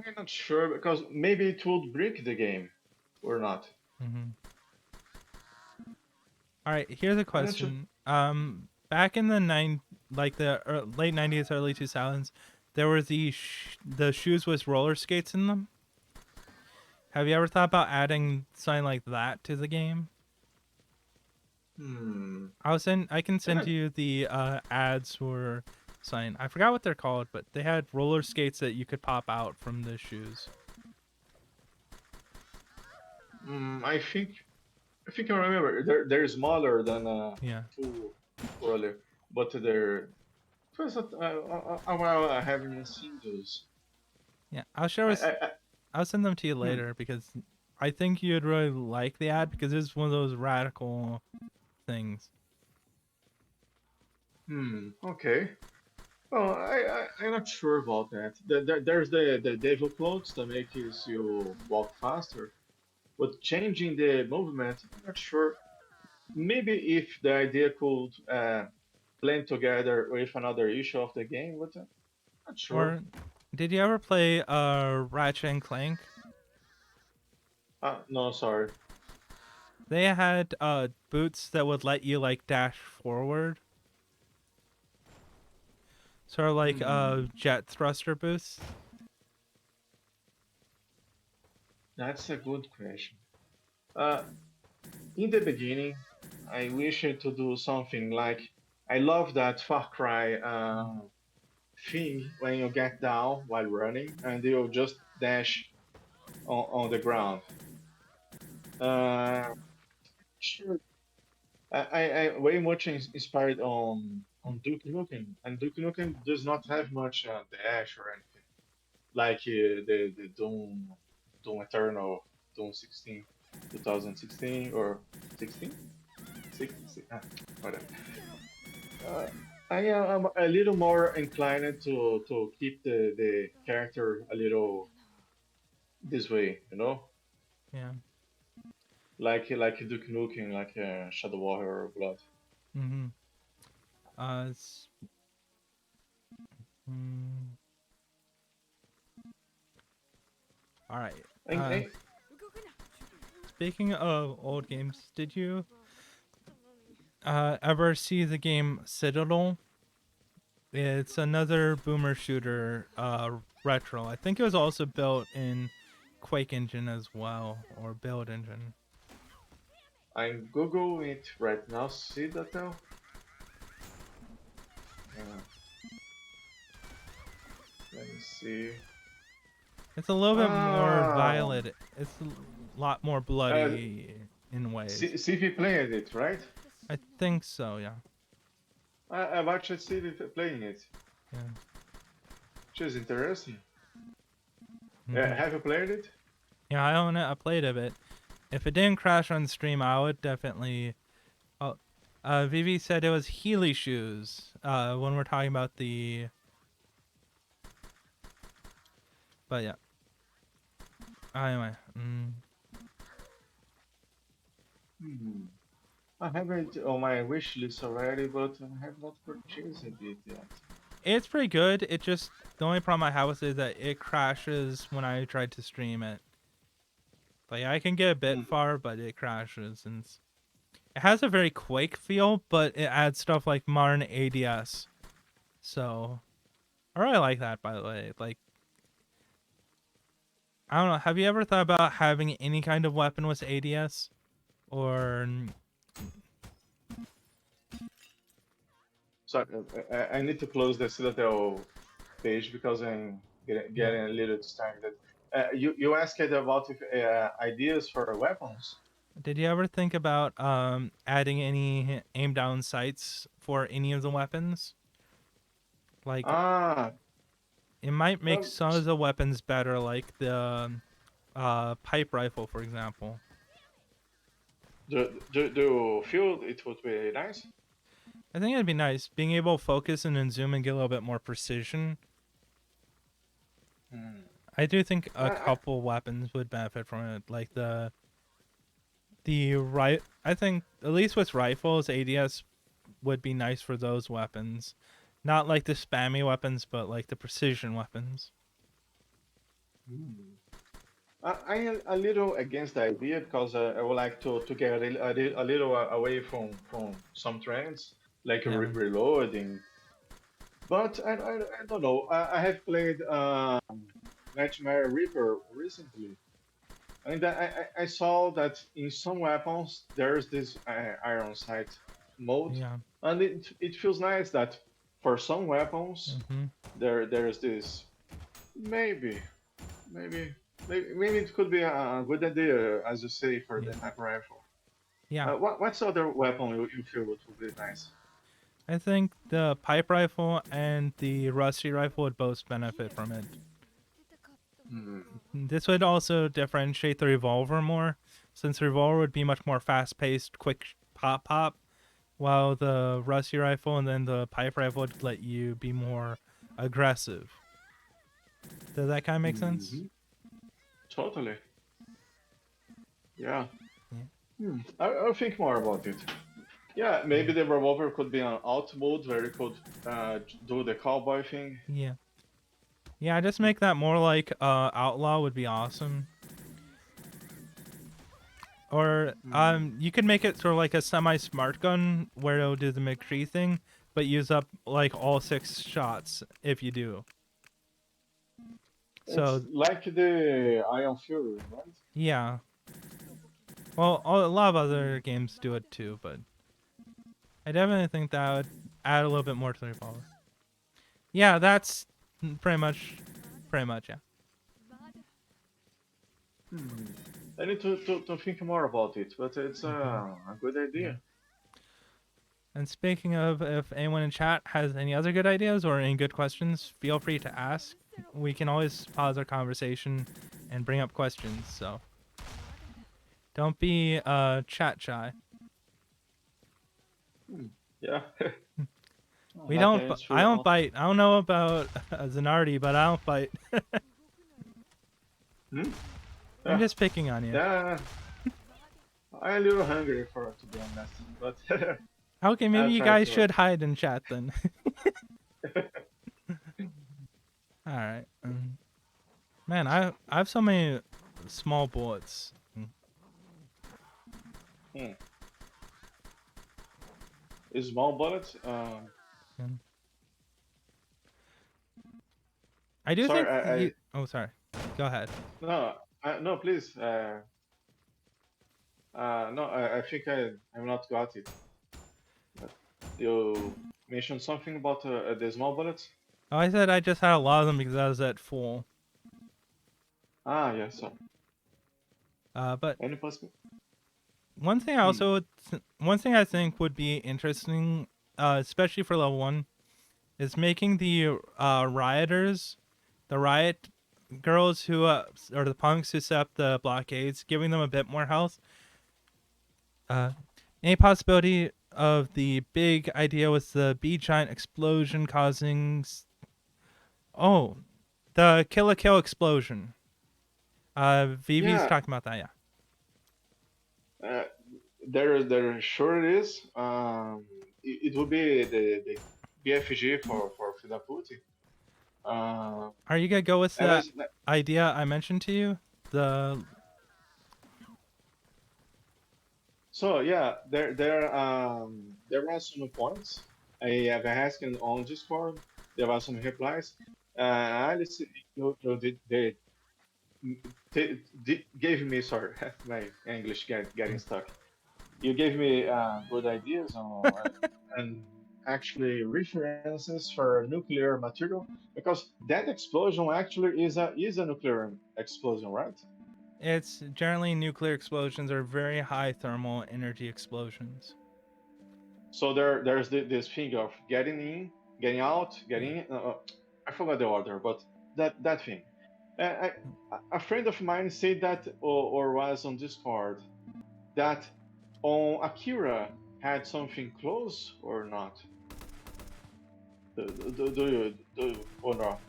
I'm not sure because maybe it would break the game or not. Mm-hmm. All right, here's a I'm not sure. question. Back in the late '90s, early 2000s, there were the shoes with roller skates in them. Have you ever thought about adding something like that to the game? Hmm. I can I'm send not, you the ads for something. I forgot what they're called, but they had roller skates that you could pop out from the shoes. I think. I think I remember they're smaller than Yeah. full roller, but they're. It was a while I haven't seen those. Yeah. I'll share I, with. I, I I'll send them to you hmm, later because I think you'd really like the ad because it's one of those radical things. okay. Well, I'm not sure about that. There's the devil clothes that make you walk faster, but changing the movement, I'm not sure. Maybe if the idea could blend together with another issue of the game, but I'm not sure. Or did you ever play Ratchet and Clank? No, sorry. They had boots that would let you like dash forward, sort of like Hmm, jet thruster boosts. that's a good question. Uh, in the beginning, I wish it to do something like I love that Far Cry thing when you get down while running and you just dash on the ground. Uh, sure. I way much inspired on Duke Nukem, and Duke Nukem does not have much dash or anything like the Doom Eternal, Doom 16, 2016 or 16, 16, whatever. Uh, I am a little more inclined to keep the character a little this way, you know, Yeah. like Duke Nukem, like Shadow Warrior or Blood. Mhm. It's, mm, all right. And, and Speaking of old games, did you ever see the game Citadel? It's another boomer shooter retro. I think it was also built in Quake Engine as well, or Build Engine. I'm Google it right now. See that now? Uh, let me see. It's a little bit more Ah, violent. It's a lot more uh, bloody in ways. CV played it, right? I think so, yeah. I've actually CV playing it, Yeah. which is interesting. hmm Have you played it? Yeah, I own it. I played a bit. If it didn't crash on stream, I would definitely. Oh, Vivi said it was Healy shoes. When we're talking about the. But yeah. Anyway. Hmm. I have it on my wish list already, but I have not purchased it yet. It's pretty good. It just. The only problem I have with it is that it crashes when I try to stream it. Like, I can get a bit Hmm. far, but it crashes. And it has a very Quake feel, but it adds stuff like modern ADS. So. I really like that, by the way. Like, I don't know. Have you ever thought about having any kind of weapon with ADS? Or So I need to close the Citadel page because I'm yeah. getting a little distracted. You asked about if, ideas for weapons. Did you ever think about adding any aim down sights for any of the weapons? Like Ah, it might make well, some of the weapons better, like the pipe rifle, for example. do you feel it would be nice? I think it'd be nice being able to focus and then zoom and get a little bit more precision. Hmm. I do think I, a I, couple weapons would benefit from it, like the right. I think at least with rifles, ADS would be nice for those weapons. Not like the spammy weapons, but like the precision weapons. hmm. I am a little against the idea because I would like to get a little away from some trends like Yeah. reloading. But I don't know. I have played Nightmare Reaper recently, and I saw that in some weapons there's this iron sight mode, Yeah. and it feels nice that for some weapons hmm there's this maybe maybe maybe it could be a good idea as you say for Yeah. the sniper rifle. Yeah. What's the other weapon you feel would be nice? I think the pipe rifle and the rusty rifle would both benefit from it. Hmm. This would also differentiate the revolver more, since the revolver would be much more fast-paced, quick pop pop, while the rusty rifle and then the pipe rifle would let you be more aggressive. Does that kind of make sense? Hmm. Totally. Yeah. Yeah. I'll think more about it. Yeah, maybe the revolver could be an alt mode where you could do the cowboy thing. Yeah. Yeah, just make that more like outlaw would be awesome. Or Hmm. you could make it sort of like a semi-smart gun where it'll do the McCree thing, but use up like all 6 shots if you do. It's So like the Iron Fury, right? yeah, well, a lot of other games do it too, but I definitely think that would add a little bit more to the revolver. Yeah, that's pretty much, yeah. Hmm. I need to think more about it, but it's Hmm. a good Yeah. idea. And speaking of, if anyone in chat has any other good ideas or any good questions, feel free to ask. We can always pause our conversation and bring up questions, so don't be chat shy. Hmm. Yeah. We Like don't. an I industry don't also. bite. I don't know about Zanardi, but I don't bite. Hmm? I'm Yeah. just picking on you. Yeah. I'm a little hungry for to be honest, but Okay, maybe I'll you try guys to. should hide in chat then. All right. Man, I have so many small bullets. Hmm. Small bullets. Mm. I do Sorry, think you. Oh, sorry. Go ahead. no, no, please. No, I think I've not got it. But you mentioned something about the small bullets. Oh, I said I just had a lot of them because I was at full. Ah, yes. So, But any possible? one thing Hmm. one thing I think would be interesting, especially for level 1, is making the rioters, the riot girls who or the punks who set up the blockades, giving them a bit more health. Uh, any possibility of the big idea with the bee giant explosion causing? Oh, the kill a kill explosion. Vivi's Yeah, talking about that. Yeah. uh, there sure it is. It would be the BFG for Fida Puti. Are you gonna go with And the as, idea I mentioned to you? The so yeah, there are some points. I have asked on Discord. There are some replies. Alice, you did gave me sorry my English getting stuck. You gave me good ideas on and actually references for nuclear material because that explosion actually is a nuclear explosion, right? It's generally nuclear explosions or very high thermal energy explosions. So there's this thing of getting in, getting out, Yeah. getting in. I forgot the order, but that thing. A friend of mine said that or was on Discord that on Akira had something close or not. Do or not?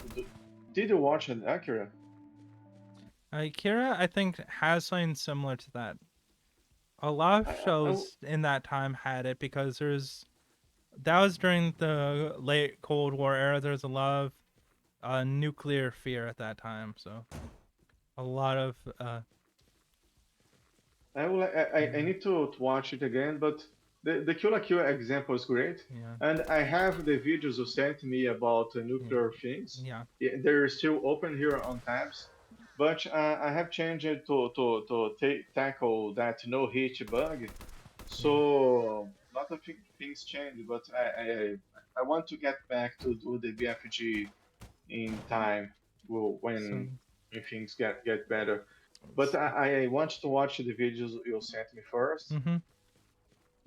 Did you watch an Akira? Kira, I think, has something similar to that. A lot of I shows in that time had it because that was during the late Cold War era. There's a lot of nuclear fear at that time, so a lot of I need to watch it again, but the Kill la Kill example is great, yeah, and I have the videos you sent me about yeah, nuclear things. yeah. They're still open here on tabs, but I have changed it to tackle that no hit bug. So Yeah. a lot of things changed, but I want to get back to do the BFG in time So, when things get better. But I want to watch the videos you sent me first, mm-hmm.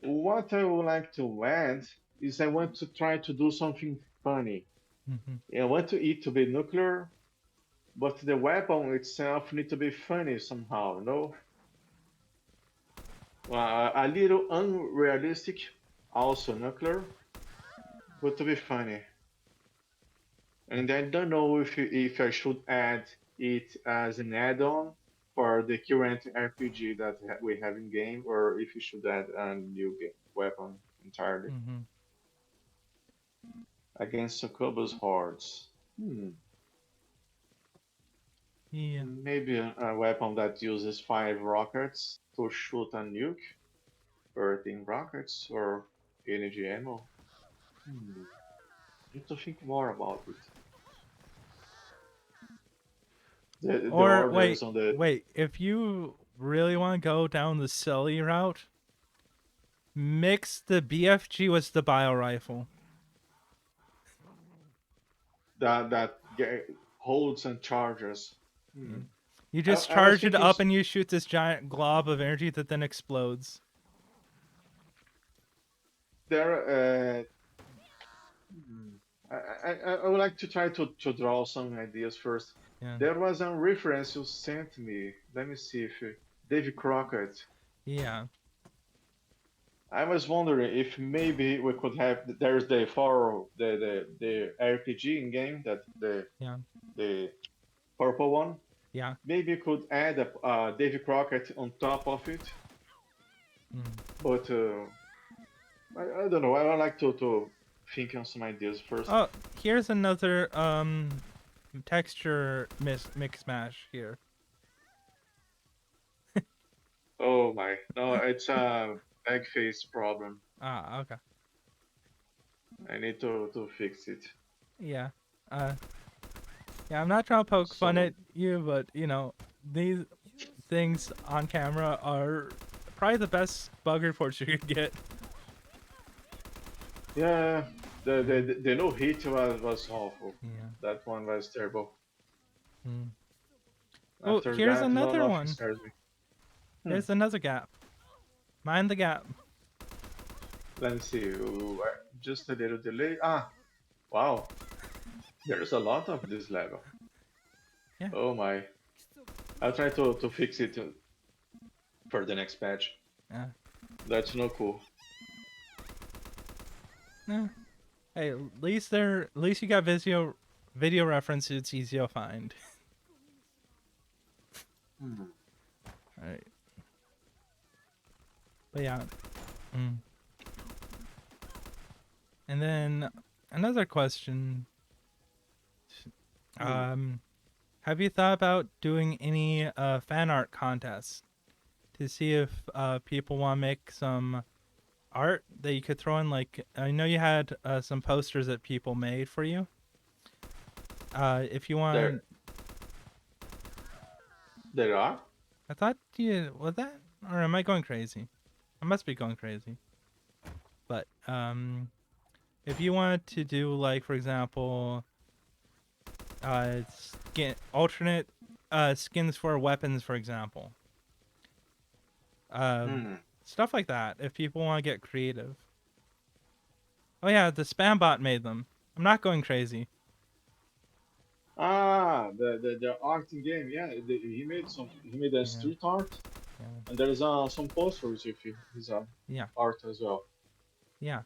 What I would like to add is I want to try to do something funny. Mm-hmm. I want it to be nuclear, but the weapon itself need to be funny somehow, no? A little unrealistic, also nuclear, but to be funny. And I don't know if I should add it as an add-on for the current RPG that we have in game, or if you should add a new game weapon entirely Mm-hmm. against Succubus hordes. Yeah. Maybe a weapon that uses 5 rockets to shoot a nuke, 13 rockets, or energy ammo. Hmm. Need to think more about it. The Or orders wait, on the wait. If you really want to go down the silly route, mix the BFG with the bio rifle. that holds and charges. Yeah. Hmm. You I, just I was charge it thinking up and you shoot this giant glob of energy that then explodes. there. Hmm. I would like to try to draw some ideas first. Yeah. There was a reference you sent me. Let me see if Davy Crockett. Yeah. I was wondering if maybe we could have there's the for the RPG in game that Yeah. the purple one. Yeah. Maybe you could add a Davy Crockett on top of it, Mm. but I don't know. I would like to think on some ideas first. Oh, here's another texture mix mash here. Oh my, no, it's a egg face problem. Ah, okay. I need to fix it. Yeah. Uh, yeah. I'm not trying to poke fun So at you, but you know these things on camera are probably the best bug reports you could get. yeah, the no hit was awful. Yeah. That one was terrible. Mm. Oh, After here's that, no, another nothing one. scares me. Hmm. Here's another gap. Mind the gap. Let me see. Just a little delay. Ah, wow. There's a lot of this level. Yeah. Oh my. I'll try to fix it for the next patch. Yeah. That's no cool. Yeah. Hey, at least you got video reference. It's easy to find. Hmm. All right. But yeah. Mm. And then another question. Hmm. Have you thought about doing any fan art contests to see if people want to make some art that you could throw in? Like, I know you had some posters that people made for you. If you There, want, there are. I thought you was that, or am I going crazy? I must be going crazy. But if you wanted to do like, for example, alternate skins for weapons, for example, uh, Hmm. stuff like that. If people want to get creative. Oh yeah, the spam bot made them. I'm not going crazy. Ah, the art in game. Yeah, he made some. He made a Yeah, street art, yeah, and there's some posters with his yeah, art as well. yeah.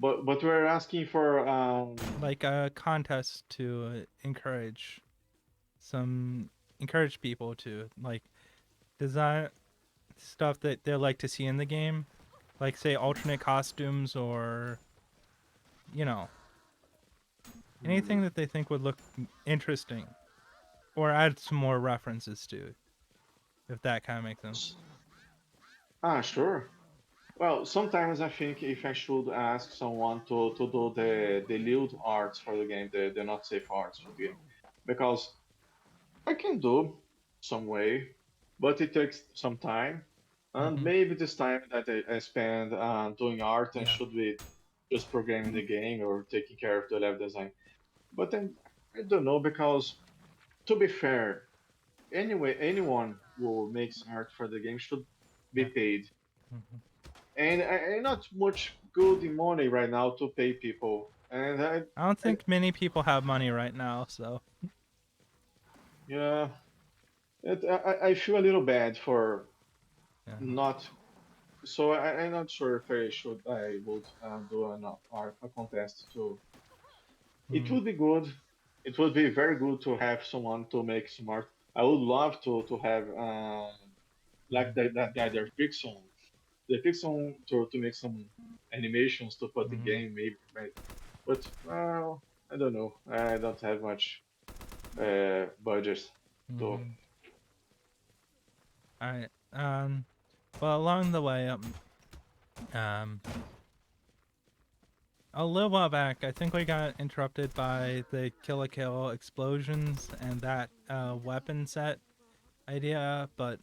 But we're asking for Like a contest to encourage people to like design stuff that they like to see in the game, like say alternate costumes or you know anything hmm. that they think would look interesting or add some more references to, if that kind of makes sense. Sure. Well, sometimes I think if I should ask someone to do the lewd arts for the game, the not safe arts for the game, because I can do some way, but it takes some time, and Mm-hmm. maybe this time that I spend doing art and Yeah. should be just programming the game or taking care of the level design. But then I don't know because to be fair, anyway, anyone who makes art for the game should be Yeah. paid. Mm-hmm. and I not much good in money right now to pay people, and I don't I think many people have money right now, so. yeah, I feel a little bad for Yeah. not. So I'm not sure if I would do a contest to. It Mm, would be good. It would be very good to have someone to make smart. I would love to have like mm, that guy there, Pixel. The Pixel to make some animations to put the mm, game maybe, right? But well, I don't know. I don't have much budget to. mm. All right. Well, along the way, um, a little while back, I think we got interrupted by the Kill a Kill explosions and that weapon set idea. But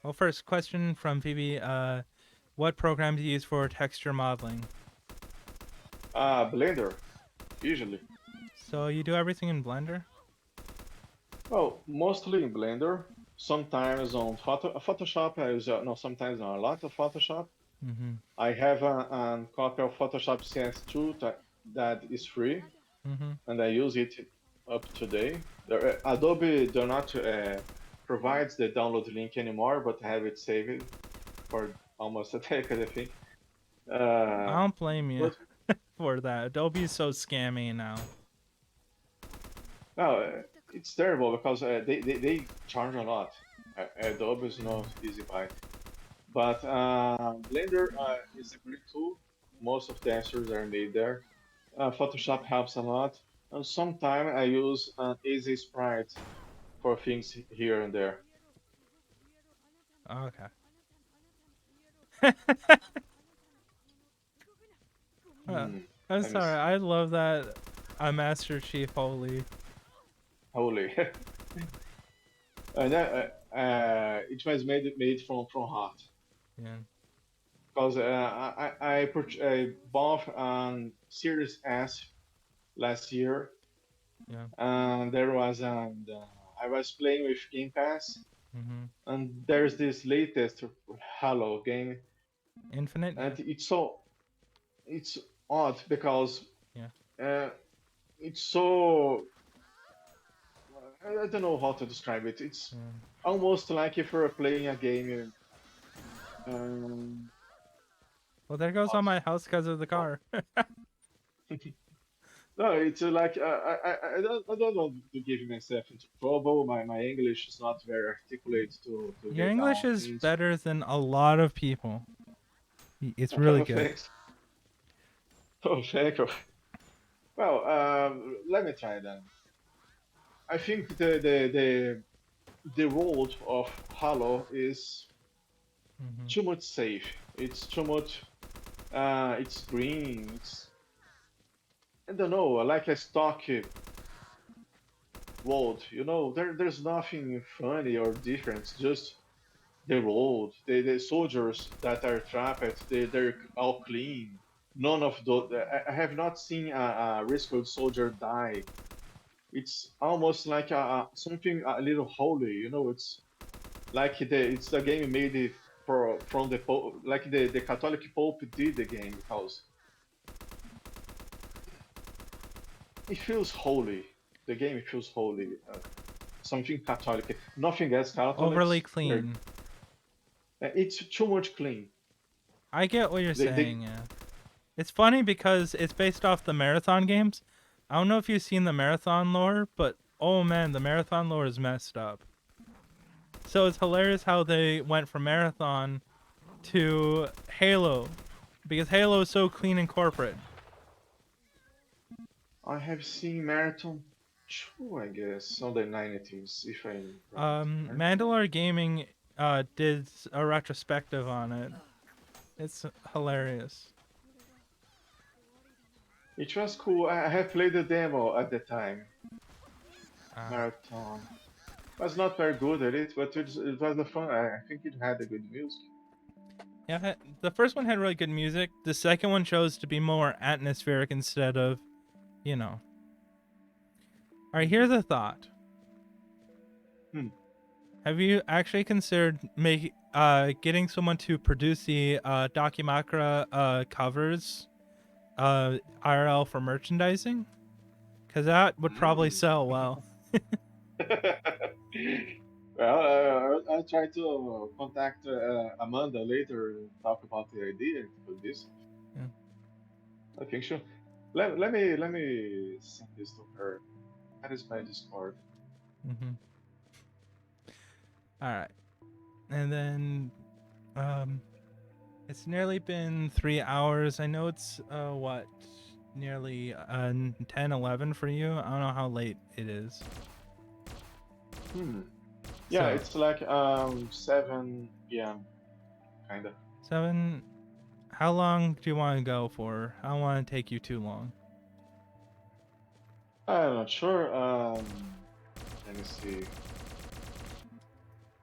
well, first question from Phoebe: what program do you use for texture modeling? Blender, usually. So you do everything in Blender? Well, mostly in Blender. Sometimes on Photoshop. I use no. Sometimes on a lot of Photoshop. Mm-hmm. I have a copy of Photoshop CS2 that is free, Mm-hmm. and I use it up to date. Adobe do not provides the download link anymore, but I have it saved for almost a decade, I think. I Uh, don't blame you but for that. Adobe's so scammy now. no, it's terrible because they charge a lot. Adobe is not easy buy. But Blender is a great tool. Most of the answers are made there. Photoshop helps a lot. And sometimes I use an easy sprite for things here and there. Okay. Uh, Hmm, I'm let me sorry. see. I love that. Master Chief Holy. Holy. And it was made from heart. Yeah. Because I bought Series S last year, Yeah. and there was I was playing with Game Pass, Mm-hmm. and there's this latest Halo game, Infinite. Yeah. and it's odd because Yeah. uh, it's so I don't know how to describe it. It's Yeah. almost like if you're playing a game. Well, there goes How all to, my house because of the how, car. no, it's like I don't want to give myself into trouble. My English is not very articulate to Your get English down is things. better than a lot of people. It's really Oh, good. thanks. Oh, thank you. Well, let me try then. I think the world of Halo is Mm-hmm. too much safe. It's too much. It's green. It's I don't know. Like a stock world. There's nothing funny or different. It's just the road, the soldiers that are trapped, they're all clean. None of those. I have not seen a rescued soldier die. It's almost like something a little holy. It's like it's a game made from the Pope, like the Catholic Pope did the game because it feels holy. The game feels holy. Something Catholic. Nothing else Overly Catholics. clean. It's too much clean. I get what you're They saying. Yeah. It's funny because it's based off the Marathon games. I don't know if you've seen the Marathon lore, but oh man, the Marathon lore is messed up. So it's hilarious how they went from Marathon to Halo, because Halo is so clean and corporate. I have seen Marathon 2, I guess, on the 90s, if I'm right. Marathon. Mandalore Gaming did a retrospective on it. It's hilarious. It was cool. I have played the demo at the time. Uh, Marathon. Was not very good at it, but it was a fun. I think it had a good music. yeah, the first one had really good music. The second one chose to be more atmospheric instead of, you know. All right, Hmm. here's a thought. Hmm. Have you actually considered getting someone to produce the Dakimakura covers IRL for merchandising? Because that would probably sell well. Well, I'll try to contact Amanda later and talk about the idea for this. Yeah. I think so. Let me send this to her. That is my Discord. Mm-hmm. All right. And then it's nearly been 3 hours. I know it's what, nearly 10, 11 for you. I don't know how late it is. Yeah, So it's like 7 p.m. kinda. 7. How long do you want to go for? I don't want to take you too long. I'm not sure. Let me see.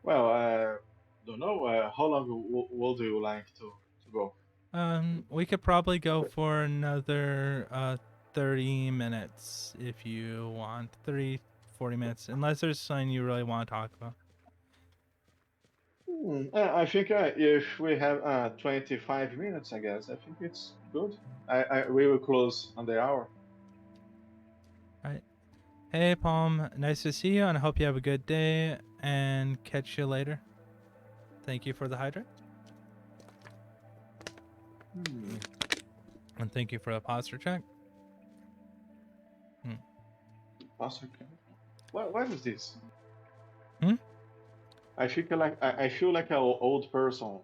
Well, don't know. How long would you like to go? We could probably go for another 30 minutes if you want. 30, 40 minutes, unless there's something you really want to talk about. I think if we have 25 minutes, I guess, I think it's good. We will close on the hour. All right. Hey, Palm. Nice to see you, and I hope you have a good day, and catch you later. Thank you for the hydrate. And thank you for the posture check. Pastor, what is this? Hmm? I feel like an old person.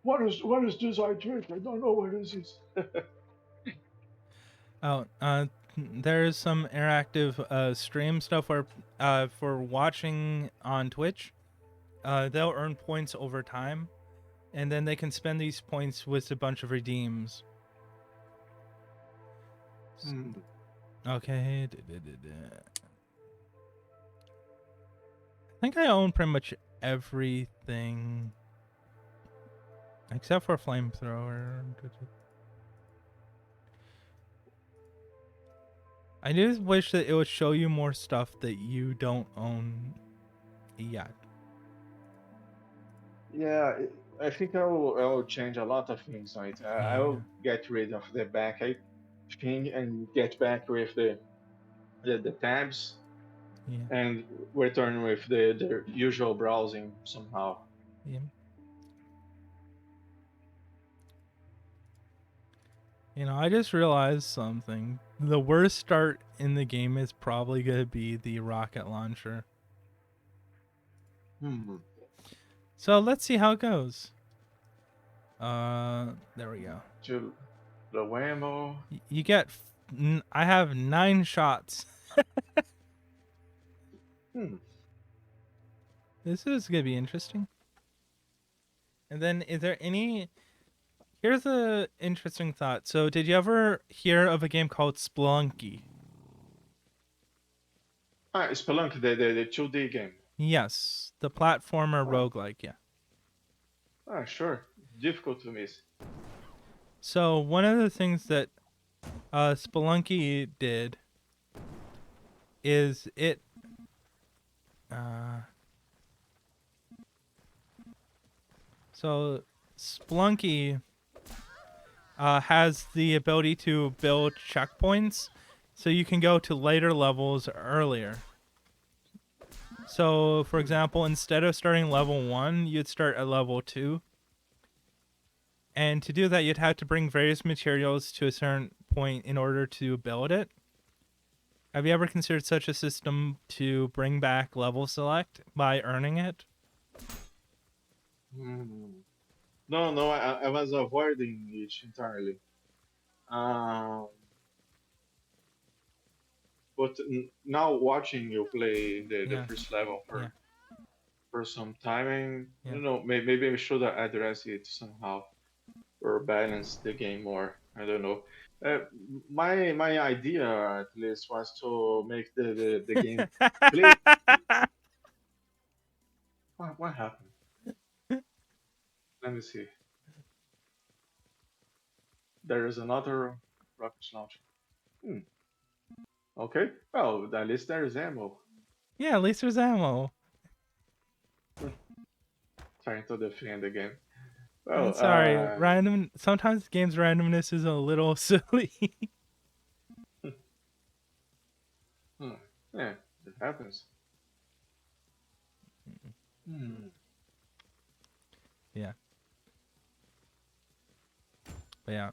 What is this I drink? I don't know what is this. Oh, there's some interactive stream stuff where for watching on Twitch, they'll earn points over time, and then they can spend these points with a bunch of redeems. Okay. I think I own pretty much everything except for flamethrower. I do wish that it would show you more stuff that you don't own yet. Yeah, I think I will change a lot of things on it. I Yeah. will get rid of the back thing and get back with the tabs Yeah. and return with the usual browsing somehow. Yeah. You know, I just realized something. The worst start in the game is probably going to be the rocket launcher. So let's see how it goes. There we go. To the whammo. You get. I have 9 shots. This is going to be interesting. And then, is there any. Here's a interesting thought. So, did you ever hear of a game called Spelunky? Spelunk, the 2D game. Yes, the platformer roguelike, yeah. Sure. Difficult to miss. So, one of the things that Spelunky did is it so Splunky has the ability to build checkpoints so you can go to later levels earlier. So, for example, instead of starting level 1, you'd start at level 2. And to do that, you'd have to bring various materials to a certain point in order to build it. Have you ever considered such a system to bring back level select by earning it? No, I was avoiding it entirely. But now watching you play the first level for some time, and I don't know, maybe we should address it somehow or balance the game more. I don't know. My idea at least was to make the game play. What happened? Let me see. There is another rocket launcher. Okay. Well, at least there is ammo. Yeah, at least there's ammo. trying to defend again. I'm Well, sorry, random. Sometimes games randomness is a little silly. yeah, it happens. Hmm. Yeah, but yeah.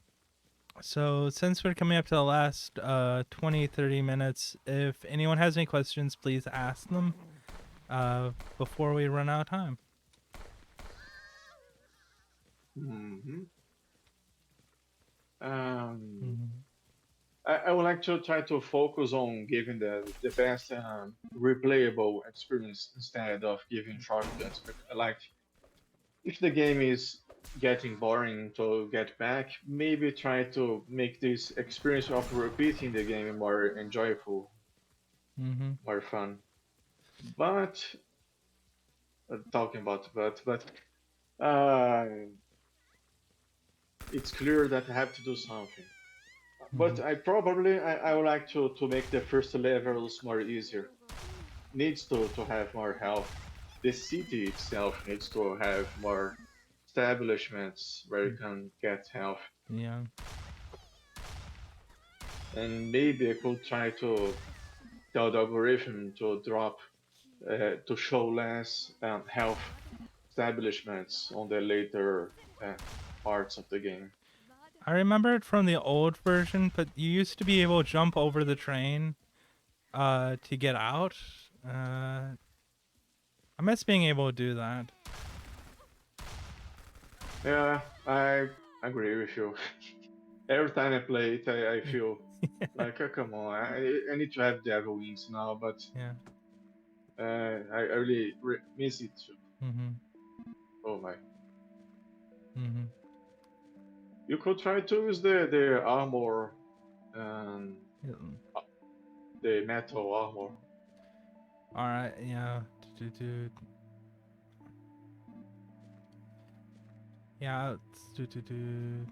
So since we're coming up to the last 20, 30 minutes, if anyone has any questions, please ask them before we run out of time. Mm-hmm. Mm-hmm. I would like to try to focus on giving the best replayable experience instead of giving shortcuts. Like, if the game is getting boring to get back, maybe try to make this experience of repeating the game more enjoyable, Mm-hmm. more fun. But talking about but uh, it's clear that I have to do something. Mm-hmm. But I would like to make the first levels more easier. Needs to have more health. The city itself needs to have more establishments where you can get health. Yeah. And maybe I could try to tell the algorithm to drop to show less health establishments on the later uh, parts of the game. I remember it from the old version, but you used to be able to jump over the train to get out. I miss being able to do that. Yeah, I agree with you. Every time I play it, I feel like, oh, come on, I need to have devil wings now, but Yeah. I really miss it too. Mm-hmm. Oh my. Mm-hmm. You could try to use the armor, um, Yeah. uh, the metal armor. All right. Yeah. Do. Yeah. Do.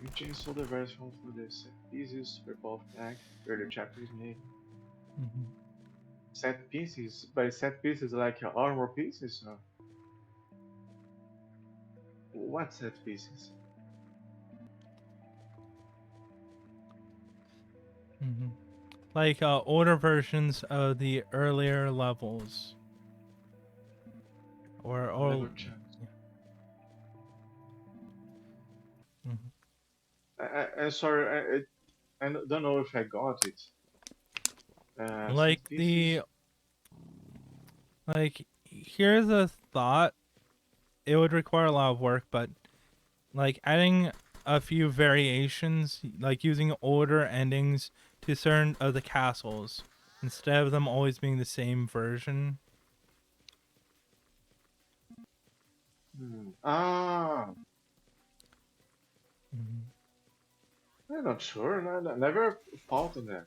You change all the version for the set pieces for both pack where the chapter is made. Mm-hmm. Set pieces, by set pieces like armor pieces. What set pieces? Mm-hmm. Like older versions of the earlier levels, I've or never checked. yeah. Mm-hmm. I sorry, I don't know if I got it. Set Like pieces. the like here's a thought. It would require a lot of work, but like adding a few variations, like using older endings to certain of the castles instead of them always being the same version. Ah, Mm-hmm. I'm not sure. Never thought on that.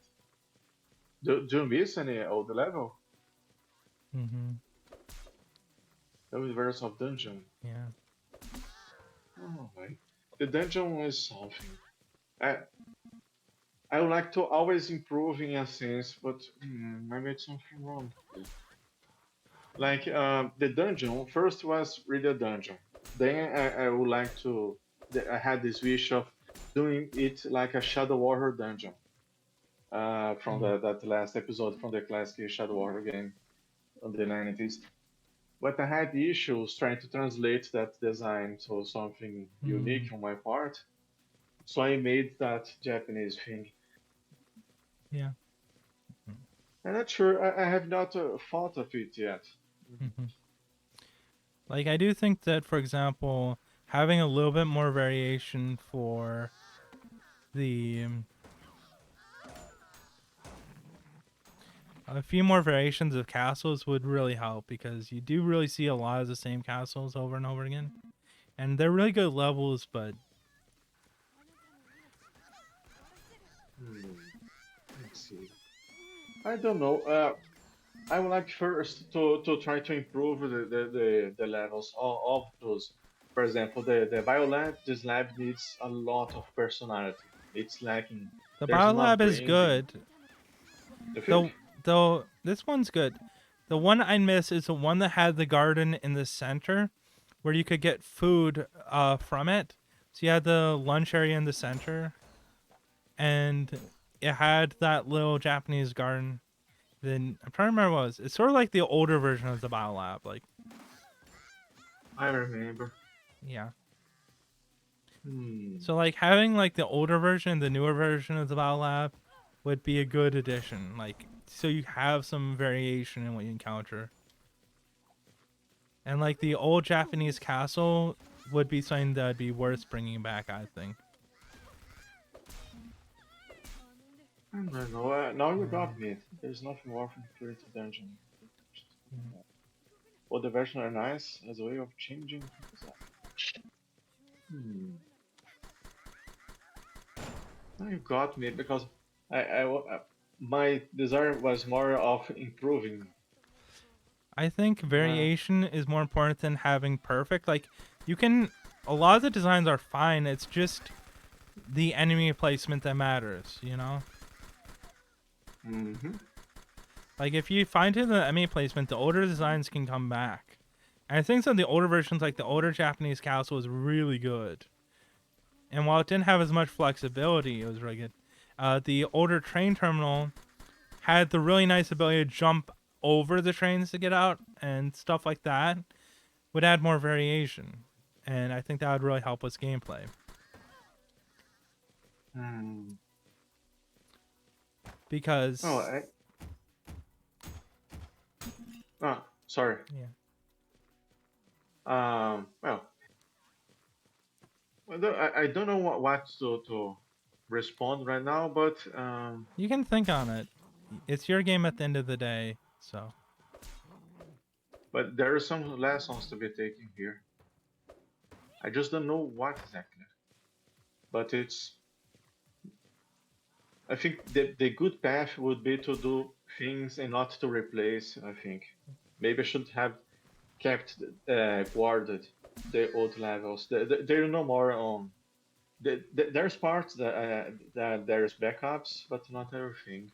Do you miss any old level? Mm-hmm. The verse of dungeon. Yeah. Oh my. The dungeon is something. I I would like to always improve in a sense, but maybe it's something wrong. Like the dungeon first was really a dungeon. Then I would like to. I had this wish of doing it like a Shadow Warrior dungeon. From Mm-hmm. that last episode from the classic Shadow Warrior game on the 90s. But I had issues trying to translate that design to something Mm-hmm. unique on my part. So I made that Japanese thing. Yeah. I'm not sure. I have not thought of it yet. Mm-hmm. Like I do think that, for example, having a little bit more variation for the a few more variations of castles would really help because you do really see a lot of the same castles over and over again, and they're really good levels. But Hmm, let's see. I don't know. I would like first to try to improve the levels of those. For example, the biolab, this lab needs a lot of personality. It's lacking. the There's no biolab is branding. good. You think? the Though this one's good. The one I miss is the one that had the garden in the center, where you could get food from it. So you had the lunch area in the center, and it had that little Japanese garden. Then I'm trying to remember what it was. It's sort of like the older version of the Bio Lab. Like, I remember. yeah. Hmm. So like having like the older version, the newer version of the Bio Lab would be a good addition. Like, so you have some variation in what you encounter. And like the old Japanese castle would be something that would be worth bringing back, I think. I don't know. Now you got me. There's nothing more from clear to dungeon. Well, the version are nice as a way of changing. Hmm. Now you got me because my desire was more of improving. I think variation is more important than having perfect. Like, you can. A lot of the designs are fine. It's just the enemy placement that matters, you know? Mm-hmm. Like, if you find the enemy placement, the older designs can come back. And I think some of the older versions, like the older Japanese castle, was really good. And while it didn't have as much flexibility, it was really good. The older train terminal had the really nice ability to jump over the trains to get out and stuff like that. Would add more variation. And I think that would really help with gameplay. Hmm. Because... Oh, sorry. Yeah. Well, I don't know what to respond right now, but You can think on it. It's your game at the end of the day, so... But there are some lessons to be taken here. I just don't know what exactly. But I think the good path would be to do things and not to replace, I think. Maybe I should have kept guarded the old levels. There are no more on... there's parts that there's backups, but not everything.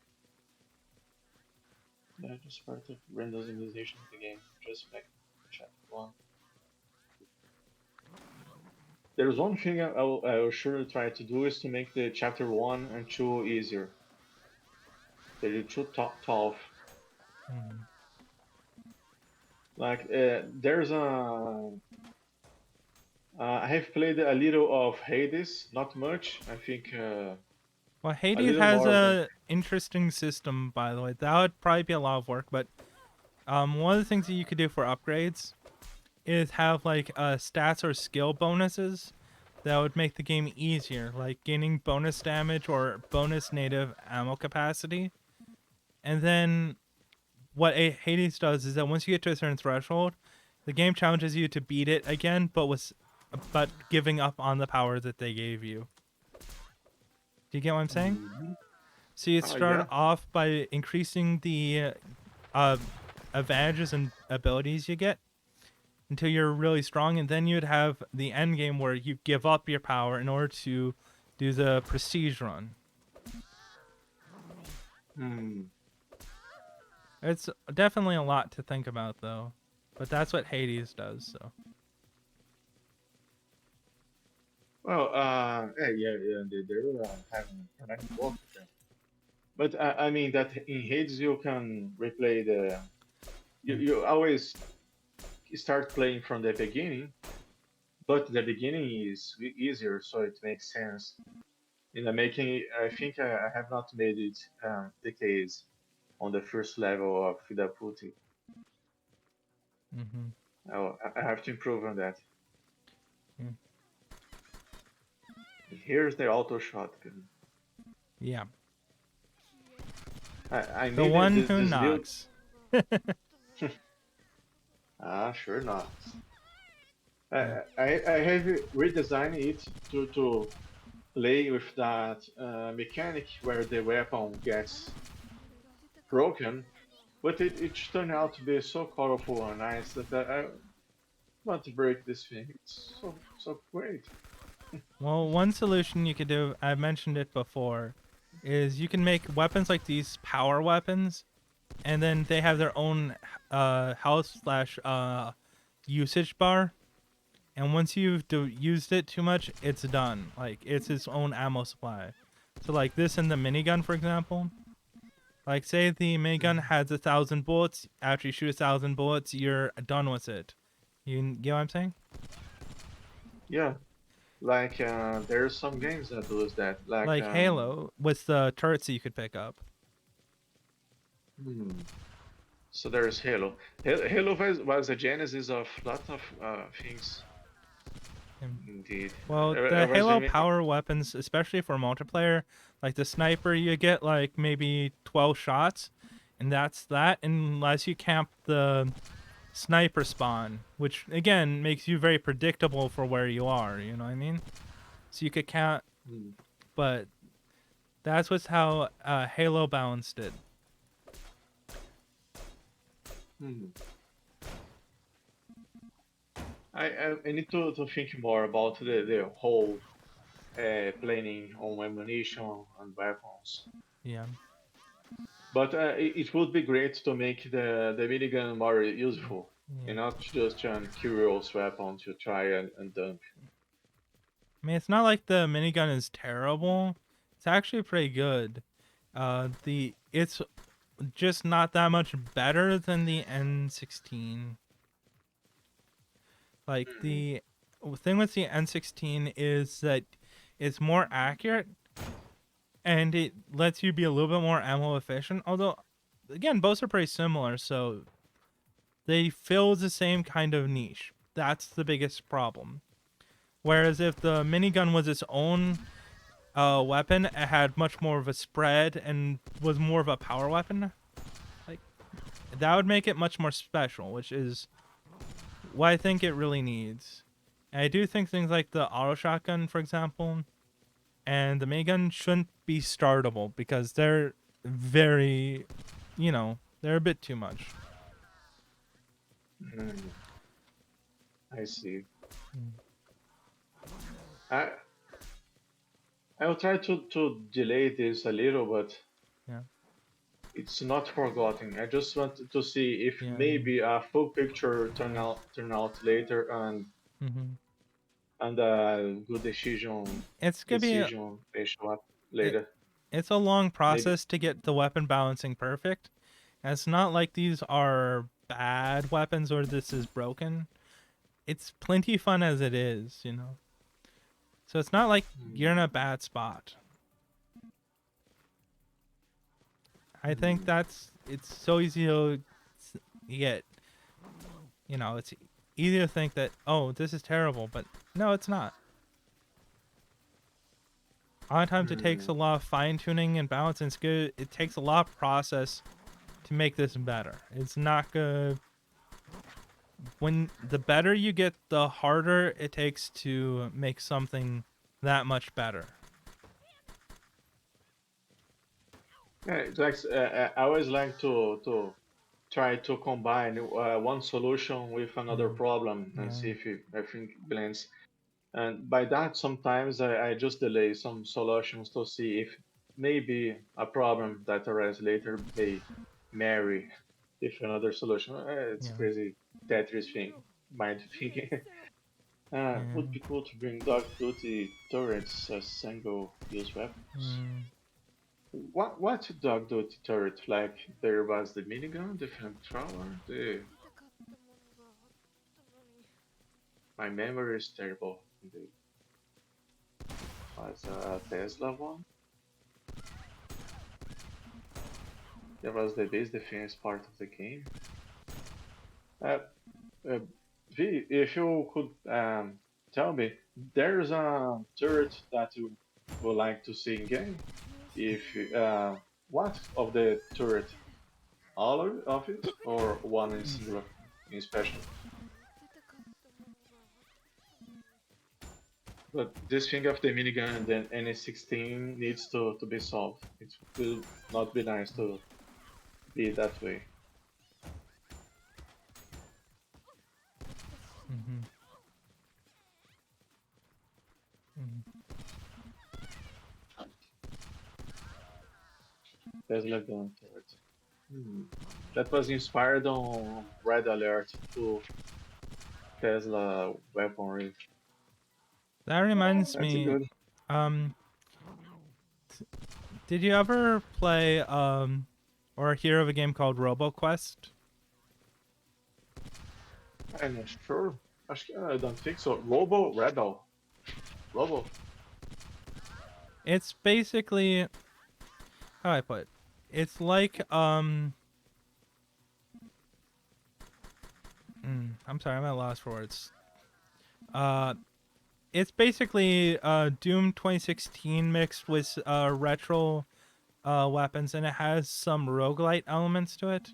Yeah, just part of randomization of the game. Just back chapter 1. There's one thing I'll surely try to do is to make the chapter 1 and 2 easier. They're too tough. Like, there's a... I have played a little of Hades, not much. I think... well, Hades has a interesting system, by the way. That would probably be a lot of work, but one of the things that you could do for upgrades is have like stats or skill bonuses that would make the game easier, like gaining bonus damage or bonus native ammo capacity. And then what Hades does is that once you get to a certain threshold, the game challenges you to beat it again, but giving up on the power that they gave you. Do you get what I'm saying? Mm-hmm. So you start off by increasing the advantages and abilities you get until you're really strong, and then you'd have the end game where you give up your power in order to do the prestige run. It's definitely a lot to think about, though, but that's what Hades does. So. Well, yeah, they're having connected work with them. But I mean that in Hades you can replay the... You always start playing from the beginning, but the beginning is easier, so it makes sense. In the making, I think I have not made it the case on the first level of the Puti. I have to improve on that. Here's the auto shotgun. Yeah. I the one who knocks. Sure not. I have redesigned it to play with that mechanic where the weapon gets broken, but it turned out to be so colorful and nice that I want to break this thing. It's so great. Well, one solution you could do, I mentioned it before, is you can make weapons like these power weapons and then they have their own health slash usage bar. And once you've used it too much, it's done. Like, it's its own ammo supply. So, like this in the minigun, for example. Like, say the minigun has 1,000 bullets. After you shoot 1,000 bullets, you're done with it. You get what I'm saying? Yeah, like there's some games that does that. Like Like Halo, with the turrets that you could pick up. hmm, so there's Halo. Halo was a genesis of lots of things. And, Indeed, well, I the was Halo remi- power weapons, especially for multiplayer, like the sniper, you get like maybe 12 shots, and that's that, unless you camp the sniper spawn, which again makes you very predictable for where you are. You know what I mean? So you could count, hmm, but that's what's how Halo balanced it. hmm. I need to think more about the whole planning on ammunition and weapons. Yeah, But it would be great to make the minigun more useful, yeah. and not just an curious weapon to try and dump. I mean, it's not like the minigun is terrible. It's actually pretty good. The it's just not that much better than the N16. Like Hmm. the thing with the N16 is that it's more accurate and it lets you be a little bit more ammo efficient. Although, again, both are pretty similar, so they fill the same kind of niche. That's the biggest problem. Whereas if the minigun was its own weapon, it had much more of a spread and was more of a power weapon. Like, that would make it much more special, which is what I think it really needs. And I do think things like the auto shotgun, for example, and the minigun shouldn't be startable because they're very, they're a bit too much. Hmm. I see. Mm. I I will try to delay this a little, but Yeah, it's not forgotten. I just want to see if yeah, maybe a full picture yeah. turn out later Hmm. and a good decision It's gonna be decision may show up it, later. it's a long Maybe. process to get the weapon balancing perfect. And it's not like these are bad weapons or this is broken. It's plenty fun as it is. So it's not like you're in Hmm. a bad spot. I think Hmm. it's so easy to get, it's easy to think that, oh, this is terrible, but no, it's not. A lot of times it takes Hmm. a lot of fine tuning and balance, and it's good. It takes a lot of process to make this better. It's not good. When the better you get, the harder it takes to make something that much better. Yeah, it's like I always like to try to combine one solution with another Yeah, problem and yeah, see if everything blends. And by that, sometimes I just delay some solutions to see if maybe a problem that arises later may marry with another solution. It's yeah, crazy Tetris thing, mind thinking. yeah. Would be cool to bring Dark Duty turrets as single-use weapons. Mm. What Dog Duty turret? Like there was the minigun, the flamethrower, the my memory is terrible. There was a Tesla one. There was the base defense part of the game. Uh, uh, V, if you could tell me, there's a turret that you would like to see in game. If what of the turret? All of it, or one in singular, in special? But this thing of the minigun and then NA16 needs to be solved. It will not be nice to be that way. Mm-hmm. Mm-hmm. Tesla gun turret. That was inspired on Red Alert to Tesla weaponry. That reminds That's me, good. um, did you ever play or hear of a game called RoboQuest? I'm not sure. I don't think so. Robo Rebel. Robo. It's basically how do I put it? It's like I'm sorry, I'm at a loss for words. Uh, it's basically Doom 2016 mixed with retro weapons, and it has some roguelite elements to it.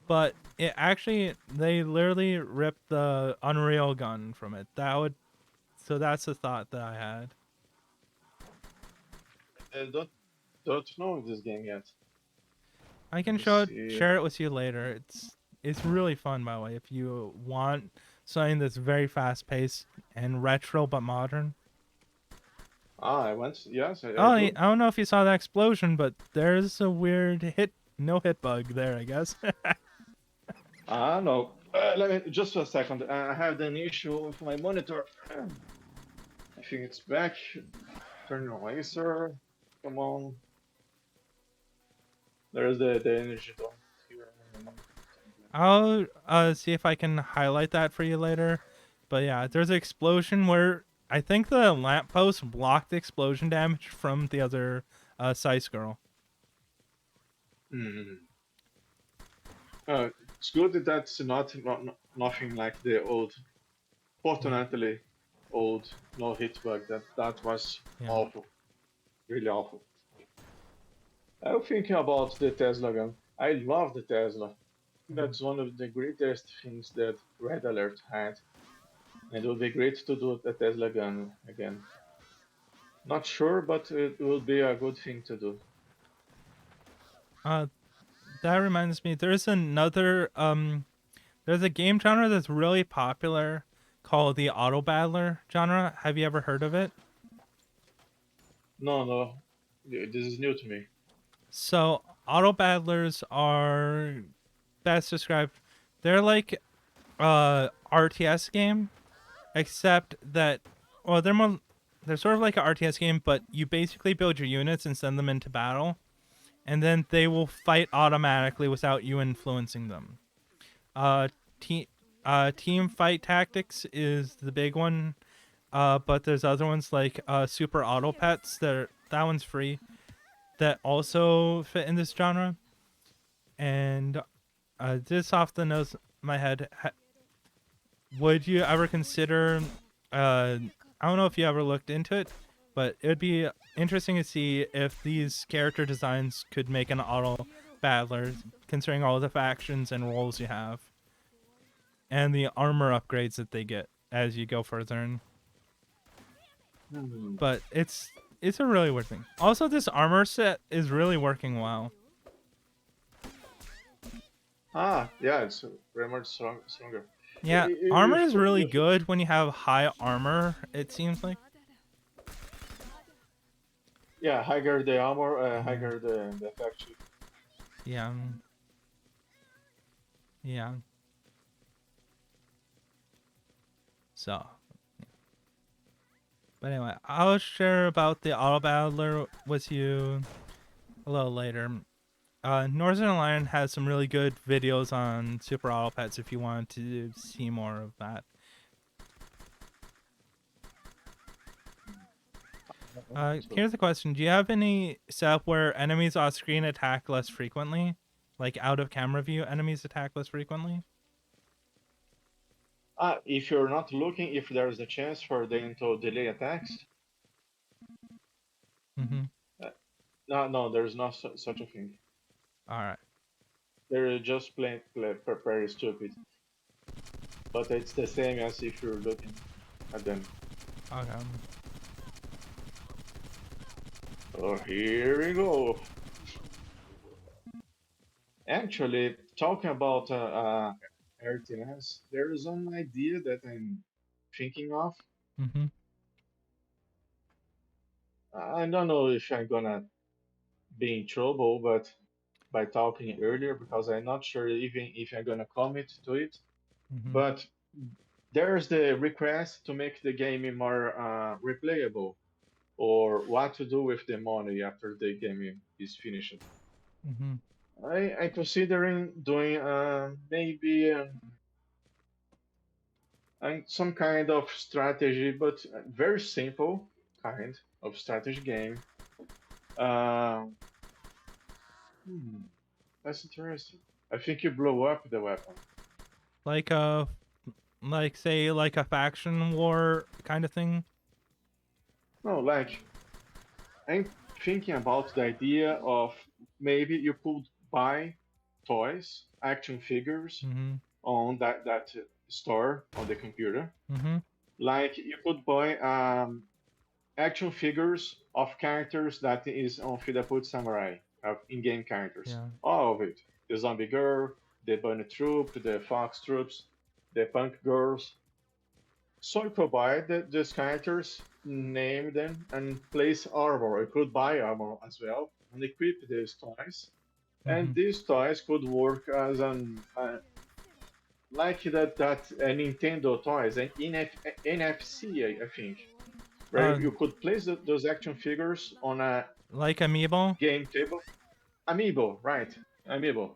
But it actually, they literally ripped the Unreal gun from it. So that's the thought that I had. I don't know this game yet. I Let can me see. share it with you later. It's really fun, by the way. If you want something that's very fast paced and retro but modern. I went. Yes, I Oh, I do. don't know if you saw that explosion, but there's a weird no hit bug there, I guess. Ah, no. Let me just a second. I have an issue with my monitor. I think it's back. Turn your laser. Come on. There's the energy down here. I'll see if I can highlight that for you later. But yeah, there's an explosion where I think the lamppost blocked the explosion damage from the other Sice girl. Hmm. It's good that that's not nothing like the old, Yeah, fortunately, old no hit bug. That was yeah. awful, really awful. I'm thinking about the Tesla gun. I love the Tesla. Mhm. That's one of the greatest things that Red Alert had, and it would be great to do the Tesla gun again. Not sure, but it will be a good thing to do. Uh, that reminds me, there's a game genre that's really popular called the auto battler genre. Have you ever heard of it? No, no, this is new to me. So auto battlers are best described. They're like RTS game, except that they're sort of like an RTS game, but you basically build your units and send them into battle, and then they will fight automatically without you influencing them. Uh, team team fight tactics is the big one. But there's other ones like Super Auto Pets. That one's free. That also fit in this genre. And just off the nose of my head, would you ever consider? I don't know if you ever looked into it, but it would be interesting to see if these character designs could make an auto battler, considering all the factions and roles you have, and the armor upgrades that they get as you go further in. Hmm. But it's a really weird thing. Also, this armor set is really working well. Ah, yeah, it's very much stronger. Yeah, armor is really You, good when you have high armor. It seems like. yeah, higher the armor, Yeah. higher the effect. Yeah. Yeah. So, but anyway, I'll share about the auto battler with you a little later. Northern Lion has some really good videos on Super Auto Pets if you want to see more of that. So, Here's the question: do you have any setup where enemies off screen attack less frequently, like out of camera view, enemies attack less frequently? if you're not looking, if there's a chance for them to delay attacks, Mm-hmm. uh, no, no, there's not such a thing. All right. They're just very stupid. But it's the same as if you're looking at them. Okay. Oh, here we go. Actually, talking about RTS, there is an idea that I'm thinking of. Mm-hmm. I don't know if I'm gonna be in trouble, but by talking earlier because I'm not sure even if I'm gonna commit to it. Mm-hmm. But there's the request to make the game more replayable, or what to do with the money after the game is finished. Mm-hmm. I'm considering doing maybe some kind of strategy, but very simple kind of strategy game. Uh, hmm, that's interesting. I think you blow up the weapon. Like a, like say, like a faction war kind of thing. No, like I'm thinking about the idea of maybe you could buy toys, action figures Mm-hmm. on that store on the computer. Mm-hmm. Like you could buy action figures of characters that is on Puti Samurai, of in-game characters. Yeah. All of it. The zombie girl, the bunny troop, the fox troops, the punk girls. So you could buy these characters, name them, and place armor. You could buy armor as well and equip these toys. Mm-hmm. And these toys could work as an like that Nintendo toys, an NFC, I think, where Uh, you could place those action figures on a like amiibo. game table. Amiibo, right? Amiibo.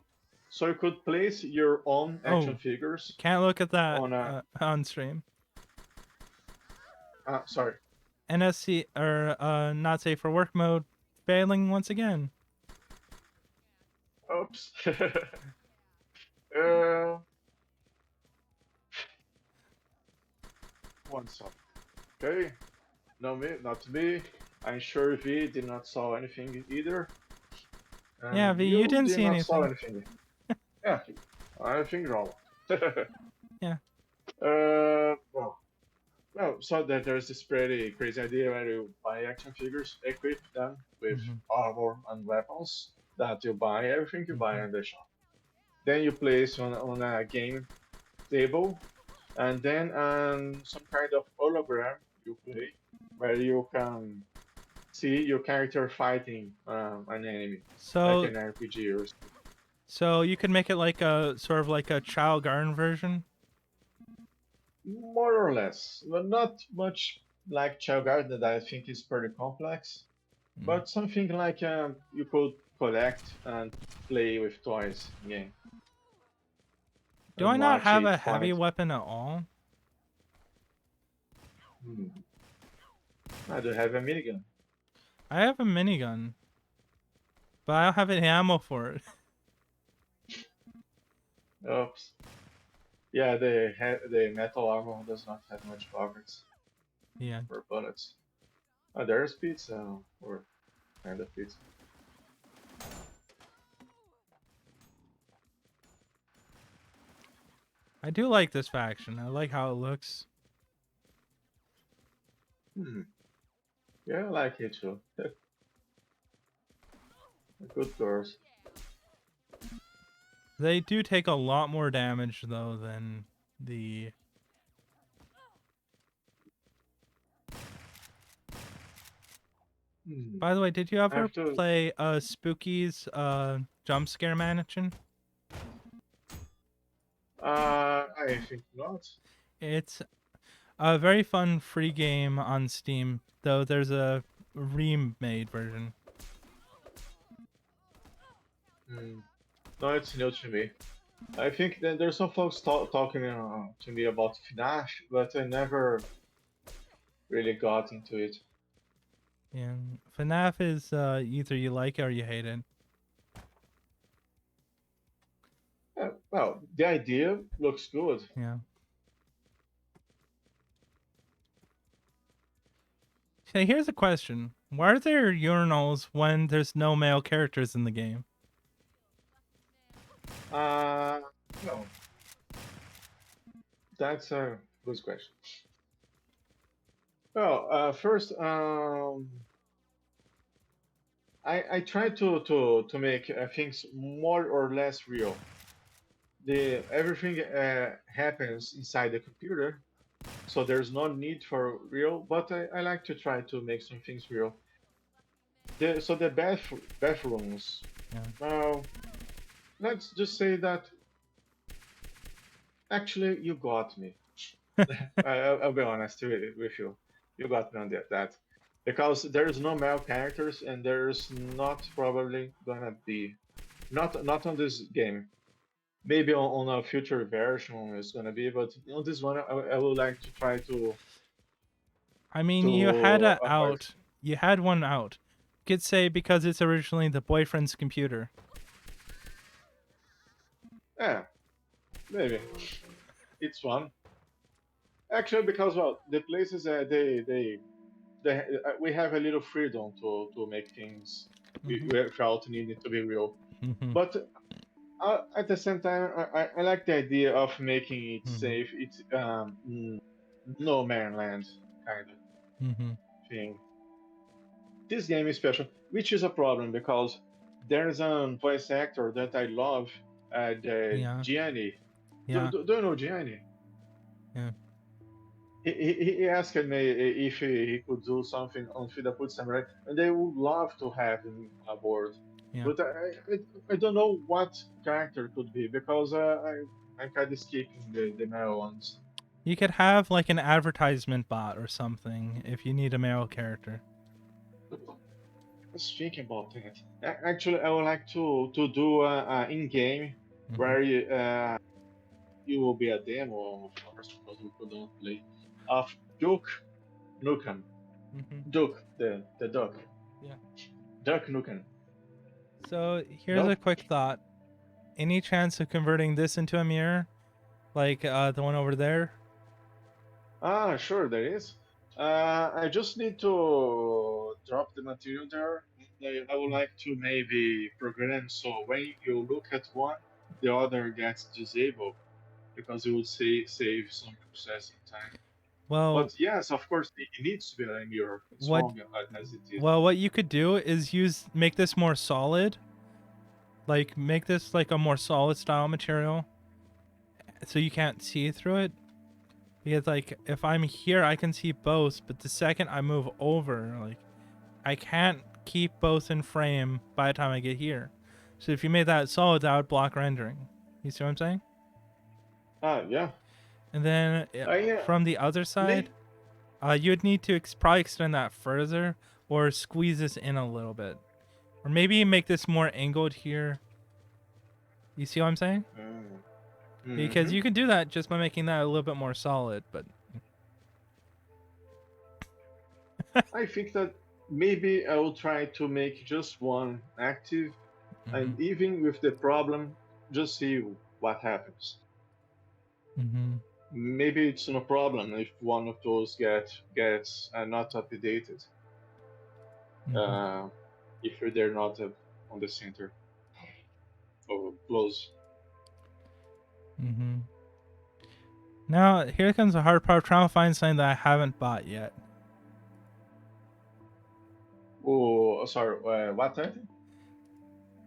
So you could place your own action Oh, figures can't look at that on a. on stream. Sorry. NSC or not safe for work mode failing once again. Oops. uh, one second. Okay. No me, not me. I'm sure V did not saw anything either, Yeah, and V, you you didn't did see not saw anything. anything. Yeah, I think wrong. Yeah. Well, so that there's this pretty crazy idea where you buy action figures, equip them with Mm-hmm. armor and weapons that you buy, everything you buy Mm-hmm. in the shop. Then you place on a game table, and then some kind of hologram you play where you can see your character fighting an enemy, like So an RPG or something. so you could make it like a sort of like a Child Garden version. More or less, but not much like Child Garden that I think is pretty complex. Mm. But something like you could collect and play with toys game Do I and not watch have it a heavy fight. weapon at all? Hmm. I do have a minigun. I have a minigun, but I don't have any ammo for it. Oops. Yeah, the metal armor does not have much coverage Yeah. for bullets. Oh, there's pizza or kind of pizza. I do like this faction. I like how it looks. Hmm. Yeah, I like it too. Good girls. They do take a lot more damage though than the Hmm. By the way, did you I ever have to. play Spooky's jump scare mansion? I think not. It's a very fun free game on Steam, though there's a remade version. Hmm. No, it's new to me. I think that there's some folks talking to me about FNAF, but I never really got into it. And FNAF is either you like it or you hate it. Well, the idea looks good. Yeah. So here's a question. Why are there urinals when there's no male characters in the game? Uh, no, that's a good question. Well, first, I try to make things more or less real. The everything happens inside the computer, so there's no need for real. But I like to try to make some things real. So the bathrooms. Yeah. Well, let's just say that actually you got me. I'll be honest with you. You got me on that. Because there's no male characters and there's not probably gonna be not on this game. Maybe on a future version it's gonna be, but on this one I would like to try I mean, to you had a avoid. out. You had one out. You could say because it's originally the boyfriend's computer. Yeah, maybe it's one. Actually, because well, the places we have a little freedom to make things Mm-hmm. without needing to be real. Mm-hmm. But at the same time, I like the idea of making it Mm-hmm. safe. It's no man land kind of Mm-hmm. thing. This game is special, which is a problem because there's a voice actor that I love, the Yeah. Gianni. Yeah. Do you know Gianni? Yeah. He asked me if he could do something on Puti Saqmuri, and they would love to have him aboard. Yeah. But I don't know what character could be because I'm kind of skipping the male ones. You could have like an advertisement bot or something if you need a male character. I was thinking about that. Actually, I would like to do a in game Mm-hmm. where you will be a demo, of course, because we couldn't play of Duke Nukem. Mm-hmm. Duke, the duck. Yeah. Duck Nukem. So here's No? a quick thought. Any chance of converting this into a mirror, like the one over there? Ah, sure, there is. I just need to drop the material there. I would like to maybe program so when you look at one, the other gets disabled because it will save some processing time. Well, But yes, of course, it needs to be a mirror as what long as it is. what you could do is make this more solid, like make this like a more solid style material, so you can't see through it. Because like if I'm here, I can see both, but the second I move over, like I can't keep both in frame by the time I get here. So if you made that solid, that would block rendering. You see what I'm saying? Ah, yeah. And then I from the other side, maybe. you'd need to probably extend that further or squeeze this in a little bit. Or maybe make this more angled here. You see what I'm saying? Because Mm-hmm. you can do that just by making that a little bit more solid, but I think that maybe I will try to make just one active, mm-hmm. and even with the problem, just see what happens. Mm-hmm. Maybe it's no problem if one of those gets not updated. Mm-hmm. Uh, if they're not on the center or close. Mm-hmm. Now here comes the hard part, trying to find something that I haven't bought yet. Oh, sorry. What?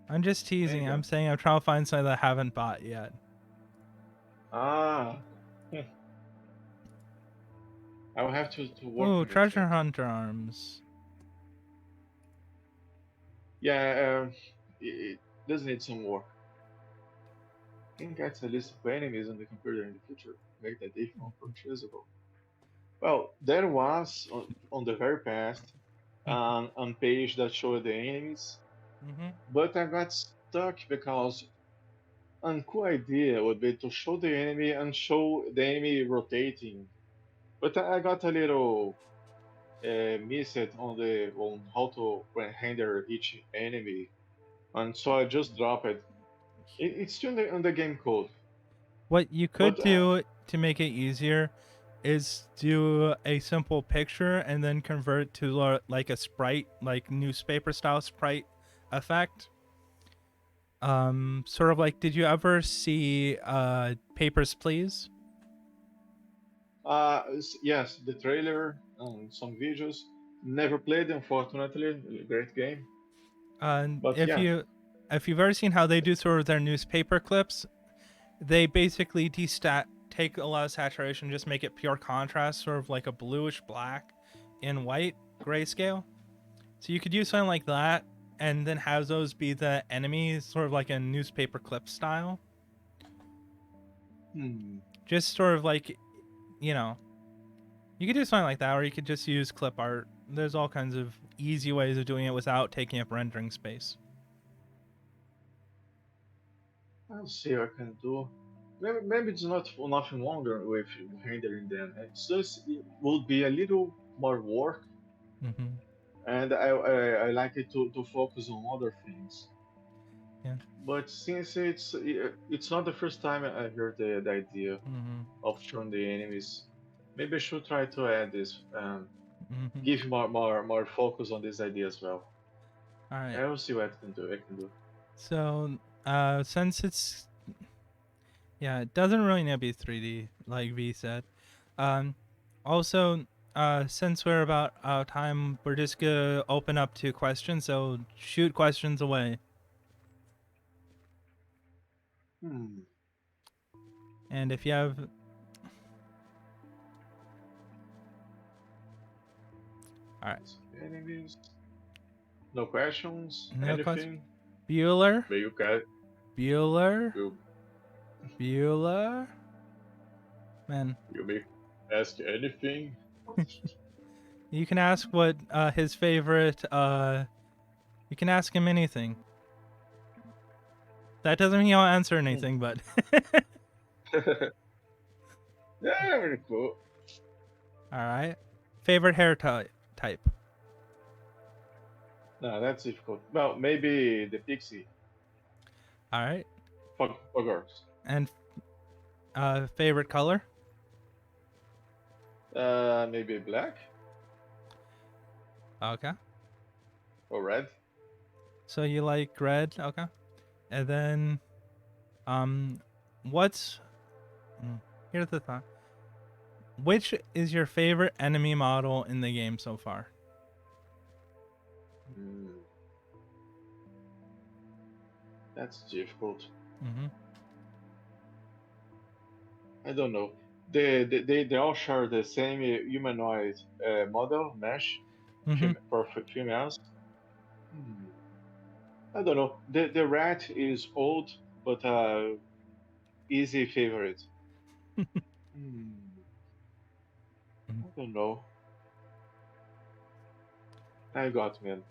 I'm just Say teasing. I'm again. saying I'm trying to find something that I haven't bought yet. Ah, I will have to work Oh, on that treasure too. hunter arms. Yeah, it does need some work. Can get a list of enemies on the computer in the future. Make that different purchasable. Well, there was on the very past a page that showed the enemies, Mm-hmm. but I got stuck because a cool idea would be to show the enemy and show the enemy rotating. But I got a little missed on how to render each enemy, and so I just dropped it. It's still on the game code, What you could but do to make it easier is do a simple picture and then convert it to like a sprite, like newspaper style sprite effect. Sort of like, did you ever see Papers, Please? yes, the trailer and some videos. Never played, unfortunately. Great game, but If yeah. you've ever seen how they do sort of their newspaper clips, they basically take a lot of saturation, just make it pure contrast, sort of like a bluish black in white grayscale. So you could use something like that, and then have those be the enemies, sort of like a newspaper clip style. Just sort of like, you know, you could do something like that, or you could just use clip art. There's all kinds of easy ways of doing it without taking up rendering space. I'll see what I can do. Maybe it's not nothing longer with rendering them. It's just it would be a little more work, Mm-hmm. and I like it to focus on other things. Yeah. But since it's not the first time I heard the idea Mm-hmm. of showing the enemies, maybe I should try to add this. Mm-hmm. Give more focus on this idea as well. All right. I will see what I can do. So, since it's it doesn't really need to be 3D, like V said. Um, also, since we're about out of time, we're just gonna open up to questions. So shoot questions away. Hmm. And if you have, all right, Enemies. No questions. no question. Anything. Bueller, But you can. Bueller, You Bueller. Man, you may ask anything. you can ask what his favorite. You can ask him anything. That doesn't mean he'll answer anything, but. Yeah, very cool. All right. Favorite hair type. No, that's difficult. Well, maybe the pixie. All right. For girls. And favorite color? Maybe black Okay. or red. So you like red? Okay. And then, what's here's the thought. Which is your favorite enemy model in the game so far? Hmm. That's difficult. Mm-hmm. I don't know. They all share the same humanoid model mesh Mm-hmm. for females. Hmm. I don't know. The rat is old, but easy favorite. Hmm. I don't know. I got man.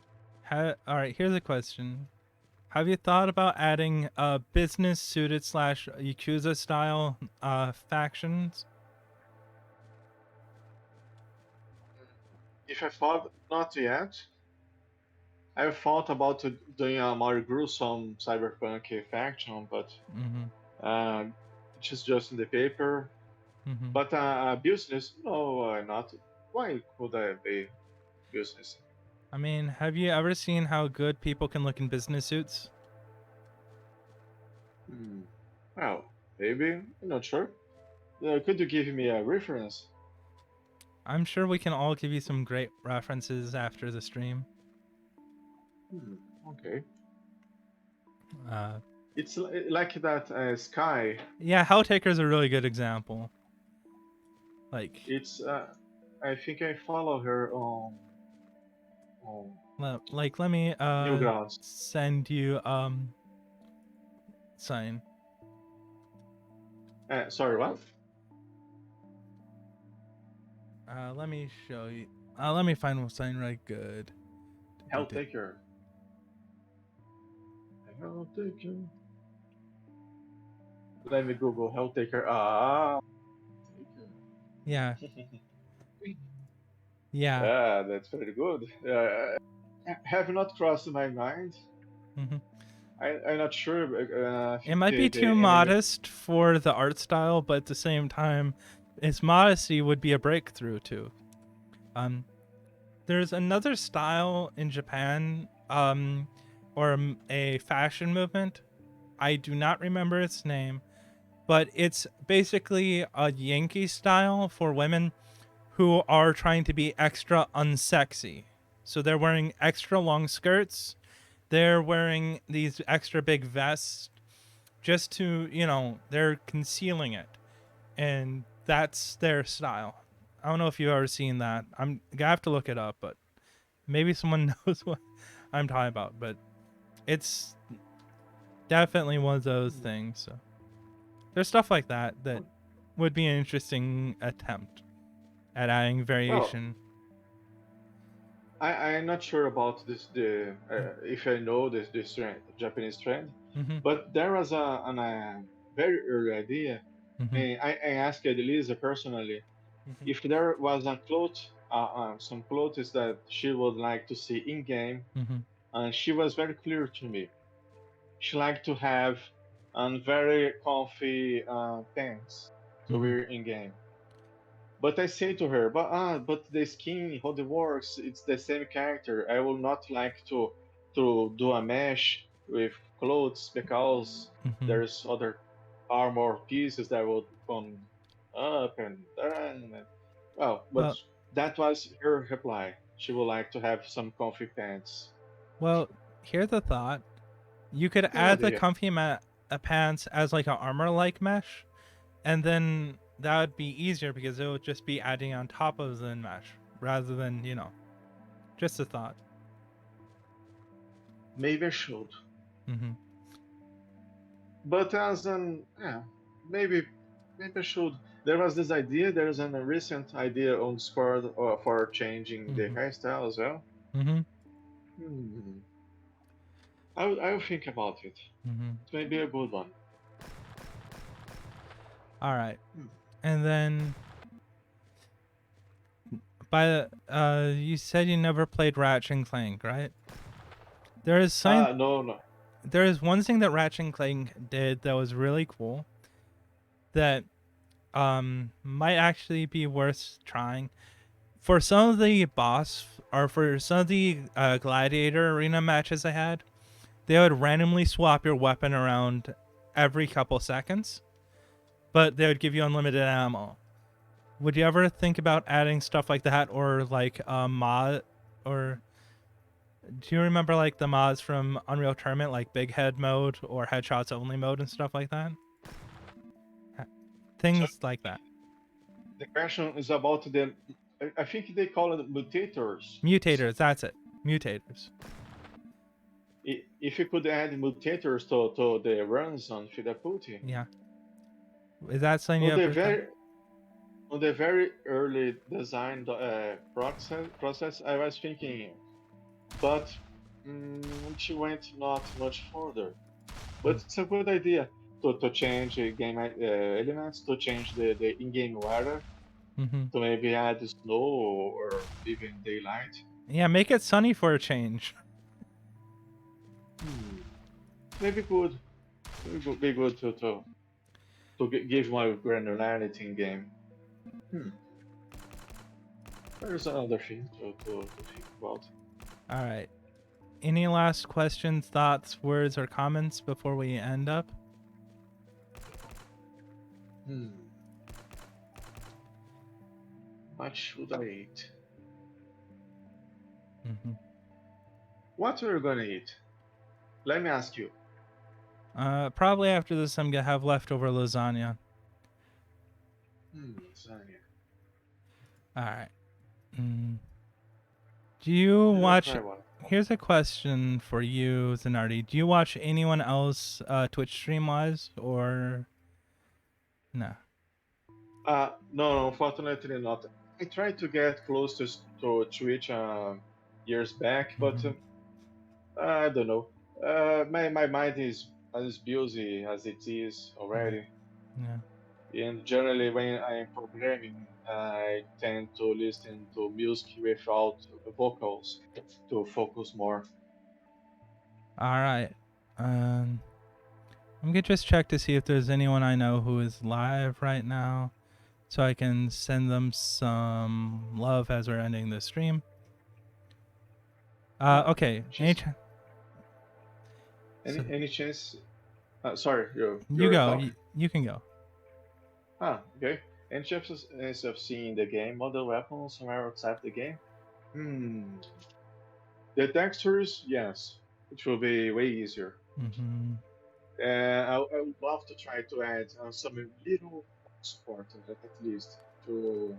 All right. Here's a question. Have you thought about adding business suited / Yakuza style factions? If I thought not yet, I thought about doing a more gruesome cyberpunk faction, but Mm-hmm. which is just in the paper. Mm-hmm. But business, no, not. Why could I be business? I mean, have you ever seen how good people can look in business suits? Hmm. Well, maybe. I'm not sure. Could you give me a reference? I'm sure we can all give you some great references after the stream. Hmm. Okay. Uh, It's like that sky. yeah, Helltaker is a really good example. Like, It's. I think I follow her on let me Newgrounds. send you sign. Sorry, what? Let me show you. Let me find one sign right good. Helltaker. Helltaker. Let me Google Helltaker. Yeah, yeah. Yeah, that's very good. Have not crossed my mind. Hmm. I'm not sure. I It think might be the too enemy. modest for the art style, but at the same time, its modesty would be a breakthrough too. Um, there's another style in Japan, or a fashion movement. I do not remember its name, but it's basically a Yankee style for women who are trying to be extra unsexy. So they're wearing extra long skirts. They're wearing these extra big vests just to, they're concealing it. And that's their style. I don't know if you've ever seen that. I'm gonna have to look it up, but maybe someone knows what I'm talking about, but it's definitely one of those things. So there's stuff like that would be an interesting attempt at adding Well, variation. I'm not sure about this the if I know this trend, Japanese trend, Mm-hmm. but there was a very early idea, Mm-hmm. and I asked Elisa personally Mm-hmm. if there was a cloth, some clothes that she would like to see in game, Mm-hmm. and she was very clear to me. She liked to have very comfy pants to Mm-hmm. wear in game. But I say to her, but the skin, how it works, it's the same character. I will not like to do a mesh with clothes because Mm-hmm. there's other armor pieces that will come up and down. Well, but Well, that was her reply. She would like to have some comfy pants. well, here's the thought. You could Good add the idea. comfy pants as like an armor-like mesh, and then that would be easier because it would just be adding on top of the mesh rather than just a thought. Maybe I should. Mm-hmm. But as an yeah, maybe I should. There was this idea. There's a recent idea on Discord for changing the Mm-hmm. hairstyle as well. Mm-hmm. Hmm. I'll think about it. Mm-hmm. It may be a good one. All right, Hmm. and then you said you never played Ratchet and Clank, right? There is some. No, no. There is one thing that Ratchet and Clank did that was really cool that might actually be worth trying. For some of the boss or for some of the gladiator arena matches I had, they would randomly swap your weapon around every couple seconds, but they would give you unlimited ammo. Would you ever think about adding stuff like that, or like a mod, or do you remember like the mods from Unreal Tournament, like Big Head mode or Headshots Only mode and stuff like that? So Things like that. the question is about the. I think they call it mutators. Mutators, that's it. Mutators. If you could add mutators to the runs on Fidaputi, Yeah. Is that something you on the ever thought? very on the very early design process, I was thinking, but she went not much further. But it's a good idea to change game elements, to change the in-game weather, Mm-hmm. to maybe add snow or even daylight. Yeah, make it sunny for a change. Hmm. Maybe good. Be good to give more granularity in game. Hmm. There's another thing to think about. All right. Any last questions, thoughts, words, or comments before we end up? Hmm. What should I eat? Mm-hmm. What are you gonna eat? Let me ask you. Probably after this, I'm gonna have leftover lasagna. Lasagna. All right. Mm. Do you Maybe I'll watch? try one. Here's a question for you, Zanardi. Do you watch anyone else Twitch stream wise or no? No, unfortunately not. I tried to get close to Twitch years back, but Mm-hmm. I don't know. My mind is as busy as it is Yeah. already. Yeah. And generally, when I'm programming, I tend to listen to music without vocals to focus more. All right. Um, I'm gonna just check to see if there's anyone I know who is live right now, so I can send them some love as we're ending the stream. Okay. Just So any chance? Sorry, you you're go. talking. You can go. Okay. Any chance of seeing the game model weapons somewhere outside the game? Hmm. The textures, yes, it will be way easier. Mm-hmm. I would love to try to add some little support at least to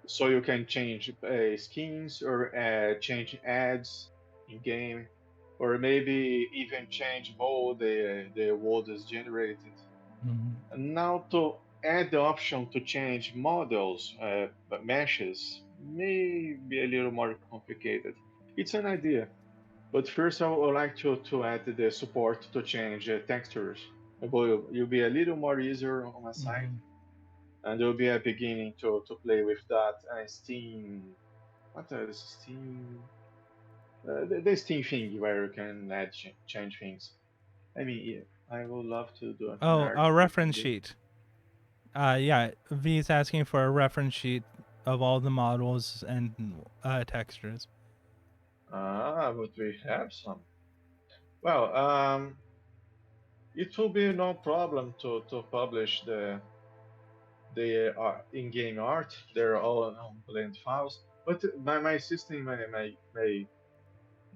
so you can change skins or change ads in game, or maybe even change how the world is generated. Mhm. And now to add the option to change models, but meshes, may be a little more complicated. It's an idea, but first I would like to add the support to change textures. It will be a little more easier on my side, Mhm. and it will be a beginning to play with that Steam. What is Steam? The Steam thing where you can add change things. I mean, yeah, I would love to do an Oh, a article on reference this. sheet. Yeah, V's asking for a reference sheet of all the models and textures. But we have some. Well, it will be no problem to publish the in-game art. They're all on blend files. But my system,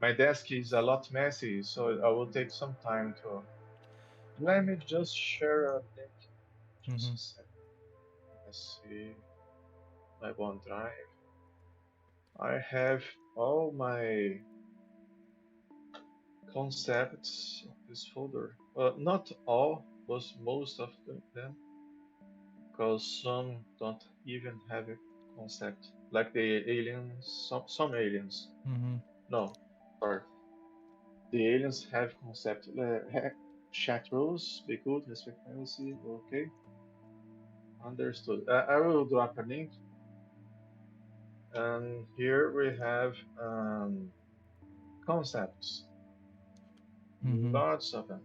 my desk is a lot messy, so I will take some time to. Let me just share a link. Just Mm-hmm. a second. Let's see my OneDrive. I have all my concepts in this folder. Not all, but most of them, because some don't even have a concept. Like the aliens, some aliens. Mm-hmm. No, sorry. The aliens have concept. Chat rules, be good, respect privacy, okay, understood. I will drop a link, and here we have concepts, Mm-hmm. lots of them.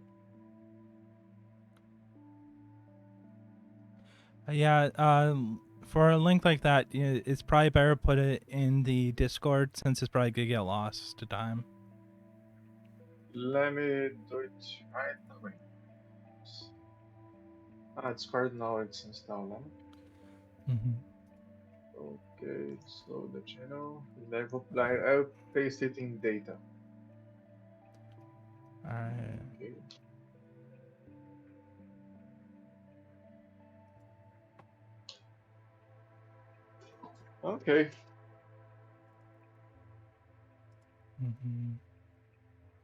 Yeah. For a link like that, it's probably better put it in the Discord since it's probably gonna get lost to time. Let me do it right away. It's card now, it's installed. Mm-hmm. Okay, so the channel, level, I'll paste it in data. All right. Okay. Okay, Mm-hmm.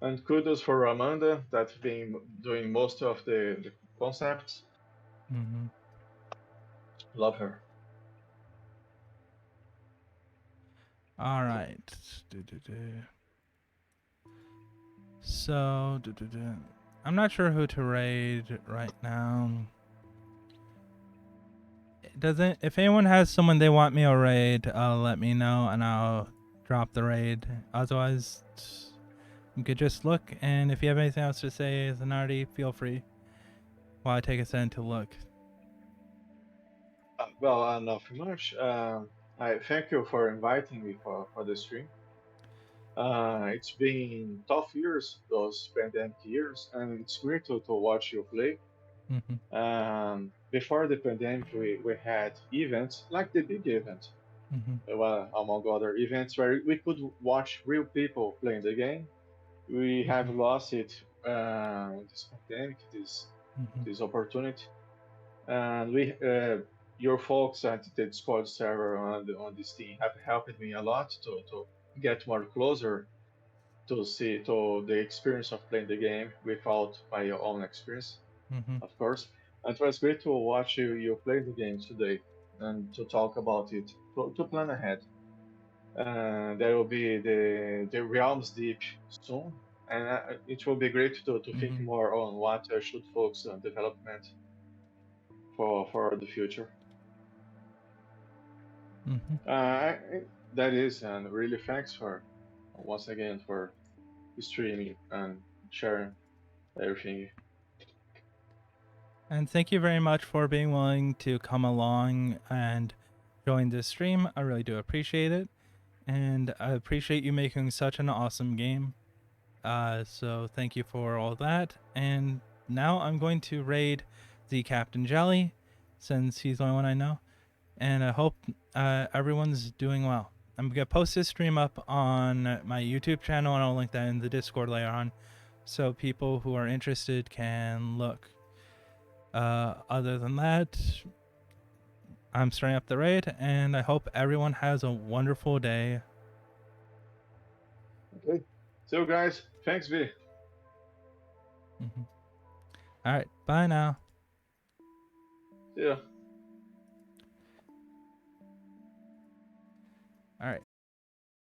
and kudos for Amanda that's been doing most of the concepts. Mm-hmm. Love her. All right. Do-do-do. So, do-do-do. I'm not sure who to raid right now. Doesn't if anyone has someone they want me to raid, let me know and I'll drop the raid. Otherwise, you could just look, and if you have anything else to say, Zanardi, feel free while I take a second to look. Well, nothing much. I thank you for inviting me for the stream. It's been tough years, those pandemic years, and it's great to watch you play. Mm-hmm. Before the pandemic, we had events like the big event, Mm-hmm. well, among other events where we could watch real people playing the game. We have Mm-hmm. lost it in this pandemic, Mm-hmm. this opportunity, and we your folks at the Discord server on this team have helped me a lot to get more closer to see to the experience of playing the game without my own experience, Mm-hmm. of course. And it was great to watch you play the game today and to talk about it, to plan ahead. There will be the realms deep soon, and it will be great to think Mm-hmm. more on what should focus on development for the future. Mm-hmm. That is, and really thanks for once again for streaming and sharing everything. And thank you very much for being willing to come along and join this stream. I really do appreciate it, and I appreciate you making such an awesome game. So thank you for all that. And now I'm going to raid the Captain Jelly, since he's the only one I know. And I hope everyone's doing well. I'm gonna post this stream up on my YouTube channel, and I'll link that in the Discord later on, so people who are interested can look. Other than that, I'm starting up the raid, and I hope everyone has a wonderful day. Okay. So, guys, thanks, V. All right, bye now. See ya.